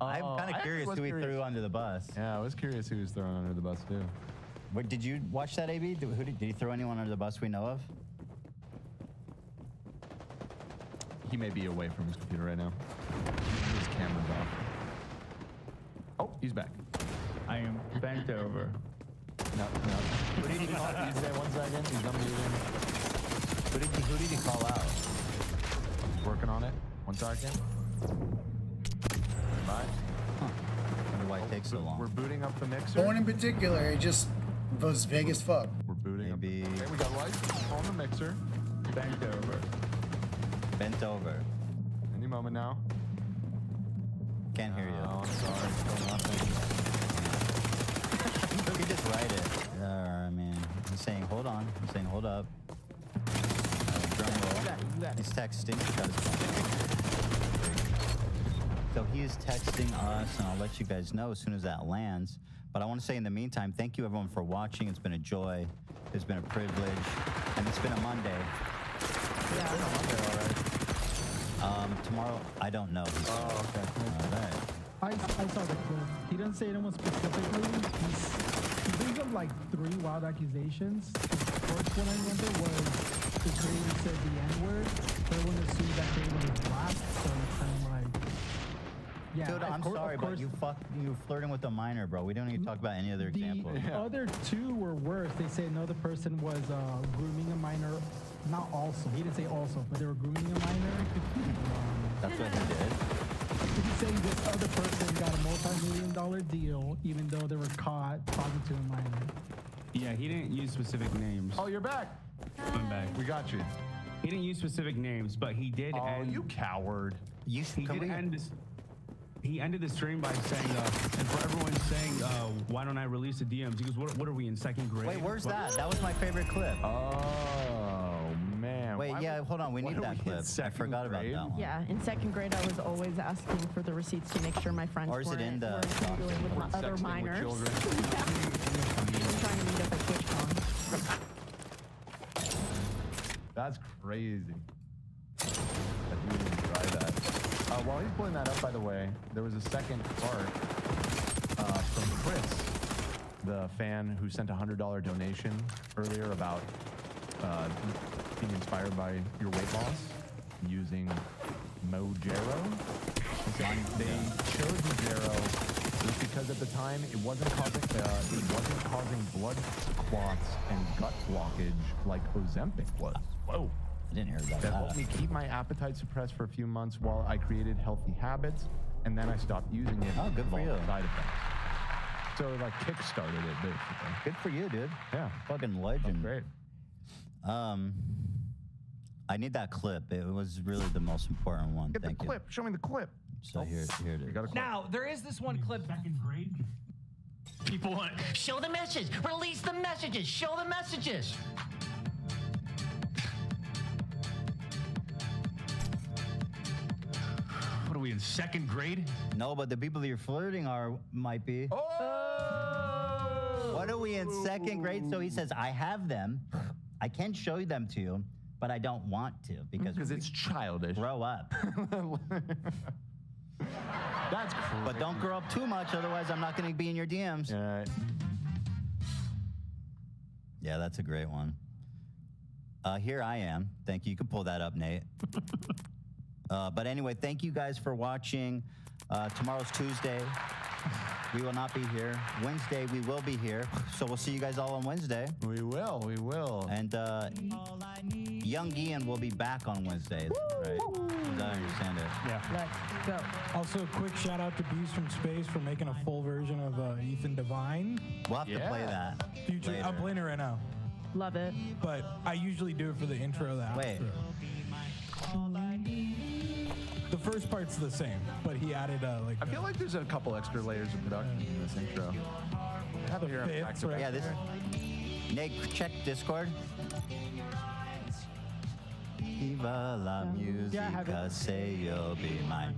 I'm kind I of actually curious was who he curious. threw under the bus. Yeah, I was curious who was thrown under the bus too. Wait, did you watch that, AB? Did he throw anyone under the bus we know of? He may be away from his computer right now. His camera's off. Oh, he's back. I am bent over. No. Who did he call? You say 1 second. He's unmuted. Who did he call out? Working on it. 1 second. Bye. Wonder why it takes so long. We're booting up the mixer. No one in particular. It just was vague as fuck. We're booting Maybe up. Okay, we got lights on the mixer. Bent over. bent over. Any moment now. Can't hear you. Oh, I'm sorry. Still nothing. You could just write it. I mean, he's saying, hold on. He's saying, hold up. Drum roll. He's texting. Got his phone. So he is texting us, and I'll let you guys know as soon as that lands. But I want to say in the meantime, thank you everyone for watching. It's been a joy. It's been a privilege. And it's been a Monday. Yeah. It's been a Monday already. Tomorrow, I don't know. Oh, okay. All right. I saw the clip. He didn't say anyone specifically. He brings up like 3 wild accusations. The first one I remember was the creator said the N-word. Everyone assumed that creator was black, so it's kind of like, yeah. Dude, I'm sorry, but you flirting with a minor, bro. We don't need to talk about any other examples. The other 2 were worse. They say another person was grooming a minor. Not also. He didn't say also, but they were grooming a minor. That's what he did. He's saying this other person got a multi-million-dollar deal, even though they were caught talking to a minor. Yeah, he didn't use specific names. Oh, you're back. I'm back. We got you. He didn't use specific names, but he did Oh, end. you coward. He did end this. He ended the stream by saying, and for everyone saying, why don't I release the DMs? He goes, what are we in 2nd grade? Wait, where's that? That was my favorite clip. Oh, man. Wait, hold on. We need that clip. I forgot about that one. Yeah, in 2nd grade, I was always asking for the receipts to make sure my friends Or is it in the weren't dealing with my other Sexting with minors. children. I'm trying to meet up at TwitchCon. That's crazy. That you didn't try that. while he's pulling that up, by the way, there was a second part from Chris, the fan who sent a $100 donation earlier about being inspired by your weight loss using Mojero. They chose Mojero just because at the time it wasn't causing blood clots and gut blockage like Ozempic was. Whoa. I didn't hear about That that. helped me keep my appetite suppressed for a few months while I created healthy habits, and then I stopped using it. Oh, good for you. Side effects. So it like kick-started it, basically. Good for you, dude. Yeah. Fucking legend. Great. I need that clip. It was really the most important one. Get Thank the you. clip. Show me the clip. So here it is. Now, there is this one clip. Second grade. People want. Show the message. Release the messages. Show the messages. What are we in second grade? No, but the people you're flirting might be. What are we in second grade? So he says, I have them. I can show them to you, but I don't want to because it's childish. Grow up. That's crazy. But don't grow up too much, otherwise I'm not going to be in your DMs. Yeah, that's a great one. Here I am. Thank you. You can pull that up, Nate. But anyway, thank you guys for watching. Tomorrow's Tuesday. We will not be here. Wednesday, we will be here. So we'll see you guys all on Wednesday. We will. And Young Ian will be back on Wednesday, right? As I understand it. Yeah. Let's go. Also, a quick shout out to Beast from Space for making a full version of XDefiant. We'll have to play that. Future, later. I'm playing it right now. Love it. But I usually do it for the intro, the outro. Wait. The first part's the same, but he added like. I feel like there's a couple extra layers of production in this intro. I have it here. Yeah, this. Nate, check Discord. Viva la musica, say you'll be mine.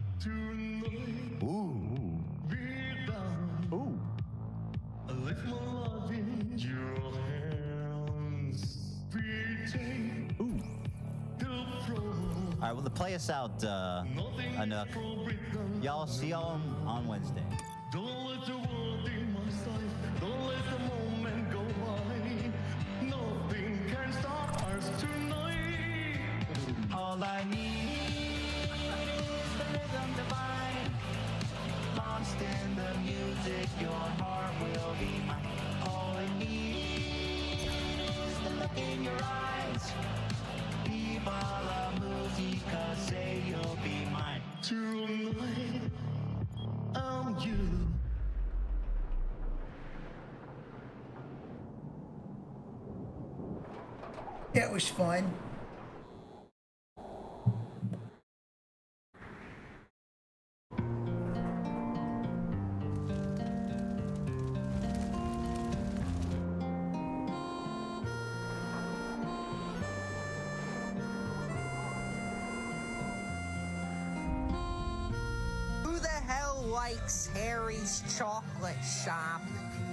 Ooh. Ooh. Ooh. All right, well, play us out, Anook. Y'all see y'all on Wednesday. Don't let the world in my sight. Don't let the moment go by. Nothing can stop us tonight. All I need is the rhythm divine. Lost in the music, your heart will be mine. All I need is the look in your eyes. Viva la musica, say you'll be mine. Tonight, I'm you. Yeah, it was fun. Who the hell likes Harry's Chocolate Shop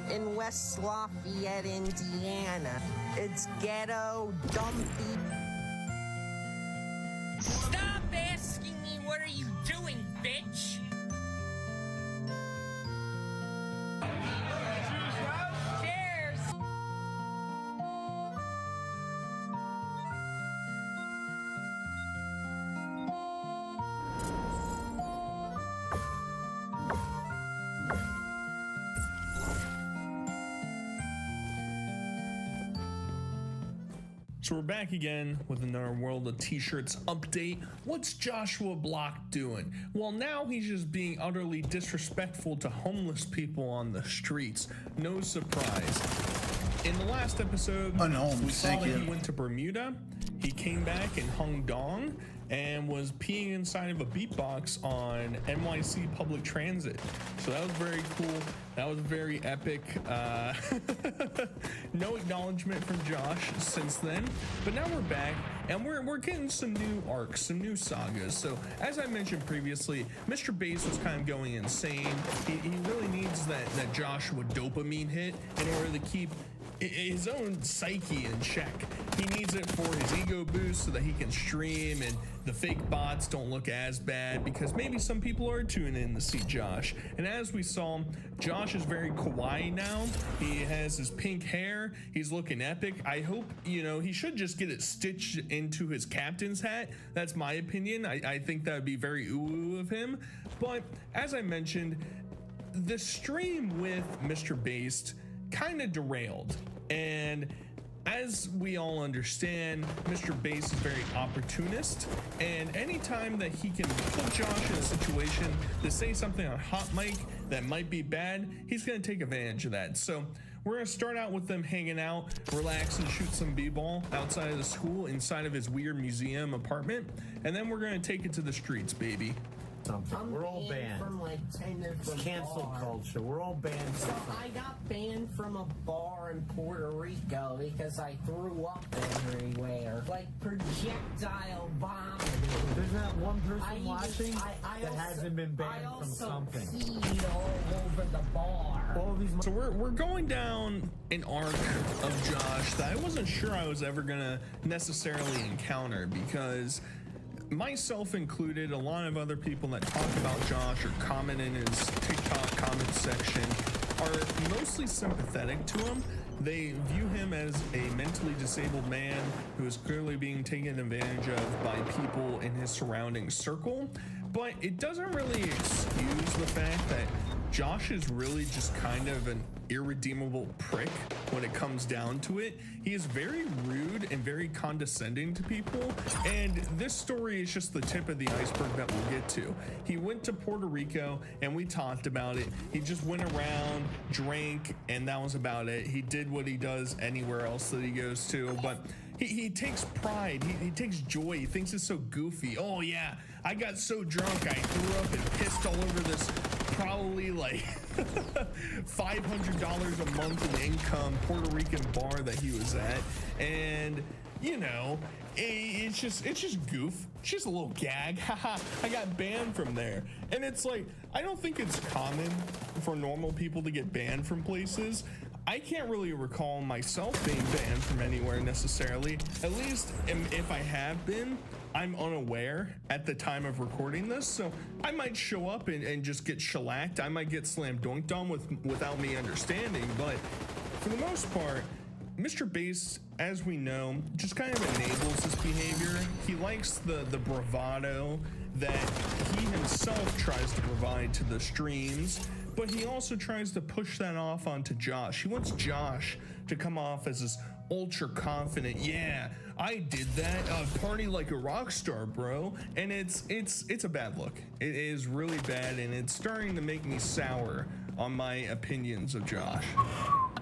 in West Lafayette, Indiana? It's ghetto, dumpy. Stop asking me what are you doing, bitch? Cheers! So we're back again with another World of T-Shirts update. What's Joshua Block doing? Well, now he's just being utterly disrespectful to homeless people on the streets. No surprise. In the last episode, we saw that he went to Bermuda. He came back and hung dong and was peeing inside of a beatbox on NYC public transit. So that was very cool. That was very epic. No acknowledgement from Josh since then, but now we're back and we're getting some new arcs, some new sagas. So as I mentioned previously, Mr. Bass was kind of going insane. He really needs that Joshua dopamine hit in order to keep his own psyche in check. He needs it for his ego boost so that he can stream and the fake bots don't look as bad, because maybe some people are tuning in to see Josh. And as we saw, Josh is very kawaii now. He has his pink hair. He's looking epic. I hope, he should just get it stitched into his captain's hat. That's my opinion. I think that would be very ooh of him. But as I mentioned, the stream with Mr. Based kind of derailed. And as we all understand, Mr. Bass is very opportunist, and anytime that he can put Josh in a situation to say something on hot mic that might be bad, he's going to take advantage of that. So we're going to start out with them hanging out, relax, and shoot some b-ball outside of the school inside of his weird museum apartment, and then we're going to take it to the streets, baby. We're all banned. From like 10 different cancel culture. We're all banned. So I got banned from a bar in Puerto Rico because I threw up everywhere, like projectile vomiting. There's not one person watching that hasn't been banned from something. Peed all over the bar. So we're going down an arc of Josh that I wasn't sure I was ever gonna necessarily encounter, because myself included, a lot of other people that talk about Josh or comment in his TikTok comment section are mostly sympathetic to him. They view him as a mentally disabled man who is clearly being taken advantage of by people in his surrounding circle, but it doesn't really excuse the fact that Josh is really just kind of an irredeemable prick when it comes down to it. He is very rude and very condescending to people, and this story is just the tip of the iceberg that we'll get to. He went to Puerto Rico and we talked about it. He just went around, drank, and that was about it. He did what he does anywhere else that he goes to, but he takes pride, he takes joy, he thinks it's so goofy. Oh yeah, I got so drunk I threw up and pissed all over this probably like $500 a month in income Puerto Rican bar that he was at, and it's just goof. It's just a little gag. Haha, I got banned from there. And it's like, I don't think it's common for normal people to get banned from places. I can't really recall myself being banned from anywhere necessarily. At least if I have been, I'm unaware at the time of recording this, so I might show up and just get shellacked. I might get slam dunked on without me understanding, but for the most part, Mr. Bass, as we know, just kind of enables this behavior. He likes the bravado that he himself tries to provide to the streams, but he also tries to push that off onto Josh. He wants Josh to come off as this ultra confident, yeah, I did that, party like a rock star, bro. And it's a bad look. It is really bad, and it's starting to make me sour on my opinions of Josh.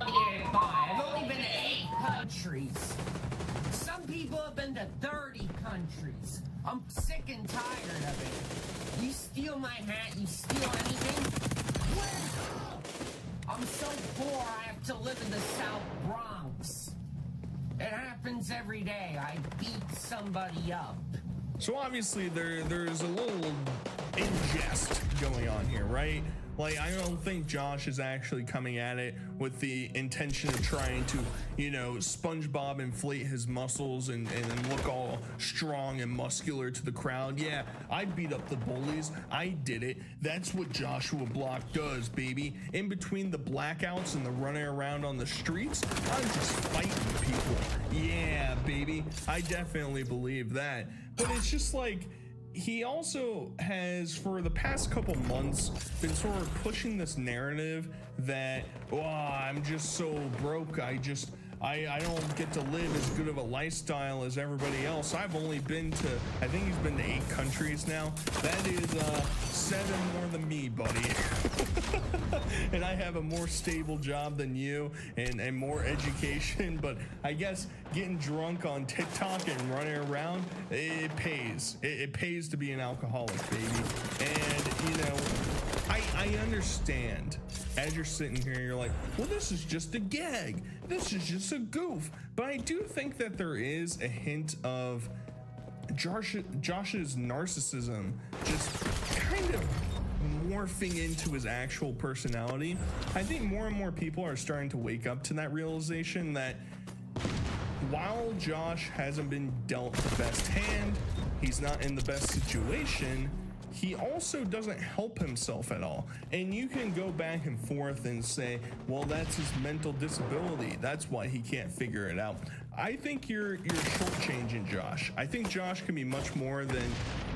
I've only been to 8 countries. Some people have been to 30 countries. I'm sick and tired of it. You steal my hat, you steal anything? I'm so poor I have to live in the South Bronx. It happens every day. I beat somebody up. So obviously there's a little ingest going on here, right? Like, I don't think Josh is actually coming at it with the intention of trying to, SpongeBob inflate his muscles and look all strong and muscular to the crowd. Yeah, I beat up the bullies. I did it. That's what Joshua Block does, baby. In between the blackouts and the running around on the streets, I'm just fighting people. Yeah, baby. I definitely believe that. But it's just like, he also has, for the past couple months, been sort of pushing this narrative that, I'm just so broke, I don't get to live as good of a lifestyle as everybody else. I've only been to, I think he's been to 8 countries now. That is 7 more than me, buddy. And I have a more stable job than you and more education, but I guess getting drunk on TikTok and running around, it pays. It pays to be an alcoholic, baby. And, I understand. As you're sitting here, you're like, well, this is just a gag. This is just a goof. But I do think that there is a hint of Josh's narcissism just kind of morphing into his actual personality. I think more and more people are starting to wake up to that realization that while Josh hasn't been dealt the best hand, he's not in the best situation, he also doesn't help himself at all. And you can go back and forth and say, well, that's his mental disability. That's why he can't figure it out. I think you're shortchanging Josh. I think Josh can be much more than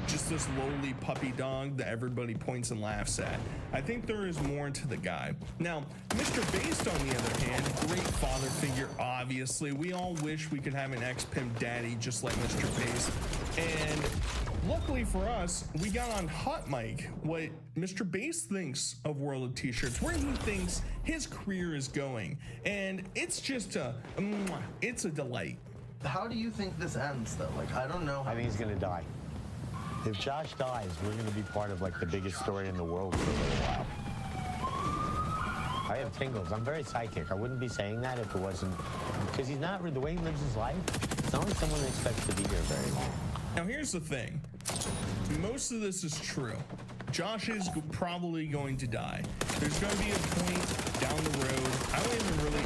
just this lowly puppy dog that everybody points and laughs at. I think there is more to the guy. Now, Mr. Based, on the other hand, great father figure, obviously. We all wish we could have an ex-pimp daddy just like Mr. Based. And luckily for us, we got on Hot Mic what Mr. Based thinks of World of T-Shirts, where he thinks his career is going. And it's just it's a delight. How do you think this ends, though? Like, I don't know. I think he's gonna die. If Josh dies, we're going to be part of like the biggest story in the world for a little while. I have tingles. I'm very psychic. I wouldn't be saying that if it wasn't because he's not the way he lives his life. It's not like someone that expects to be here very long. Now here's the thing. Most of this is true. Josh is probably going to die. There's going to be a point down the road. I don't even really,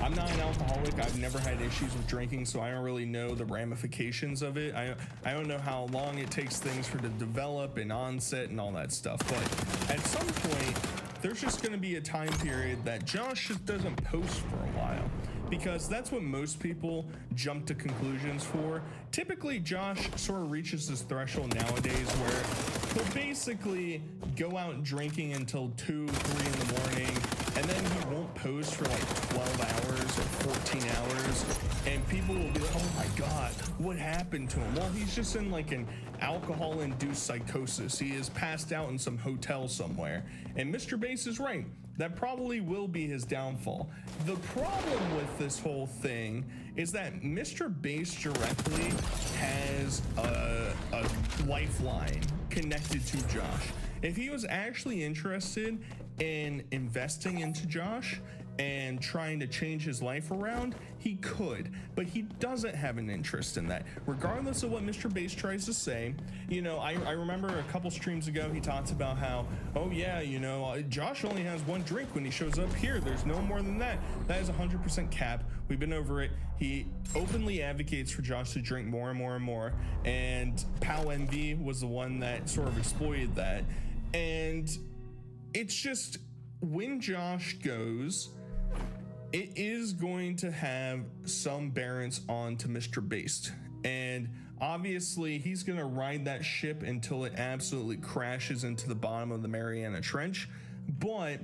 I'm not an alcoholic. I've never had issues with drinking, so I don't really know the ramifications of it. I don't know how long it takes things for it to develop and onset and all that stuff. But at some point, there's just going to be a time period that Josh just doesn't post for a while. Because that's what most people jump to conclusions for. Typically, Josh sort of reaches this threshold nowadays where he'll basically go out drinking until 2, 3 in the morning, and then he won't post for like 12 hours or 14 hours, and people will be like, oh my God, what happened to him? Well, he's just in like an alcohol-induced psychosis. He is passed out in some hotel somewhere. And Mr. Bass is right. That probably will be his downfall. The problem with this whole thing is that Mr. Bass directly has a lifeline connected to Josh. If he was actually interested in investing into Josh and trying to change his life around, he could, but he doesn't have an interest in that. Regardless of what Mr. Bass tries to say, you know, I remember a couple streams ago, he talked about how, oh yeah, you know, Josh only has one drink when he shows up here. There's no more than that. That is 100% cap. We've been over it. He openly advocates for Josh to drink more and more and more. And Pal MV was the one that sort of exploited that. And it's just, when Josh goes, it is going to have some bearance on to Mr. Based. And obviously he's going to ride that ship until it absolutely crashes into the bottom of the Mariana Trench. But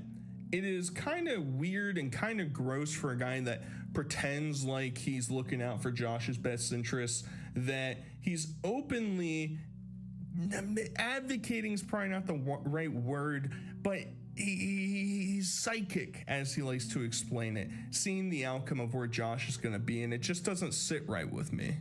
it is kind of weird and kind of gross for a guy that pretends like he's looking out for Josh's best interests, that he's openly advocating is probably not the right word, but he's psychic, as he likes to explain it, seeing the outcome of where Josh is going to be, and it just doesn't sit right with me.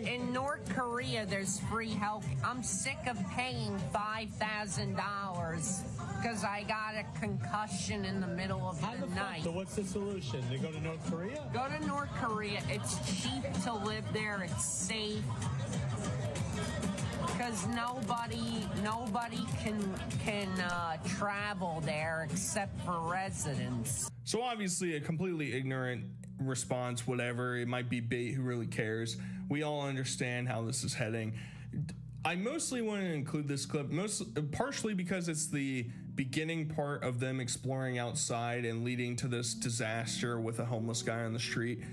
In North Korea, there's free health. I'm sick of paying $5,000 because I got a concussion in the middle of the night. So what's the solution? To go to North Korea? Go to North Korea. It's cheap to live there. It's safe. Because nobody can travel there except for residents. So obviously a completely ignorant response, whatever. It might be bait. Who really cares? We all understand how this is heading. I mostly want to include this clip, partially because it's the beginning part of them exploring outside and leading to this disaster with a homeless guy on the street.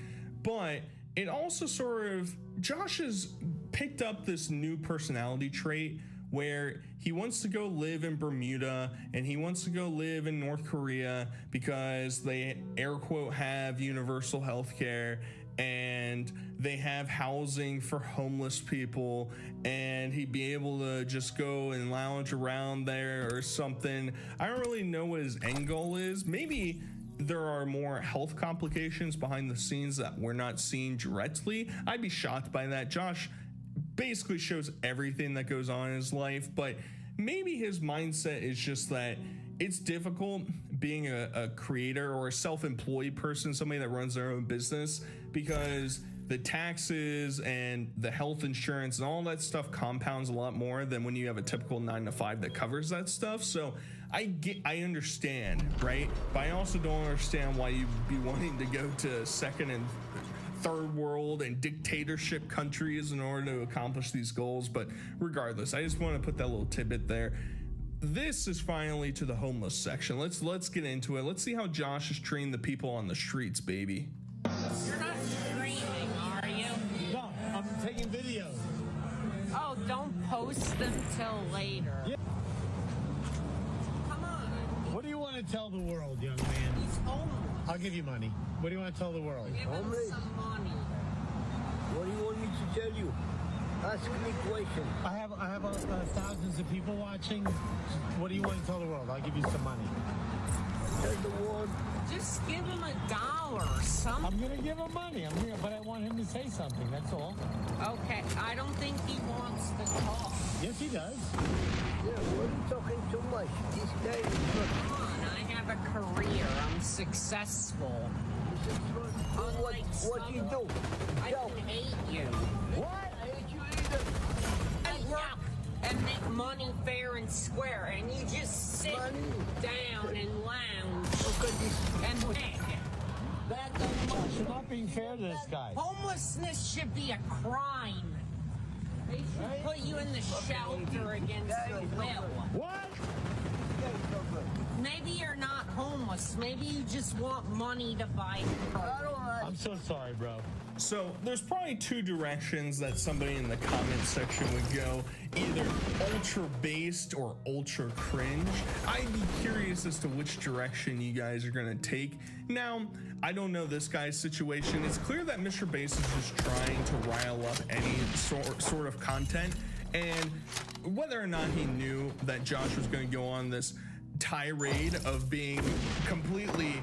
But it also sort of, Josh has picked up this new personality trait where he wants to go live in Bermuda and he wants to go live in North Korea because they air quote have universal health care and they have housing for homeless people, and he'd be able to just go and lounge around there or something. I don't really know what his end goal is. Maybe there are more health complications behind the scenes that we're not seeing directly. I'd be shocked by that. Josh basically shows everything that goes on in his life, but maybe his mindset is just that it's difficult being a creator or a self-employed person, somebody that runs their own business, because the taxes and the health insurance and all that stuff compounds a lot more than when you have a typical 9-to-5 that covers that stuff. So I understand, right? But I also don't understand why you'd be wanting to go to second and third world and dictatorship countries in order to accomplish these goals. But regardless, I just want to put that little tidbit there. This is finally to the homeless section. Let's get into it. Let's see how Josh is treating the people on the streets, baby. You're not streaming, are you? No, I'm taking videos. Oh, don't post them till later. Yeah. Come on. What do you want to tell the world, young man? He's homeless. I'll give you money. What do you want to tell the world? Give him some money. What do you want me to tell you? Ask me questions. I have thousands of people watching. What do you want to tell the world? I'll give you some money. Tell the world. Just give him $1 or something. I'm gonna give him money. But I want him to say something. That's all. Okay, I don't think he wants to talk. Yes, he does. Yeah, what are you talking too much? This guy is Come on, I have a career. I'm successful. What you do? I can hate you. What? I hate you either. I work and make money fair and square, and you just sit down and lounge and beg. You're not being fair to this guy. Homelessness should be a crime. They should put you in the shelter against your will. What? Maybe you're not homeless. Maybe you just want money to buy. I'm so sorry, bro. So there's probably two directions that somebody in the comment section would go, either ultra based or ultra cringe. I'd be curious as to which direction you guys are gonna take. Now, I don't know this guy's situation. It's clear that Mr. Base is just trying to rile up any sort of content, and whether or not he knew that Josh was gonna go on this tirade of being completely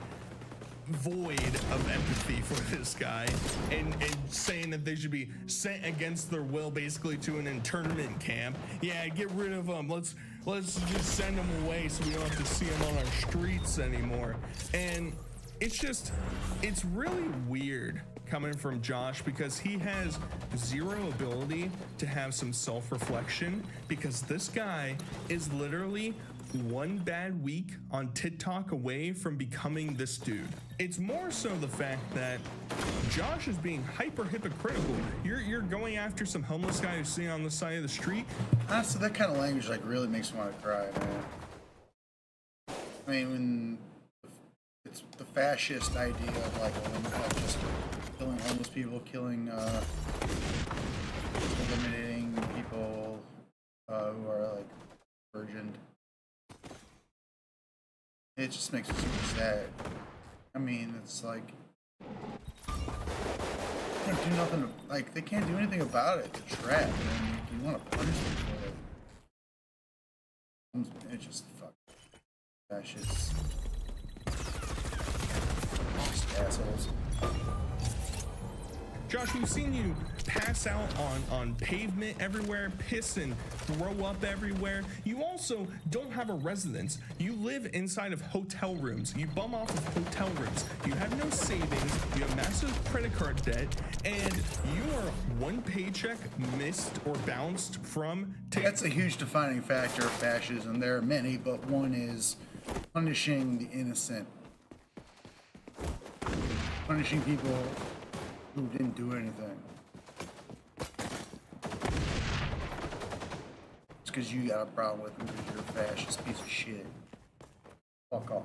void of empathy for this guy and saying that they should be sent against their will basically to an internment camp. Yeah, get rid of them. Let's just send them away so we don't have to see them on our streets anymore. And it's really weird coming from Josh because he has zero ability to have some self-reflection, because this guy is literally one bad week on TikTok away from becoming this dude. It's more so the fact that Josh is being hyper hypocritical. You're going after some homeless guy who's sitting on the side of the street. Honestly, that kind of language like really makes me want to cry, man. I mean, when it's the fascist idea of like just killing homeless people, eliminating people who are like virgined. It just makes me super sad. I mean, it's like they can't do nothing. Like they can't do anything about it. It's a trap. And you want to punish them for it. It's just fuck. Fascists. Just assholes. Josh, we've seen you pass out on pavement everywhere, piss and throw up everywhere. You also don't have a residence. You live inside of hotel rooms. You bum off of hotel rooms. You have no savings. You have massive credit card debt, and you are one paycheck missed or bounced from. That's a huge defining factor of fascism. There are many, but one is punishing the innocent. Punishing people who didn't do anything. It's because you got a problem with them because you're a fascist piece of shit. Fuck off.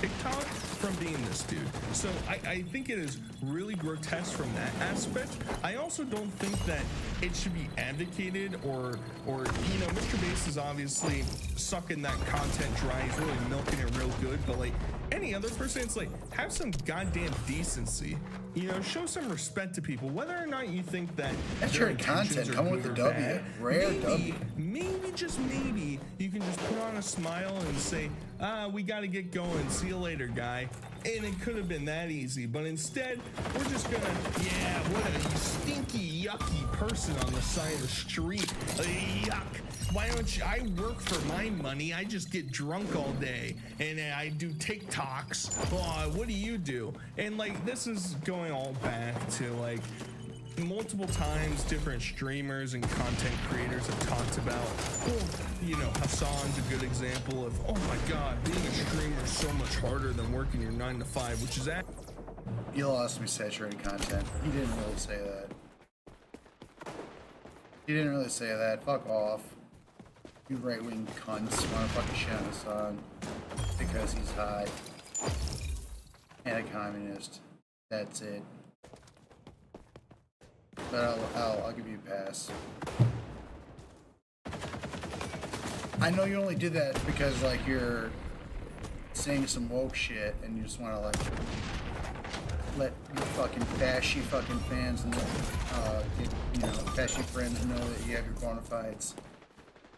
TikTok from being this dude. So I think it is really grotesque from that aspect. I also don't think that it should be advocated or you know, Mr. Base is obviously sucking that content dry. He's really milking it real good, but like any other person, it's like, have some goddamn decency. You know, show some respect to people, whether or not you think that that's your content. Come with the W. Rare W. Maybe, just maybe, you can just put on a smile and say, we got to get going. See you later, guy. And it could have been that easy, but instead, we're just gonna, yeah, what a stinky, yucky person on the side of the street. Yuck. Why don't you, I work for my money, I just get drunk all day, and I do TikToks. What do you do? And like, this is going all back to like, multiple times different streamers and content creators have talked about, well, you know, Hassan's a good example of, oh my god, being a streamer is so much harder than working your 9 to 5, which is You lost me saturated content. He didn't really say that. He didn't really say that. Fuck off. You right-wing cunts wanna fucking shit on Hassan because he's high and a communist. That's it. But I'll give you a pass. I know you only did that because like you're saying some woke shit and you just want to like let your fucking fashy fucking fans and fashy friends know that you have your bona fides.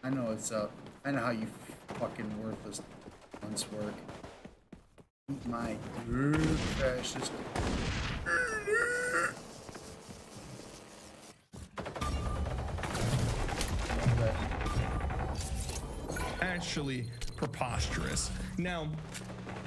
I know it's up. I know how you fucking worthless cunts work. Eat my fascist. Actually preposterous. Now,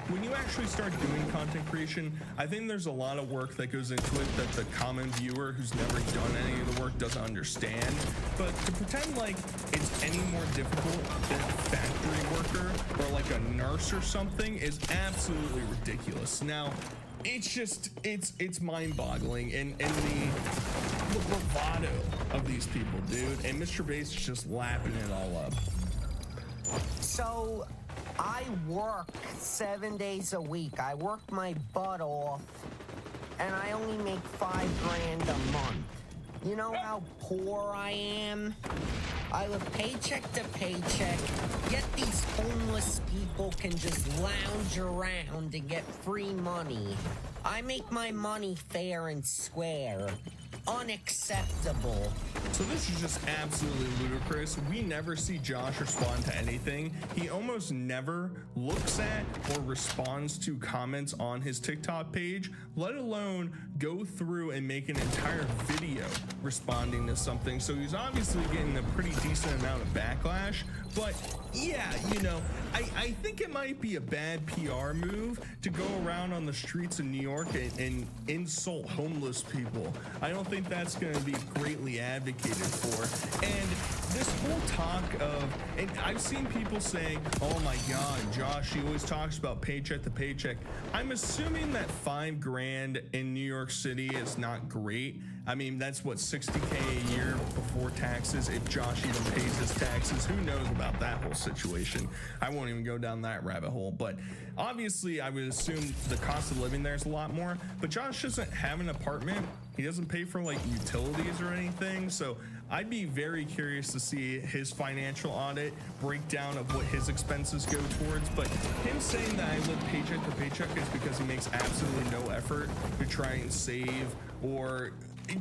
when you actually start doing content creation, I think there's a lot of work that goes into it that the common viewer who's never done any of the work doesn't understand. But to pretend like it's any more difficult than a factory worker or like a nurse or something is absolutely ridiculous. Now, it's just, it's mind-boggling, and the bravado of these people, dude. And Mr. Bass is just lapping it all up. So, I work 7 days a week. I work my butt off, and I only make $5 grand a month. You know how poor I am? I live paycheck to paycheck, yet these homeless people can just lounge around and get free money. I make my money fair and square. Unacceptable. So this is just absolutely ludicrous. We never see Josh respond to anything. He almost never looks at or responds to comments on his TikTok page, let alone go through and make an entire video responding to something. So he's obviously getting a pretty decent amount of backlash. But yeah, you know, I think it might be a bad PR move to go around on the streets of New York and insult homeless people. I don't think that's going to be greatly advocated for. And this whole talk of, and I've seen people saying, oh my God, Josh, he always talks about paycheck to paycheck. I'm assuming that $5 grand in New York City is not great. I mean, that's what, $60K a year before taxes, if Josh even pays his taxes. Who knows about that whole situation? I won't even go down that rabbit hole. But obviously, I would assume the cost of living there is a lot more. But Josh doesn't have an apartment. He doesn't pay for like utilities or anything. So I'd be very curious to see his financial audit breakdown of what his expenses go towards. But him saying that I live paycheck to paycheck is because he makes absolutely no effort to try and save or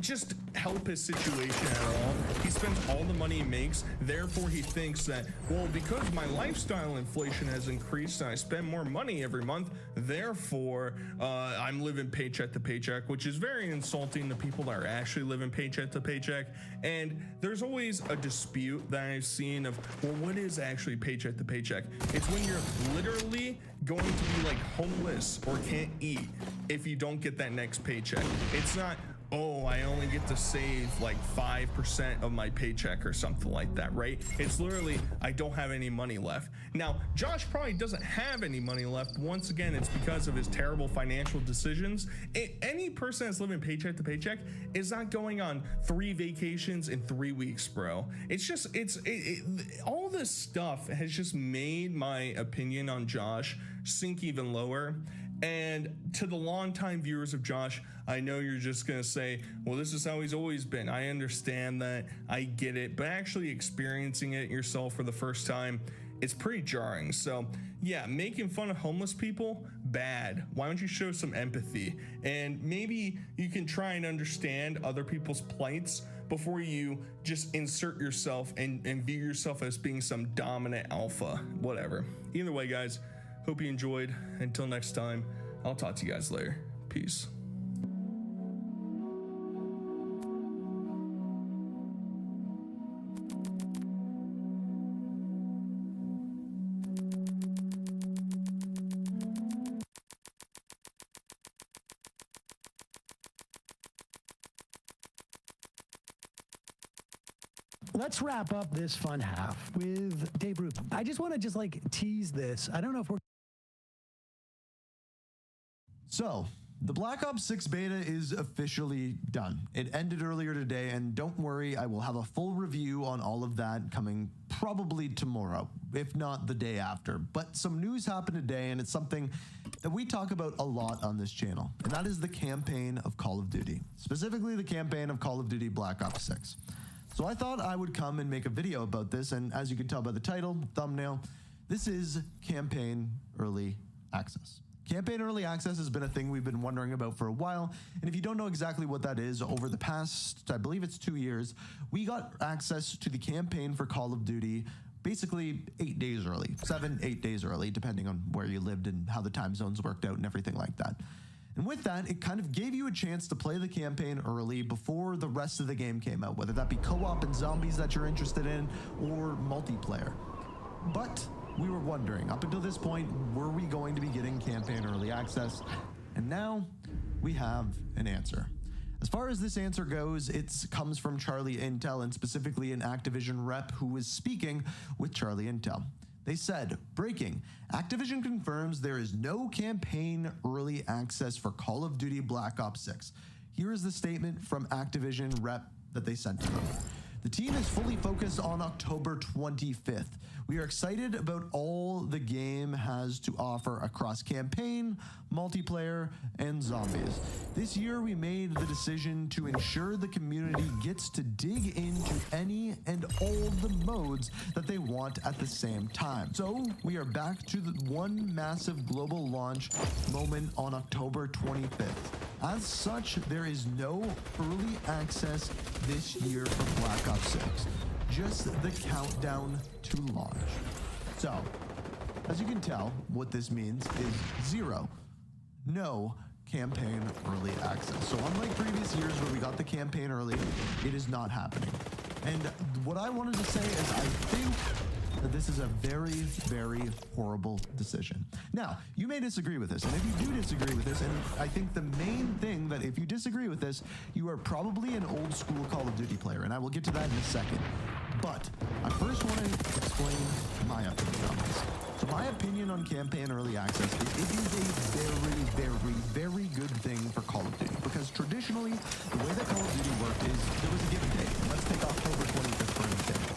just help his situation at all. He spends all the money he makes, therefore he thinks that, well, because my lifestyle inflation has increased and I spend more money every month, therefore I'm living paycheck to paycheck, which is very insulting to people that are actually living paycheck to paycheck. And there's always a dispute that I've seen of, well, what is actually paycheck to paycheck? It's when you're literally going to be like homeless or can't eat if you don't get that next paycheck. It's not, oh, I only get to save like 5% of my paycheck or something like that, right? It's literally, I don't have any money left. Now, Josh probably doesn't have any money left. Once again, it's because of his terrible financial decisions. Any person that's living paycheck to paycheck is not going on 3 vacations in 3 weeks, bro. It's just, all this stuff has just made my opinion on Josh sink even lower. And to the longtime viewers of Josh, I know you're just gonna say, well, this is how he's always been. I understand that, I get it, but actually experiencing it yourself for the first time, it's pretty jarring. So yeah, making fun of homeless people, bad. Why don't you show some empathy? And maybe you can try and understand other people's plights before you just insert yourself and view yourself as being some dominant alpha, whatever. Either way, guys, hope you enjoyed. Until next time, I'll talk to you guys later. Peace. Let's wrap up this fun half with Dave Ruth. I just want to like tease this. I don't know if we're. So, the Black Ops 6 beta is officially done. It ended earlier today, and don't worry, I will have a full review on all of that coming probably tomorrow, if not the day after. But some news happened today, and it's something that we talk about a lot on this channel, and that is the campaign of Call of Duty, specifically the campaign of Call of Duty Black Ops 6. So I thought I would come and make a video about this, and as you can tell by the title, thumbnail, this is Campaign Early Access. Campaign Early Access has been a thing we've been wondering about for a while, and if you don't know exactly what that is, over the past, I believe it's 2 years, we got access to the campaign for Call of Duty basically 8 days early, 7-8 days early, depending on where you lived and how the time zones worked out and everything like that. And with that, it kind of gave you a chance to play the campaign early before the rest of the game came out, whether that be co-op and zombies that you're interested in or multiplayer. But we were wondering, up until this point, were we going to be getting campaign early access? And now we have an answer. As far as this answer goes, it comes from Charlie Intel, and specifically an Activision rep who was speaking with Charlie Intel. They said, breaking, Activision confirms there is no campaign early access for Call of Duty Black Ops 6. Here is the statement from Activision rep that they sent to them. The team is fully focused on October 25th. We are excited about all the game has to offer across campaign, multiplayer, and zombies. This year we made the decision to ensure the community gets to dig into any and all the modes that they want at the same time. So we are back to the one massive global launch moment on October 25th. As such, there is no early access this year for Black Ops 6, just the countdown to launch. So, as you can tell, what this means is zero, no campaign early access. So unlike previous years where we got the campaign early, it is not happening. And what I wanted to say is I think that this is a very, very horrible decision. Now, you may disagree with this, and if you do disagree with this, and I think the main thing that if you disagree with this, you are probably an old school Call of Duty player, and I will get to that in a second. But I first want to explain my opinion on this. So my opinion on campaign early access is it is a very, very, very good thing for Call of Duty, because traditionally, the way that Call of Duty worked is there was a given date. Let's take October 25th for instance.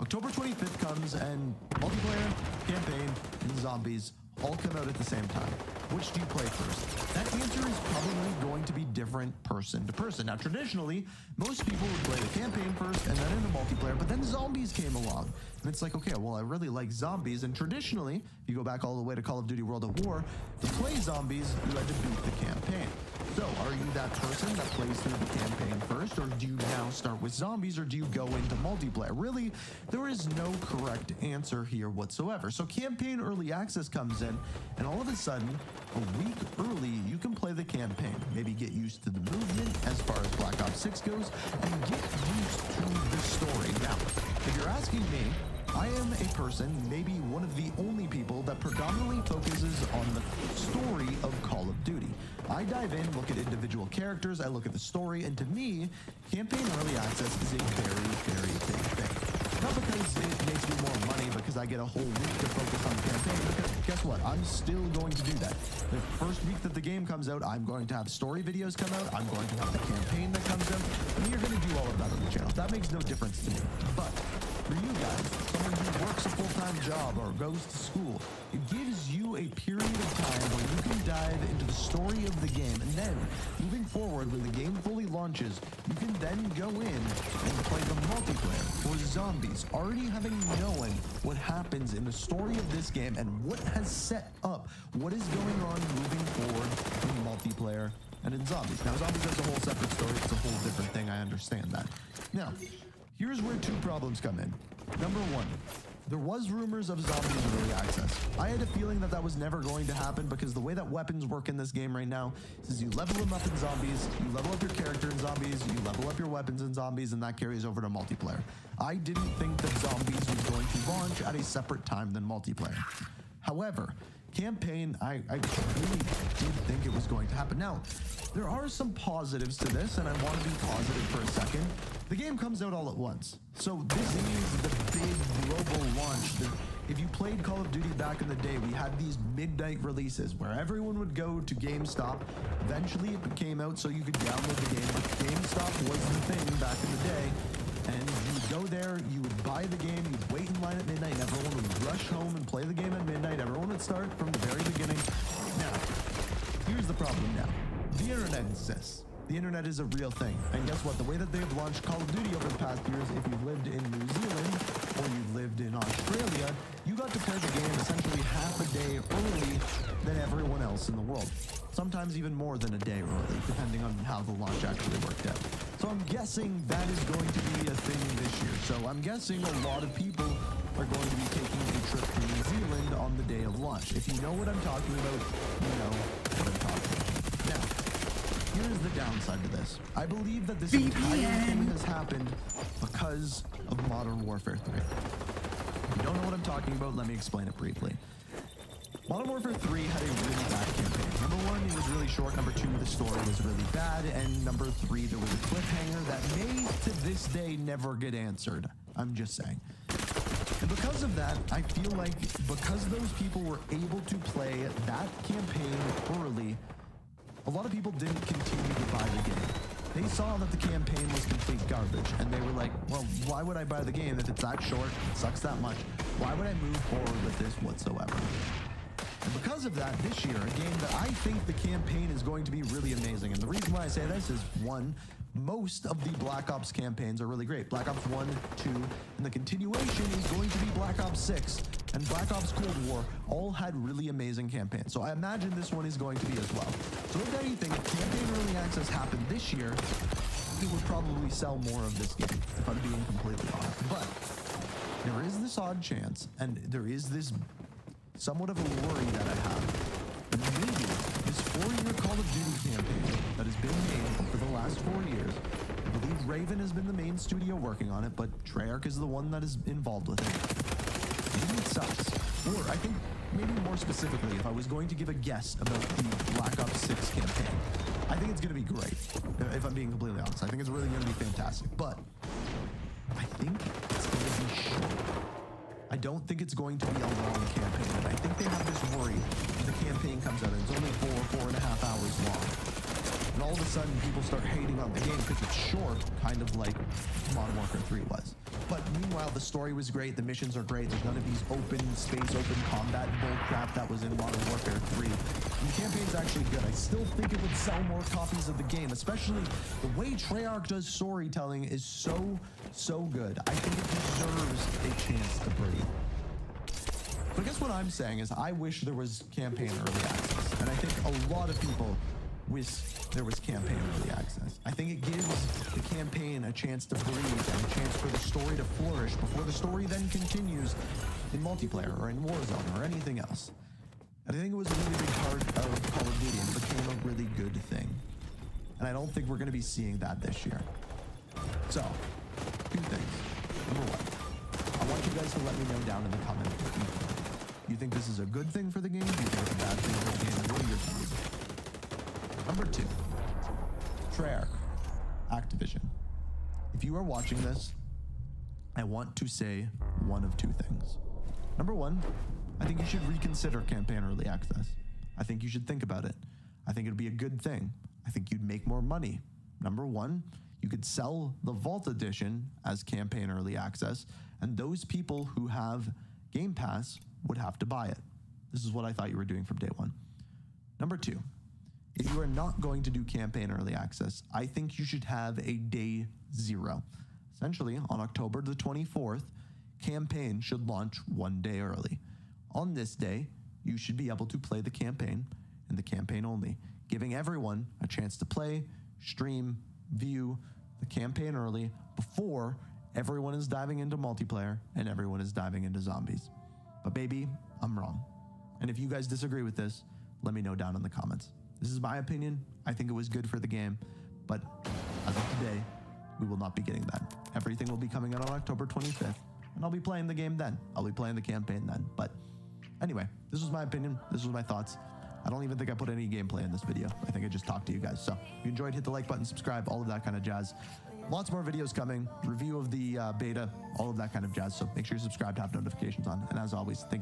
October 25th comes and multiplayer, campaign, and zombies all come out at the same time. Which do you play first? That answer is probably going to be different person to person. Now, traditionally, most people would play the campaign first and then into multiplayer, but then zombies came along. And it's like, okay, well, I really like zombies. And traditionally, if you go back all the way to Call of Duty World at War, to play zombies, you had to beat the campaign. So, are you that person that plays through the campaign first, or do you now start with zombies, or do you go into multiplayer? Really, there is no correct answer here whatsoever. So, campaign early access comes in, and all of a sudden, a week early, you can play the campaign. Maybe get used to the movement as far as Black Ops 6 goes, and get used to the story. Now, if you're asking me, I am a person, maybe one of the only people, that predominantly focuses on the story of Call of Duty. I dive in, look at individual characters, I look at the story, and to me, campaign early access is a very, very big thing. Not because it makes me more money, because I get a whole week to focus on the campaign, because guess what? I'm still going to do that. The first week that the game comes out, I'm going to have story videos come out, I'm going to have the campaign that comes out, and you're going to do all of that on the channel. That makes no difference to me. But for you guys, someone who works a full-time job or goes to school, it gives you a period of time where you can dive into the story of the game, and then moving forward when the game fully launches, you can then go in and play the multiplayer or zombies, already having known what happens in the story of this game and what has set up what is going on moving forward in multiplayer and in zombies. Now, zombies is a whole separate story. It's a whole different thing. I understand that. Now, here's where two problems come in. Number one, there was rumors of zombies in early access. I had a feeling that that was never going to happen because the way that weapons work in this game right now is you level them up in zombies, you level up your character in zombies, you level up your weapons in zombies, and that carries over to multiplayer. I didn't think that zombies was going to launch at a separate time than multiplayer. However, campaign, I really did think it was going to happen. Now, there are some positives to this, and I want to be positive for a second. The game comes out all at once. So this is the big global launch. If you played Call of Duty back in the day, we had these midnight releases where everyone would go to GameStop. Eventually it came out so you could download the game, but GameStop was the thing back in the day. And you would go there, you would buy the game, you'd wait in line at midnight, and everyone would rush home and play the game at midnight. Everyone would start from the very beginning. Now, here's the problem now. The internet exists. The internet is a real thing. And guess what? The way that they've launched Call of Duty over the past years, if you've lived in New Zealand or you've lived in Australia, you got to play the game essentially half a day early than everyone else in the world. Sometimes even more than a day early, depending on how the launch actually worked out. So I'm guessing that is going to be a thing this year. So I'm guessing a lot of people are going to be taking a trip to New Zealand on the day of launch. If you know what I'm talking about, you know what I'm talking about. Now, here's the downside to this. I believe that this entire thing has happened because of Modern Warfare 3. If you don't know what I'm talking about, let me explain it briefly. Modern Warfare 3 had a really bad campaign. Number one, it was really short. Number two, the story was really bad. And number three, there was a cliffhanger that may to this day never get answered. I'm just saying. And because of that, I feel like because those people were able to play that campaign early, a lot of people didn't continue to buy the game. They saw that the campaign was complete garbage, and they were like, well, why would I buy the game if it's that short, it sucks that much? Why would I move forward with this whatsoever? And because of that, this year, a game that I think the campaign is going to be really amazing. And the reason why I say this is, one, most of the Black Ops campaigns are really great. Black Ops 1, 2, and the continuation is going to be Black Ops 6 and Black Ops Cold War all had really amazing campaigns. So I imagine this one is going to be as well. So if anything, if campaign early access happened this year, it would probably sell more of this game, if I'm being completely honest. But there is this odd chance, and there is this somewhat of a worry that I have. And maybe this 4-year Call of Duty campaign that has been made for the last 4 years, I believe Raven has been the main studio working on it, but Treyarch is the one that is involved with it. Maybe it sucks. Or I think maybe more specifically, if I was going to give a guess about the Black Ops 6 campaign, I think it's going to be great. If I'm being completely honest, I think it's really going to be fantastic. But I think it's going to be short. I don't think it's going to be a long campaign, and I think they have this worry when the campaign comes out and it's only 4.5 hours long. And all of a sudden, people start hating on the game because it's short, kind of like Modern Warfare 3 was. But meanwhile, the story was great, the missions are great, there's none of these open space, open combat bullcrap that was in Modern Warfare 3. And the campaign's actually good. I still think it would sell more copies of the game, especially the way Treyarch does storytelling is so good. I think it deserves a chance to breathe. But I guess what I'm saying is I wish there was campaign early access. And I think a lot of people wish there was campaign early access. I think it gives the campaign a chance to breathe and a chance for the story to flourish before the story then continues in multiplayer or in Warzone or anything else. And I think it was a really big part of Call of Duty and it became a really good thing. And I don't think we're going to be seeing that this year. So, two things. Number one, I want you guys to let me know down in the comments what you think. Do you think this is a good thing for the game? Do you think it's a bad thing for the game? And what are your thoughts? Number two, Treyarch, Activision. If you are watching this, I want to say one of two things. Number one, I think you should reconsider campaign early access. I think you should think about it. I think it'd be a good thing. I think you'd make more money. Number one, you could sell the Vault Edition as campaign early access, and those people who have Game Pass would have to buy it. This is what I thought you were doing from day one. Number two, if you are not going to do campaign early access, I think you should have a day zero. Essentially, on October the 24th, campaign should launch 1 day early. On this day, you should be able to play the campaign and the campaign only, giving everyone a chance to play, stream, view the campaign early before everyone is diving into multiplayer and everyone is diving into zombies. But maybe I'm wrong. And if you guys disagree with this, let me know down in the comments. This is my opinion. I think it was good for the game, but as of today, we will not be getting that. Everything will be coming out on October 25th, and I'll be playing the game then. I'll be playing the campaign then. But anyway, this was my opinion. This was my thoughts. I don't even think I put any gameplay in this video. I think I just talked to you guys. So if you enjoyed, hit the like button, subscribe, all of that kind of jazz. Lots more videos coming, review of the beta, all of that kind of jazz. So make sure you subscribe to have notifications on. And as always, thank you.